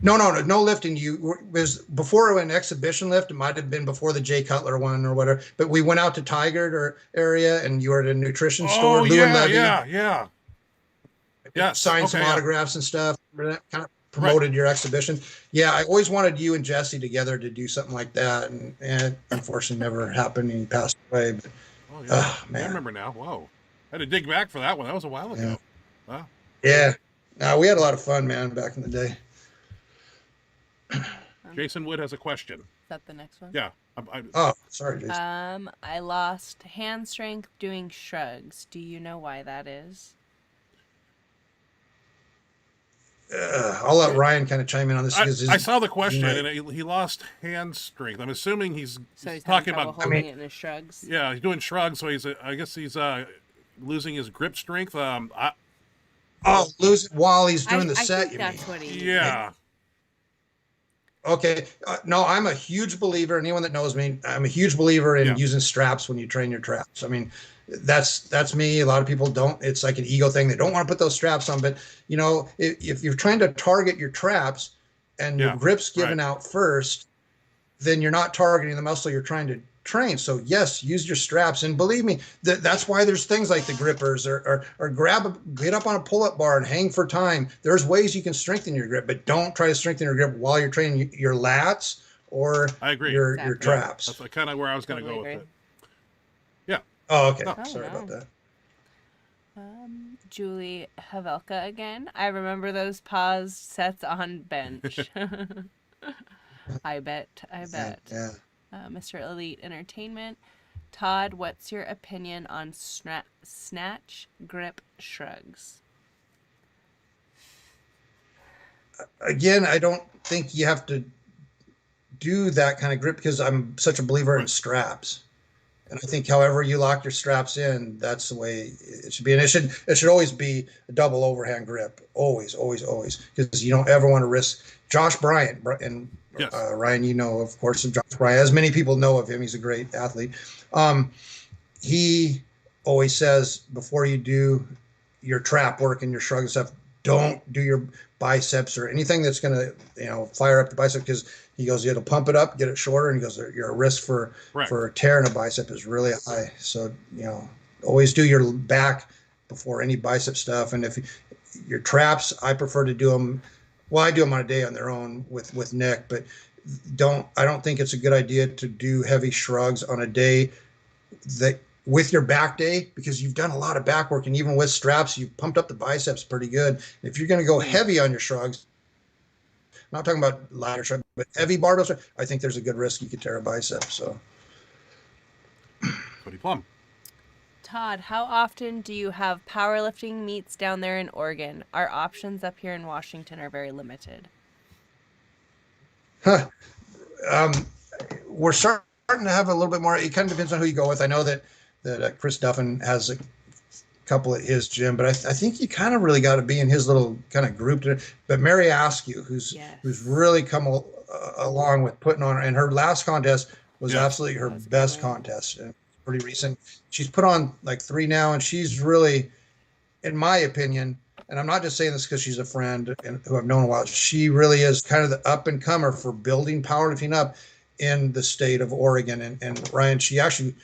No lifting. You was before an exhibition lift. It might have been before the Jay Cutler one or whatever. But we went out to Tigard area, and you were at a nutrition store. Lou and Levy, yeah. Signed some autographs and stuff. Kind of promoted your exhibition. Yeah, I always wanted you and Jesse together to do something like that, and unfortunately never happened. And he passed away. But, man, I remember now. Whoa, I had to dig back for that one. That was a while ago. Yeah. Wow. Yeah. No, we had a lot of fun, man, back in the day. Jason Wood has a question. Is that the next one? Yeah. Oh, sorry, Jason. I lost hand strength doing shrugs. Do you know why that is? I'll let Ryan kind of chime in on this. I saw the question, and he lost hand strength. I'm assuming he's talking about holding it in his shrugs. Yeah, he's doing shrugs, so I guess he's losing his grip strength. Lose it while he's doing the set. Think that's what he. Yeah. Okay. No, I'm a huge believer. Anyone that knows me, I'm a huge believer in using straps when you train your traps. I mean, that's me. A lot of people don't. It's like an ego thing. They don't want to put those straps on. But, you know, if you're trying to target your traps and your grip's given out first, then you're not targeting the muscle you're trying to train. So yes, use your straps, and believe me, that's why there's things like the grippers or get up on a pull-up bar and hang for time. There's ways you can strengthen your grip, but don't try to strengthen your grip while you're training your lats or I agree. your traps. That's kind of where I was going to go with it. Yeah. Oh, okay. Oh, Sorry about that. Julie Havelka again. I remember those pause sets on bench. I bet. Yeah. Mr. Elite Entertainment. Todd, what's your opinion on snatch grip shrugs? Again, I don't think you have to do that kind of grip because I'm such a believer in straps. And I think however you lock your straps in, that's the way it should be. And it should always be a double overhand grip. Always, always, always. Because you don't ever want to risk. Josh Bryant, and Yes. Ryan, you know, of course, of Josh Bryant, as many people know of him. He's a great athlete. He always says before you do your trap work and your shrug and stuff, don't do your biceps or anything that's going to, fire up the bicep, because he goes, it'll pump it up, get it shorter, and he goes, your risk for tearing a bicep is really high. So, always do your back before any bicep stuff. And if your traps, I prefer to do them. Well, I do them on a day on their own with Nick, but I don't think it's a good idea to do heavy shrugs on a day that with your back day, because you've done a lot of back work, and even with straps, you've pumped up the biceps pretty good. If you're going to go heavy on your shrugs, I'm not talking about ladder shrug, but heavy barbell shrug, I think there's a good risk you could tear a bicep. So, Cody Plum. Todd, how often do you have powerlifting meets down there in Oregon? Our options up here in Washington are very limited. We're starting to have a little bit more. It kind of depends on who you go with. I know that Chris Duffin has a couple at his gym, but I think you kind of really got to be in his little kind of group. But Mary Askew, who's really come along with putting on, and her last contest was absolutely her best contest. Pretty recent. She's put on like 3 now, and she's really, in my opinion, and I'm not just saying this because she's a friend and who I've known a while, she really is kind of the up and comer for building powerlifting up in the state of Oregon. And Ryan, she actually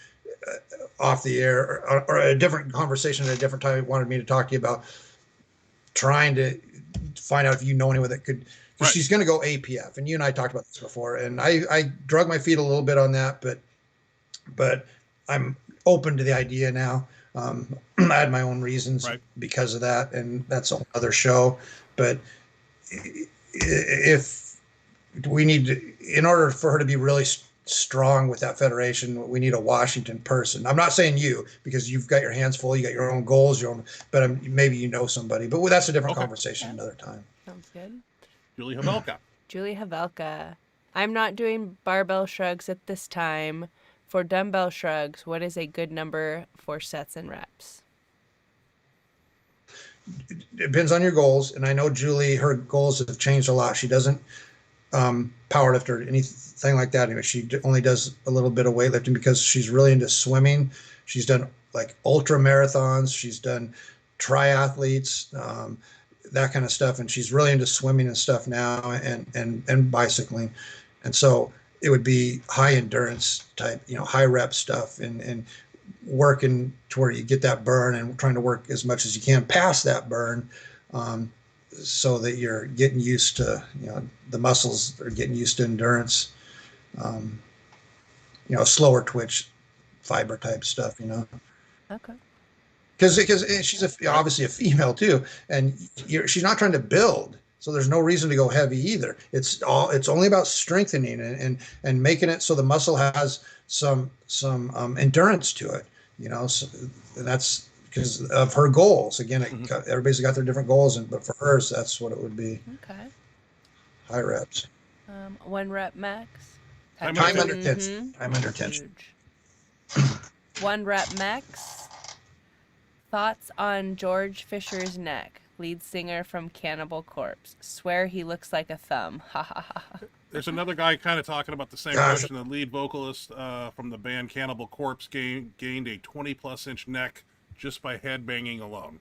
off the air or a different conversation at a different time wanted me to talk to you about trying to find out if you know anyone that could, because she's going to go APF, and you and I talked about this before, and I drug my feet a little bit on that, but I'm open to the idea now. I had my own reasons because of that, and that's another show. But if we need to, in order for her to be really strong with that federation, we need a Washington person. I'm not saying you, because you've got your hands full, you got your own goals, but maybe you know somebody. But that's a different conversation another time. Sounds good. Julie Havelka. Julie Havelka. I'm not doing barbell shrugs at this time. For dumbbell shrugs, what is a good number for sets and reps? It depends on your goals. And I know Julie, her goals have changed a lot. She doesn't powerlift or anything like that. Anyway, she only does a little bit of weightlifting because she's really into swimming. She's done like ultra marathons. She's done triathletes, that kind of stuff. And she's really into swimming and stuff now, and bicycling. And so it would be high endurance type, high rep stuff, and working to where you get that burn, and trying to work as much as you can past that burn, so that you're getting used to, the muscles are getting used to endurance, slower twitch fiber type stuff, Okay. Because she's obviously a female too, and she's not trying to build. So there's no reason to go heavy either. It's only about strengthening and making it so the muscle has some endurance to it. So that's because of her goals. Again, everybody's got their different goals, but for hers, that's what it would be. Okay. High reps. 1 rep max. Time under tension. I'm under tension. 1 rep max. Thoughts on George Fisher's neck? Lead singer from Cannibal Corpse. Swear he looks like a thumb. Ha ha ha. There's another guy kind of talking about the same question. The lead vocalist from the band Cannibal Corpse gained a 20+ inch neck just by head banging alone.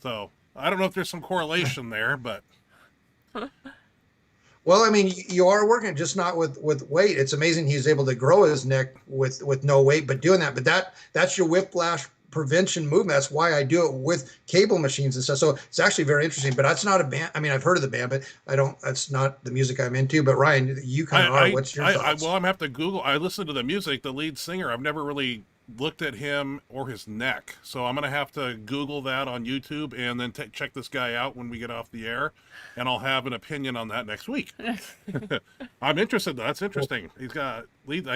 So I don't know if there's some correlation there, but. Well, I mean, you are working, just not with weight. It's amazing he's able to grow his neck with no weight, but doing that. But that's your whiplash prevention movement. That's why I do it with cable machines and stuff. So it's actually very interesting, but that's not a band. I mean, I've heard of the band, but that's not the music I'm into. But Ryan, you kind of are. What's your thoughts? Well, I'm have to Google. I listen to the music, the lead singer. I've never really looked at him or his neck. So I'm gonna have to Google that on YouTube and then check this guy out when we get off the air, and I'll have an opinion on that next week. I'm interested. That's interesting. He's got lead.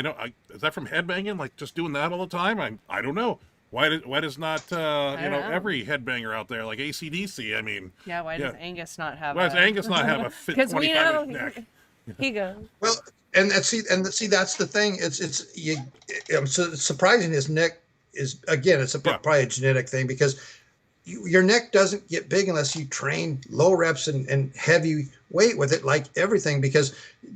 Is that from headbanging? Like just doing that all the time? I don't know. Why does not every headbanger out there like AC/DC? I mean, Yeah, why does Angus not have? Why does Angus not have a fit 25 inch neck? He goes. Well, and see that's the thing. It's surprising. His neck is, again, it's probably a genetic thing, because your neck doesn't get big unless you train low reps and heavy weight with it, like everything. Because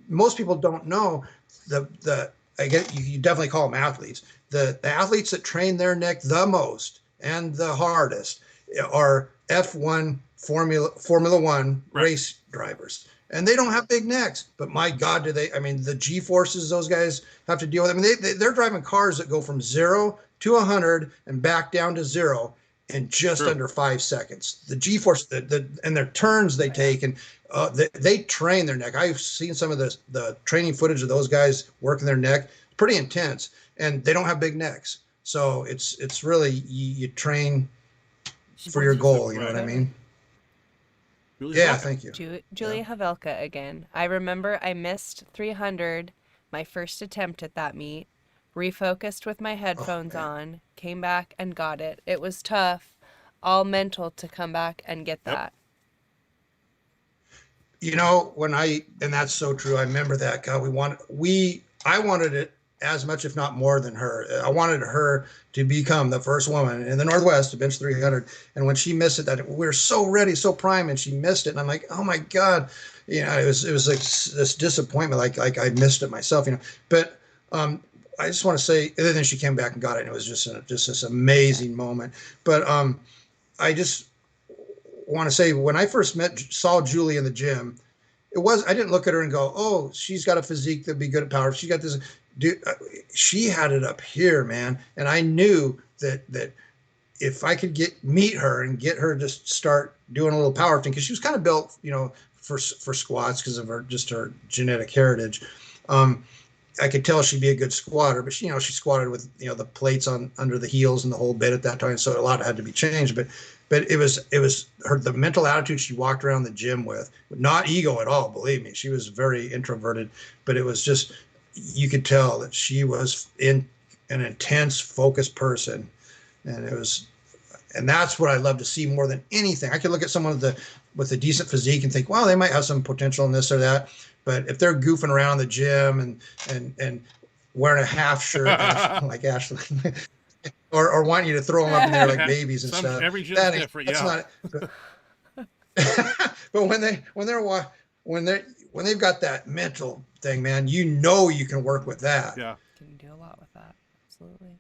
most people don't know you definitely call them athletes. The athletes that train their neck the most and the hardest are F1 Formula One race drivers. And they don't have big necks, but my God, do they? I mean, the G forces those guys have to deal with. I mean, they're driving cars that go from 0 to 100 and back down to 0 in just under 5 seconds. The G force, and their turns they take, and they train their neck. I've seen some of the training footage of those guys working their neck. Pretty intense, and they don't have big necks. So it's really you train for your goal. You know what I mean? Yeah, thank you. Julia Havelka again. I remember I missed 300, my first attempt at that meet, refocused with my headphones on, came back and got it. It was tough, all mental to come back and get that. You know, and that's so true. I remember that. God, I wanted it as much, if not more than her. I wanted her to become the first woman in the Northwest to bench 300. And when she missed it, that we were so ready, so prime, and she missed it. And I'm like, oh my God, you know, it was like this disappointment, like I missed it myself, you know. But I just want to say, and then she came back and got it, and it was just this amazing moment. But I just want to say, when I first saw Julie in the gym, I didn't look at her and go, oh, she's got a physique that'd be good at power. She got this. Dude, she had it up here, man, and I knew that if I could meet her and get her to start doing a little powerlifting, because she was kind of built, you know, for squats because of her genetic heritage. I could tell she'd be a good squatter, but she squatted with, you know, the plates under the heels and the whole bit at that time, so a lot had to be changed. But it was the mental attitude she walked around the gym with, not ego at all. Believe me, she was very introverted, but it was just, you could tell that she was in an intense, focused person, and that's what I love to see more than anything. I could look at someone with a decent physique and think, wow, they might have some potential in this or that, but if they're goofing around the gym and wearing a half shirt like Ashley, or wanting you to throw them up in there like babies and stuff, every gym's different. That's not it. But when they've got that mental thing, man, you know you can work with that. Yeah. Can do a lot with that. Absolutely.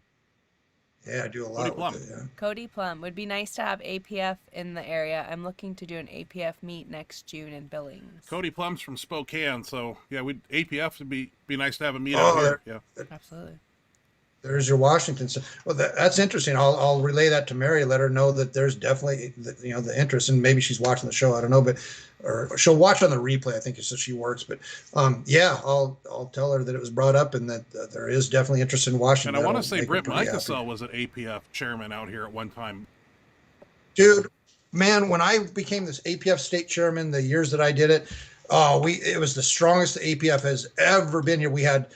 Yeah, I do a lot with it. Yeah. Cody Plum, would be nice to have APF in the area. I'm looking to do an APF meet next June in Billings. Cody Plum's from Spokane, so yeah, APF would be nice to have a meet out here. Yeah. Absolutely. There's your Washington. Well, that's interesting. I'll relay that to Mary. Let her know that there's definitely the interest, and maybe she's watching the show. I don't know, or she'll watch on the replay. I think it's so she works. But yeah, I'll tell her that it was brought up and that there is definitely interest in Washington. And I want to say Britt Micasell was an APF chairman out here at one time. Dude, man, when I became this APF state chairman, the years that I did it, it was the strongest the APF has ever been here. We had.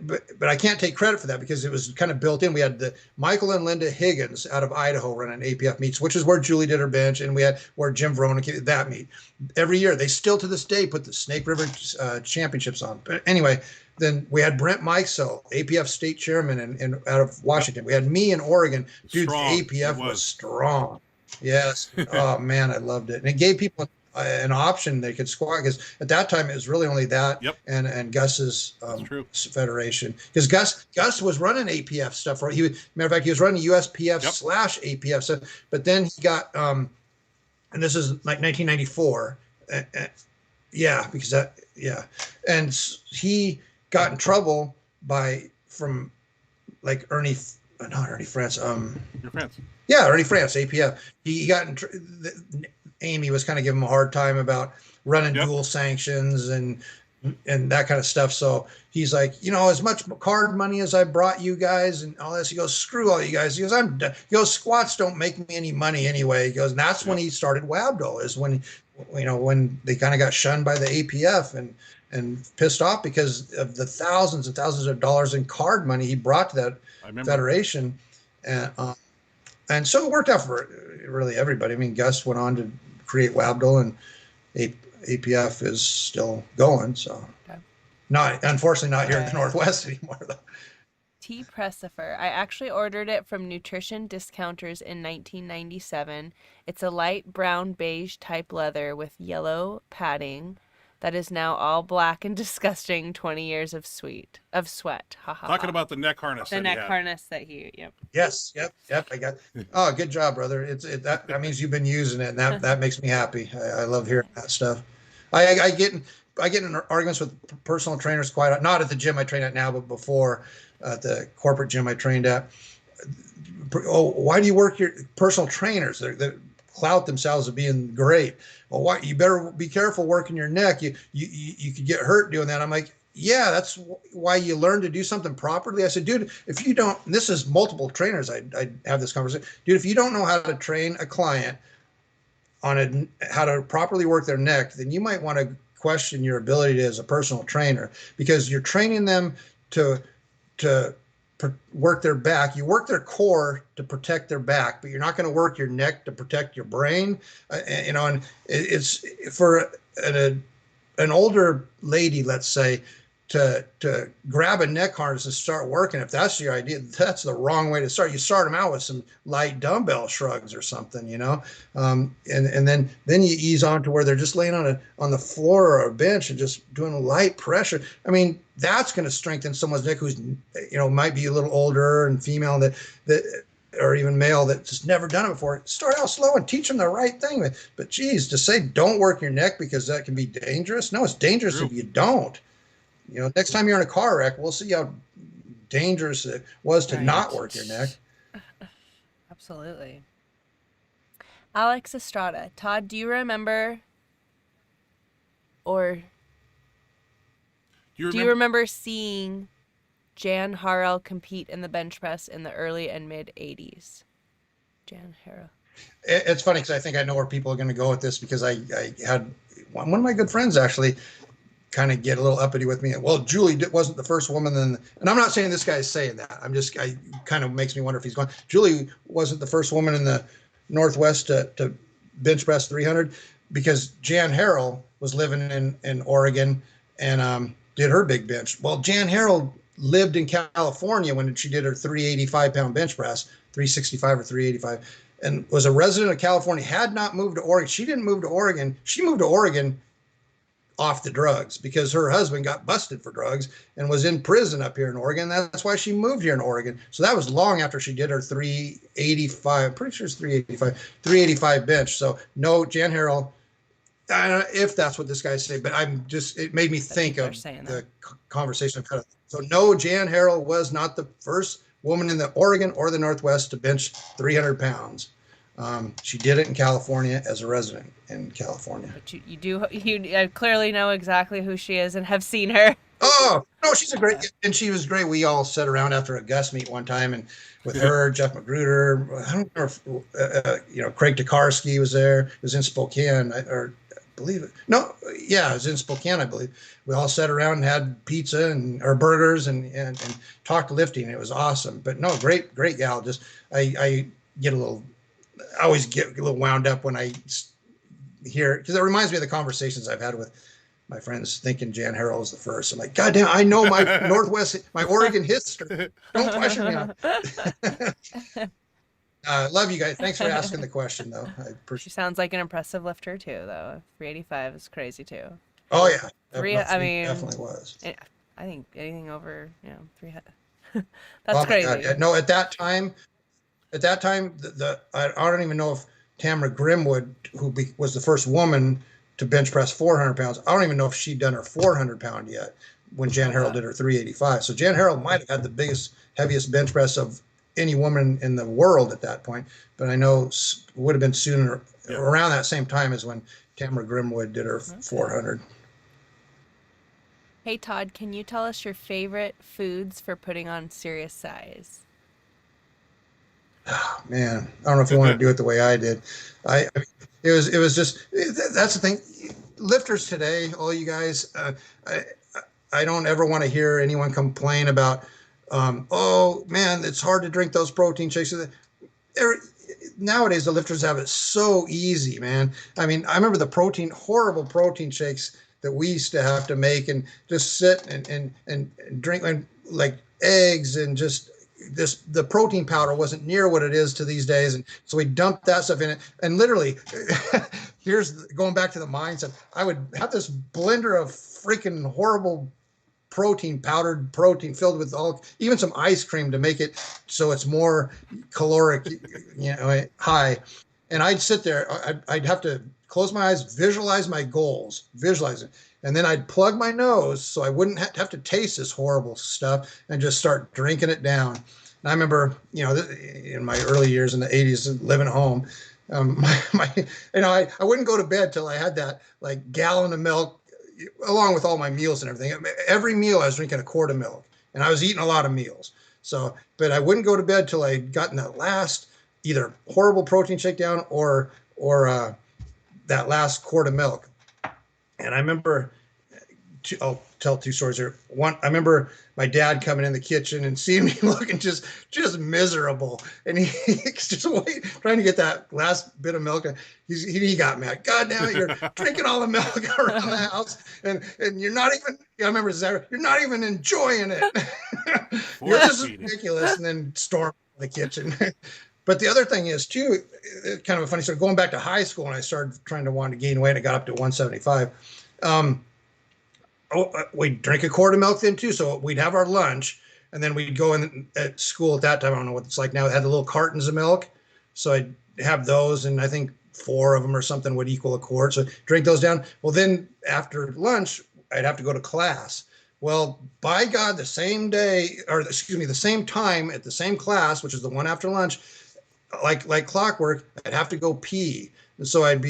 But I can't take credit for that because it was kind of built in. We had the Michael and Linda Higgins out of Idaho running APF meets, which is where Julie did her bench, and we had where Jim Veronic that meet every year. They still to this day put the Snake River championships on. But anyway, then we had Brent Meichel, APF state chairman, and out of Washington. We had me in Oregon. Dude, the APF was strong. Yes. Oh man, I loved it, and it gave people an option they could squat, because at that time it was really only that and Gus's federation, because Gus was running APF stuff, right? Matter of fact, he was running USPF / APF stuff, but then he got and this is like 1994 and he got in trouble from like Ernie France Ernie France APF. He got in Amy was kind of giving him a hard time about running dual sanctions and and that kind of stuff. So he's like, you know, as much card money as I brought you guys and all this, he goes, screw all you guys. He goes, he goes, squats don't make me any money anyway. He goes, and that's when he started Wabdo, is when, you know, when they kind of got shunned by the APF and pissed off because of the thousands and thousands of dollars in card money he brought to that federation. And so it worked out for really everybody. I mean, Gus went on to create Wabdo, and APF is still going. So, unfortunately not here in the Northwest anymore, though. T. Pressifer. I actually ordered it from Nutrition Discounters in 1997. It's a light brown beige type leather with yellow padding that is now all black and disgusting. 20 years of sweat. Ha ha. Talking about the neck harness. The neck harness that he. Yep. Yes. Yep. I got. Oh, good job, brother. That means you've been using it, and that makes me happy. I love hearing that stuff. I get in arguments with personal trainers quite, not at the gym I train at now, but before, at the corporate gym I trained at. Oh, why do you work your personal trainers? They clout themselves as being great. Well, why, you better be careful working your neck. You could get hurt doing that. I'm like, yeah, that's why you learn to do something properly. I said, dude, if you don't, this is multiple trainers. I have this conversation, dude. If you don't know how to train a client on how to properly work their neck, then you might want to question your ability as a personal trainer, because you're training them to work their back. You work their core to protect their back, but you're not going to work your neck to protect your brain. You know, and it's for an older lady, let's say, to grab a neck harness and start working. If that's your idea, that's the wrong way to start. You start them out with some light dumbbell shrugs or something, you know, and then you ease on to where they're just laying on the floor or a bench and just doing light pressure. I mean, that's going to strengthen someone's neck who's, you know, might be a little older and female that or even male that just never done it before. Start out slow and teach them the right thing. But geez, to say don't work your neck because that can be dangerous. No, it's dangerous if you don't. You know, next time you're in a car wreck, we'll see how dangerous it was to not work your neck. Absolutely. Alex Estrada. Todd, do you remember seeing Jan Harrell compete in the bench press in the early and mid 80s? Jan Harrell. It's funny because I think I know where people are going to go with this, because I had one of my good friends actually kind of get a little uppity with me. Well, Julie wasn't the first woman, and I'm not saying this guy's saying that. I kind of makes me wonder if he's going. Julie wasn't the first woman in the Northwest to bench press 300, because Jan Harrell was living in Oregon and did her big bench. Well, Jan Harrell lived in California when she did her 385-pound bench press, 365 or 385, and was a resident of California, had not moved to Oregon. She didn't move to Oregon. She moved to Oregon off the drugs because her husband got busted for drugs and was in prison up here in Oregon. That's why she moved here in Oregon. So that was long after she did her 385, I'm pretty sure it's 385 bench. So no, Jan Harrell, I don't know if that's what this guy's saying, but it made me think of the conversation I've had. So no, Jan Harrell was not the first woman in the Oregon or the Northwest to bench 300 pounds. She did it in California as a resident in California. But you clearly know exactly who she is and have seen her. Oh, no, and she was great. We all sat around after a Gus meet one time, and with her, Jeff Magruder, I don't know if, Craig Tokarski was there. It was in Spokane, it was in Spokane, I believe. We all sat around and had pizza or burgers and talked lifting. It was awesome. But no, great gal. Just, I always get a little wound up when I hear, because it reminds me of the conversations I've had with my friends thinking Jan Harrell was the first. I'm like, God damn, I know my my Oregon history. Don't question me on it. Love you guys. Thanks for asking the question, though. She sounds like an impressive lifter, too, though. 385 is crazy, too. Oh, yeah. Definitely was. I think anything over, 300. That's crazy. God. No, at that time, I don't even know if Tamara Grimwood, who was the first woman to bench press 400 pounds, I don't even know if she'd done her 400 pound yet when Jan Harrell did her 385. So Jan Harrell might have had the biggest, heaviest bench press of any woman in the world at that point. But I know it would have been sooner, around that same time as when Tamara Grimwood did her 400. Hey Todd, can you tell us your favorite foods for putting on serious size? Man, I don't know if you want to do it the way I did. It was just that's the thing. Lifters today, all you guys, I I don't ever want to hear anyone complain about, oh man, it's hard to drink those protein shakes. Nowadays the lifters have it so easy, man. I mean, I remember the horrible protein shakes that we used to have to make and just sit and drink like eggs and just the protein powder wasn't near what it is to these days, and so we dumped that stuff in it. And literally, here's going back to the mindset. I would have this blender of freaking horrible powdered protein filled with even some ice cream to make it so it's more caloric, high. And I'd sit there, I'd have to close my eyes, visualize my goals, visualize it. And then I'd plug my nose so I wouldn't have to taste this horrible stuff and just start drinking it down. And I remember, in my early years in the 80s, living at home, I wouldn't go to bed till I had that like gallon of milk along with all my meals and everything. Every meal I was drinking a quart of milk, and I was eating a lot of meals. So, but I wouldn't go to bed till I'd gotten that last either horrible protein shake down or that last quart of milk. And I remember, I'll tell two stories here. One, I remember my dad coming in the kitchen and seeing me looking just miserable, and he's just trying to get that last bit of milk. He got mad. God damn it, you're drinking all the milk around the house, and you're not even. I remember you're not even enjoying it. You're just ridiculous. And then stormed the kitchen. But the other thing is too, kind of a funny story. Going back to high school, when I started trying to want to gain weight, and it got up to 175. We'd drink a quart of milk then too. So we'd have our lunch, and then we'd go in at school at that time. I don't know what it's like now. It had the little cartons of milk. So I'd have those, and I think 4 of them or something would equal a quart. So drink those down. Well, then after lunch, I'd have to go to class. Well, by God, the same time at the same class, which is the one after lunch, like clockwork, I'd have to go pee. And so I'd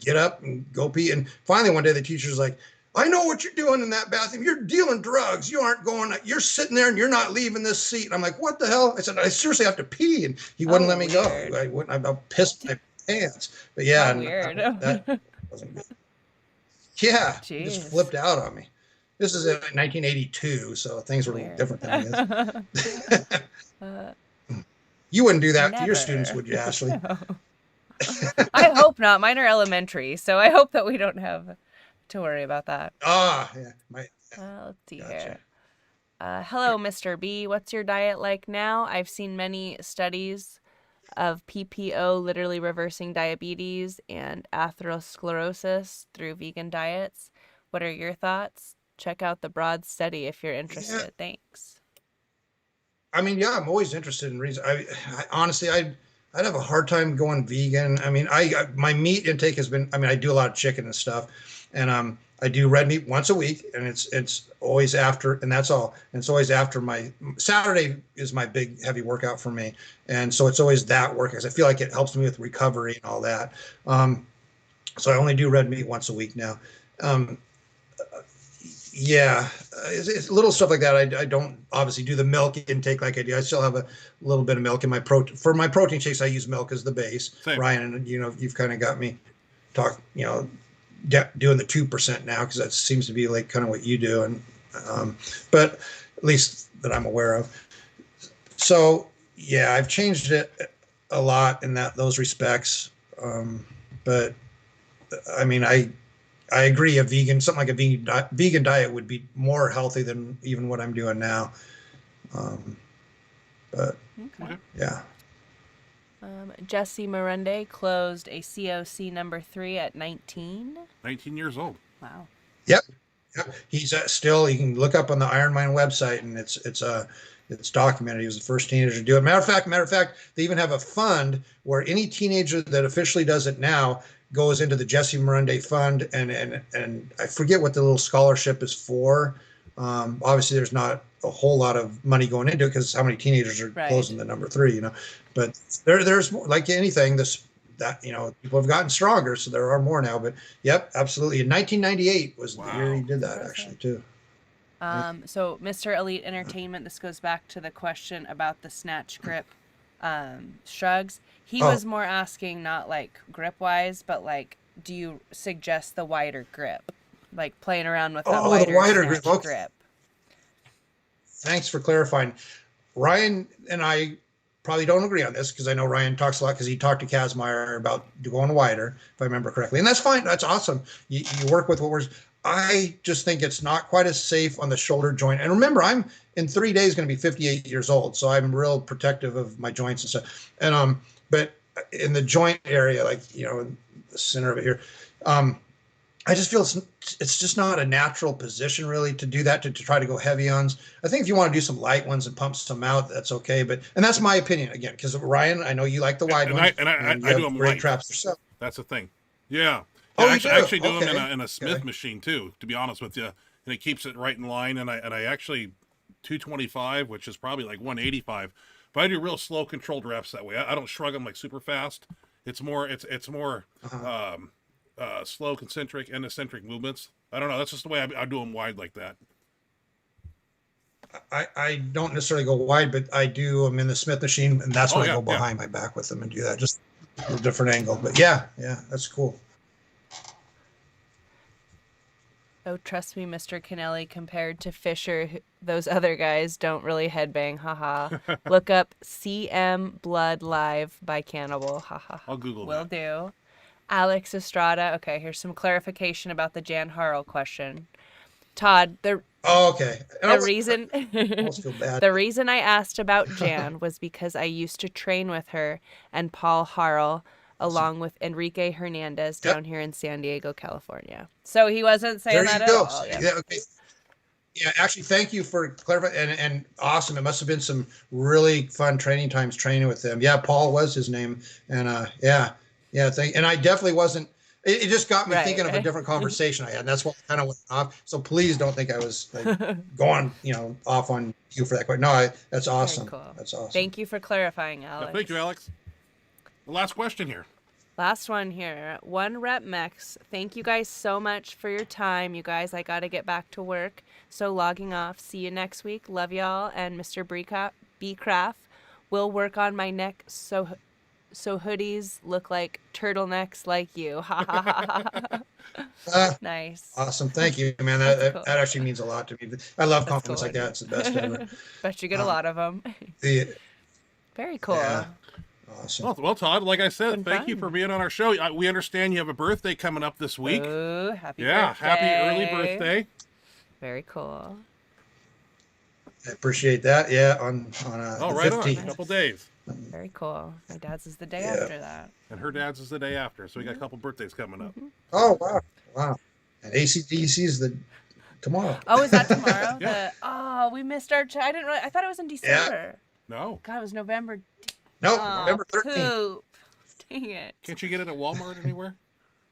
get up and go pee. And finally one day the teacher's like, I know what you're doing in that bathroom. You're dealing drugs. You're sitting there and you're not leaving this seat. And I'm like, what the hell? I said, I seriously have to pee. And he wouldn't let me go. I pissed my pants. But yeah, weird. That wasn't good. Yeah, Jeez. He just flipped out on me. This is in 1982, so things were a little different then, I guess. You wouldn't do that to your students, would you, Ashley? No. I hope not. Mine are elementary, so I hope that we don't have to worry about that. Yeah. Let's see here. Hello, Mr. B. What's your diet like now? I've seen many studies of PPO literally reversing diabetes and atherosclerosis through vegan diets. What are your thoughts? Check out the broad study if you're interested. Yeah. Thanks. I mean, yeah, I'm always interested in reasons. I honestly, I'd have a hard time going vegan. I mean, my meat intake has been. I mean, I do a lot of chicken and stuff, and I do red meat once a week, and it's always after, and that's all. And it's always after my Saturday is my big heavy workout for me, and so it's always that workout because I feel like it helps me with recovery and all that. So I only do red meat once a week now. Yeah, it's little stuff like that. I don't obviously do the milk intake like I do. I still have a little bit of milk in my protein. For my protein shakes, I use milk as the base. Same. Ryan, and you've kind of got me doing the 2% now because that seems to be like kind of what you do, and but at least that I'm aware of. So yeah, I've changed it a lot in those respects. But I mean, I agree. Something like a vegan diet would be more healthy than even what I'm doing now. But okay. Yeah. Jesse Morende closed a COC number 3 at 19. 19 years old. Wow. Yep. He's still. You can look up on the Iron Mind website, and it's documented. He was the first teenager to do it. Matter of fact, they even have a fund where any teenager that officially does it now goes into the Jesse Morende Fund, and I forget what the little scholarship is for. Obviously, there's not a whole lot of money going into it because how many teenagers are closing the number 3, But there's more, like anything, people have gotten stronger, so there are more now. But yep, absolutely. In 1998 was the year he did that, actually, too. So Mr. Elite Entertainment, this goes back to the question about the snatch grip shrugs. He was more asking not like grip wise, but like, do you suggest the wider grip? Like playing around with that wider, the wider snatch grip. Okay. grip. Thanks for clarifying. Ryan and I probably don't agree on this because I know Ryan talks a lot because he talked to Kazmaier about going wider, if I remember correctly. And that's fine. That's awesome. You work with what we're. I just think it's not quite as safe on the shoulder joint. And remember, I'm in 3 days going to be 58 years old, so I'm real protective of my joints and stuff. And but in the joint area, like in the center of it here, I just feel it's just not a natural position really to do that, to try to go heavy ons. I think if you want to do some light ones and pump some out, that's okay. And that's my opinion again, because Ryan, I know you like the wide ones. I do them great light. traps yourself. That's the thing. Yeah. Oh, I you actually do okay. them in a Smith machine too, to be honest with you. And it keeps it right in line. And I actually 225, which is probably like 185. But I do real slow controlled reps that way. I don't shrug them like super fast. It's more slow concentric and eccentric movements. I don't know. That's just the way I do them wide like that. I don't necessarily go wide, but I do them in the Smith machine, and that's when I go behind my back with them and do that, just a different angle. But yeah, that's cool. Oh, trust me, Mr. Kennelly, compared to Fisher, those other guys don't really headbang, haha. Look up CM Blood Live by Cannibal, haha. I'll Google Will that. do. Alex Estrada, okay, here's some clarification about the Jan Harrell question. Todd, the reason the reason I asked about Jan was because I used to train with her and Paul Harrell along with Enrique Hernandez down here in San Diego, California. So he wasn't saying that at all. Yeah, okay. Yeah, actually, thank you for clarifying, and awesome. It must have been some really fun training times training with him. Yeah, Paul was his name, and and I definitely wasn't. It just got me thinking of a different conversation I had, and that's what kind of went off. So please don't think I was like going, off on you for that question. No, that's awesome. Very cool. That's awesome. Thank you for clarifying, Alex. Yeah, thank you, Alex. The last question here. Last one here. One Rep Mex. Thank you guys so much for your time. You guys, I got to get back to work. So logging off. See you next week. Love y'all. And Mr. Becraft will work on my neck so hoodies look like turtleneecks like you. Ha ha ha. Nice. Awesome. Thank you, man. That actually means a lot to me. I love compliments like that. It's the best ever. Bet you get a lot of them. Very cool. Yeah. Awesome. Well, Todd, like I said, thank you for being on our show. We understand you have a birthday coming up this week. Ooh, happy birthday. Happy early birthday. Very cool. I appreciate that. Yeah, on right 15th. on. A couple days. Very cool. My dad's is the day after that. And her dad's is the day after. So we got a couple birthdays coming up. Oh, wow. And ACDC is tomorrow. Oh, is that tomorrow? Yeah. We missed our I thought it was in December. No. God, it was November. No, November 13th. Poop. Dang it. Can't you get it at Walmart anywhere?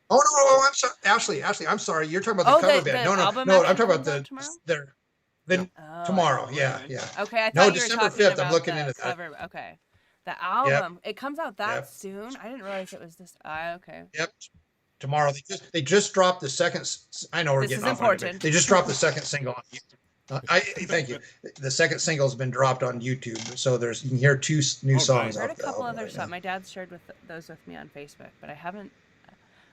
Oh, no, I'm sorry. Ashley, I'm sorry. You're talking about the cover band. No, I'm talking about tomorrow. Yeah. Okay, I thought no, you were December talking 5th. about I'm looking the into cover. that. Okay. The album. It comes out that soon? I didn't realize it was this. Okay. Yep. Tomorrow. They just dropped the second. I know we're This getting is off on it. important. They just dropped the second single on YouTube. Thank you. The second single has been dropped on YouTube, so you can hear two new songs. I heard off a couple the other album songs. My dad shared those with me on Facebook, but I haven't.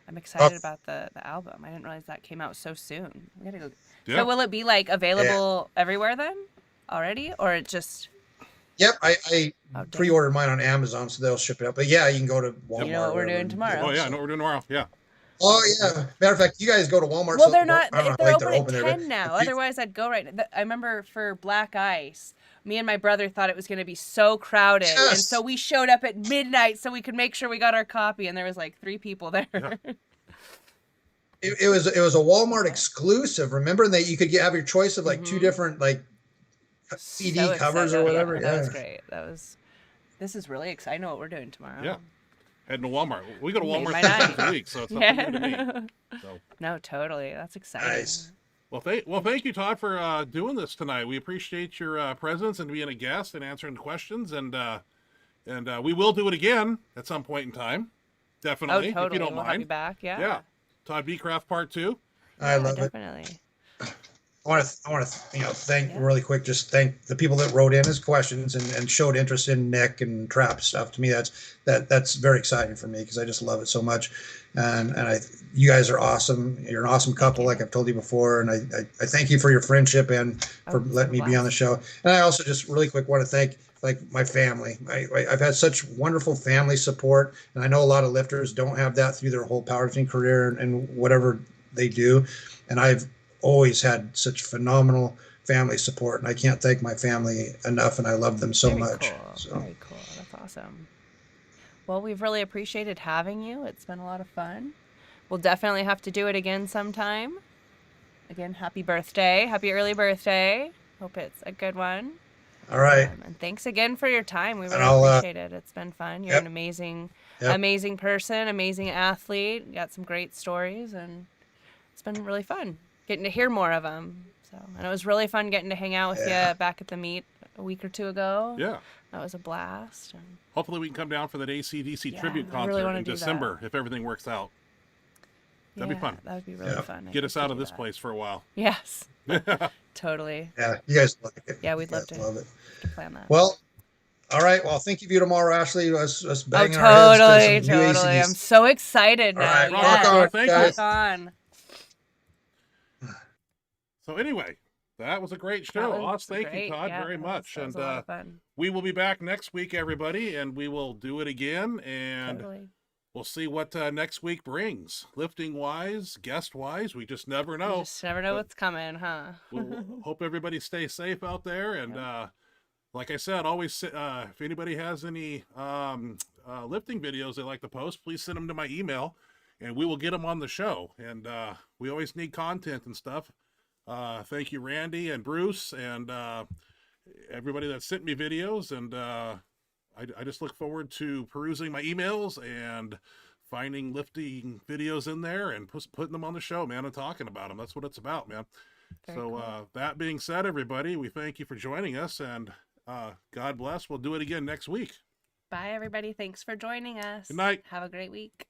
I'm excited about the album. I didn't realize that came out so soon. We gotta go. Yeah. So will it be like available everywhere then, already, or it just? Yep, I pre-ordered mine on Amazon, so they'll ship it up. But yeah, you can go to Walmart. You know what we're doing tomorrow? Oh yeah, I know what we're doing tomorrow. Yeah. Oh yeah. Matter of fact, you guys go to Walmart. Well, they're not. They're open at there, 10 now. Otherwise, I'd go right. I remember for Black Ice, me and my brother thought it was going to be so crowded, and so we showed up at midnight so we could make sure we got our copy, and there was like 3 people there. Yeah. It was a Walmart exclusive. Remember that you could have your choice of like 2 different CD covers or whatever. Yeah, that was great. This is really exciting. I know what we're doing tomorrow. Yeah. Heading to Walmart. We go to Walmart 3 times a week, so it's not new to me. So. No, totally. That's exciting. Nice. Well, thank you, Todd, for doing this tonight. We appreciate your presence and being a guest and answering questions, and we will do it again at some point in time. Definitely, totally. if you don't we'll mind. have you back. Yeah. Yeah. Todd Becraft Part 2. I love definitely. it. I want to, thank really quick, just thank the people that wrote in as questions and showed interest in Nick and trap stuff. To me, that's very exciting for me because I just love it so much. And you guys are awesome. You're an awesome couple, like I've told you before. And I thank you for your friendship and for letting me be on the show. And I also just really quick want to thank my family. I've had such wonderful family support, and I know a lot of lifters don't have that through their whole powerlifting career and whatever they do. And I've always had such phenomenal family support, and I can't thank my family enough, and I love them so much. Cool. So. Very cool. That's awesome. Well, we've really appreciated having you. It's been a lot of fun. We'll definitely have to do it again sometime. Again, happy birthday. Happy early birthday. Hope it's a good one. All right. And thanks again for your time. We really appreciate it. It's been fun. You're an amazing person, amazing athlete. You got some great stories, and it's been really fun getting to hear more of them. So, and it was really fun getting to hang out with you back at the meet a week or two ago. Yeah. That was a blast. And hopefully we can come down for that AC/DC tribute concert in December if everything works out. That'd be fun. That would be really fun. Get us out of this place for a while. Yes. Totally. Yeah, you guys like it. Yeah, we'd love to plan that. Well, all right. Well, thank you tomorrow, Ashley. Us banging our heads. Totally. I'm so excited now. All right, rock on. Rock on. So anyway, that was a great show. Thank you, Todd, very much. That was a lot of fun. We will be back next week, everybody, and we will do it again. And we'll see what next week brings. Lifting-wise, guest-wise, we just never know. You just never know what's coming, huh? We'll hope everybody stays safe out there. And like I said, always, if anybody has any lifting videos they like to post, please send them to my email, and we will get them on the show. And we always need content and stuff. Thank you, Randy and Bruce, and everybody that sent me videos. And I just look forward to perusing my emails and finding lifting videos in there and putting them on the show, man, and talking about them. That's what it's about, man. Very cool. That being said, everybody, we thank you for joining us, and God bless. We'll do it again next week. Bye, everybody. Thanks for joining us. Good night. Have a great week.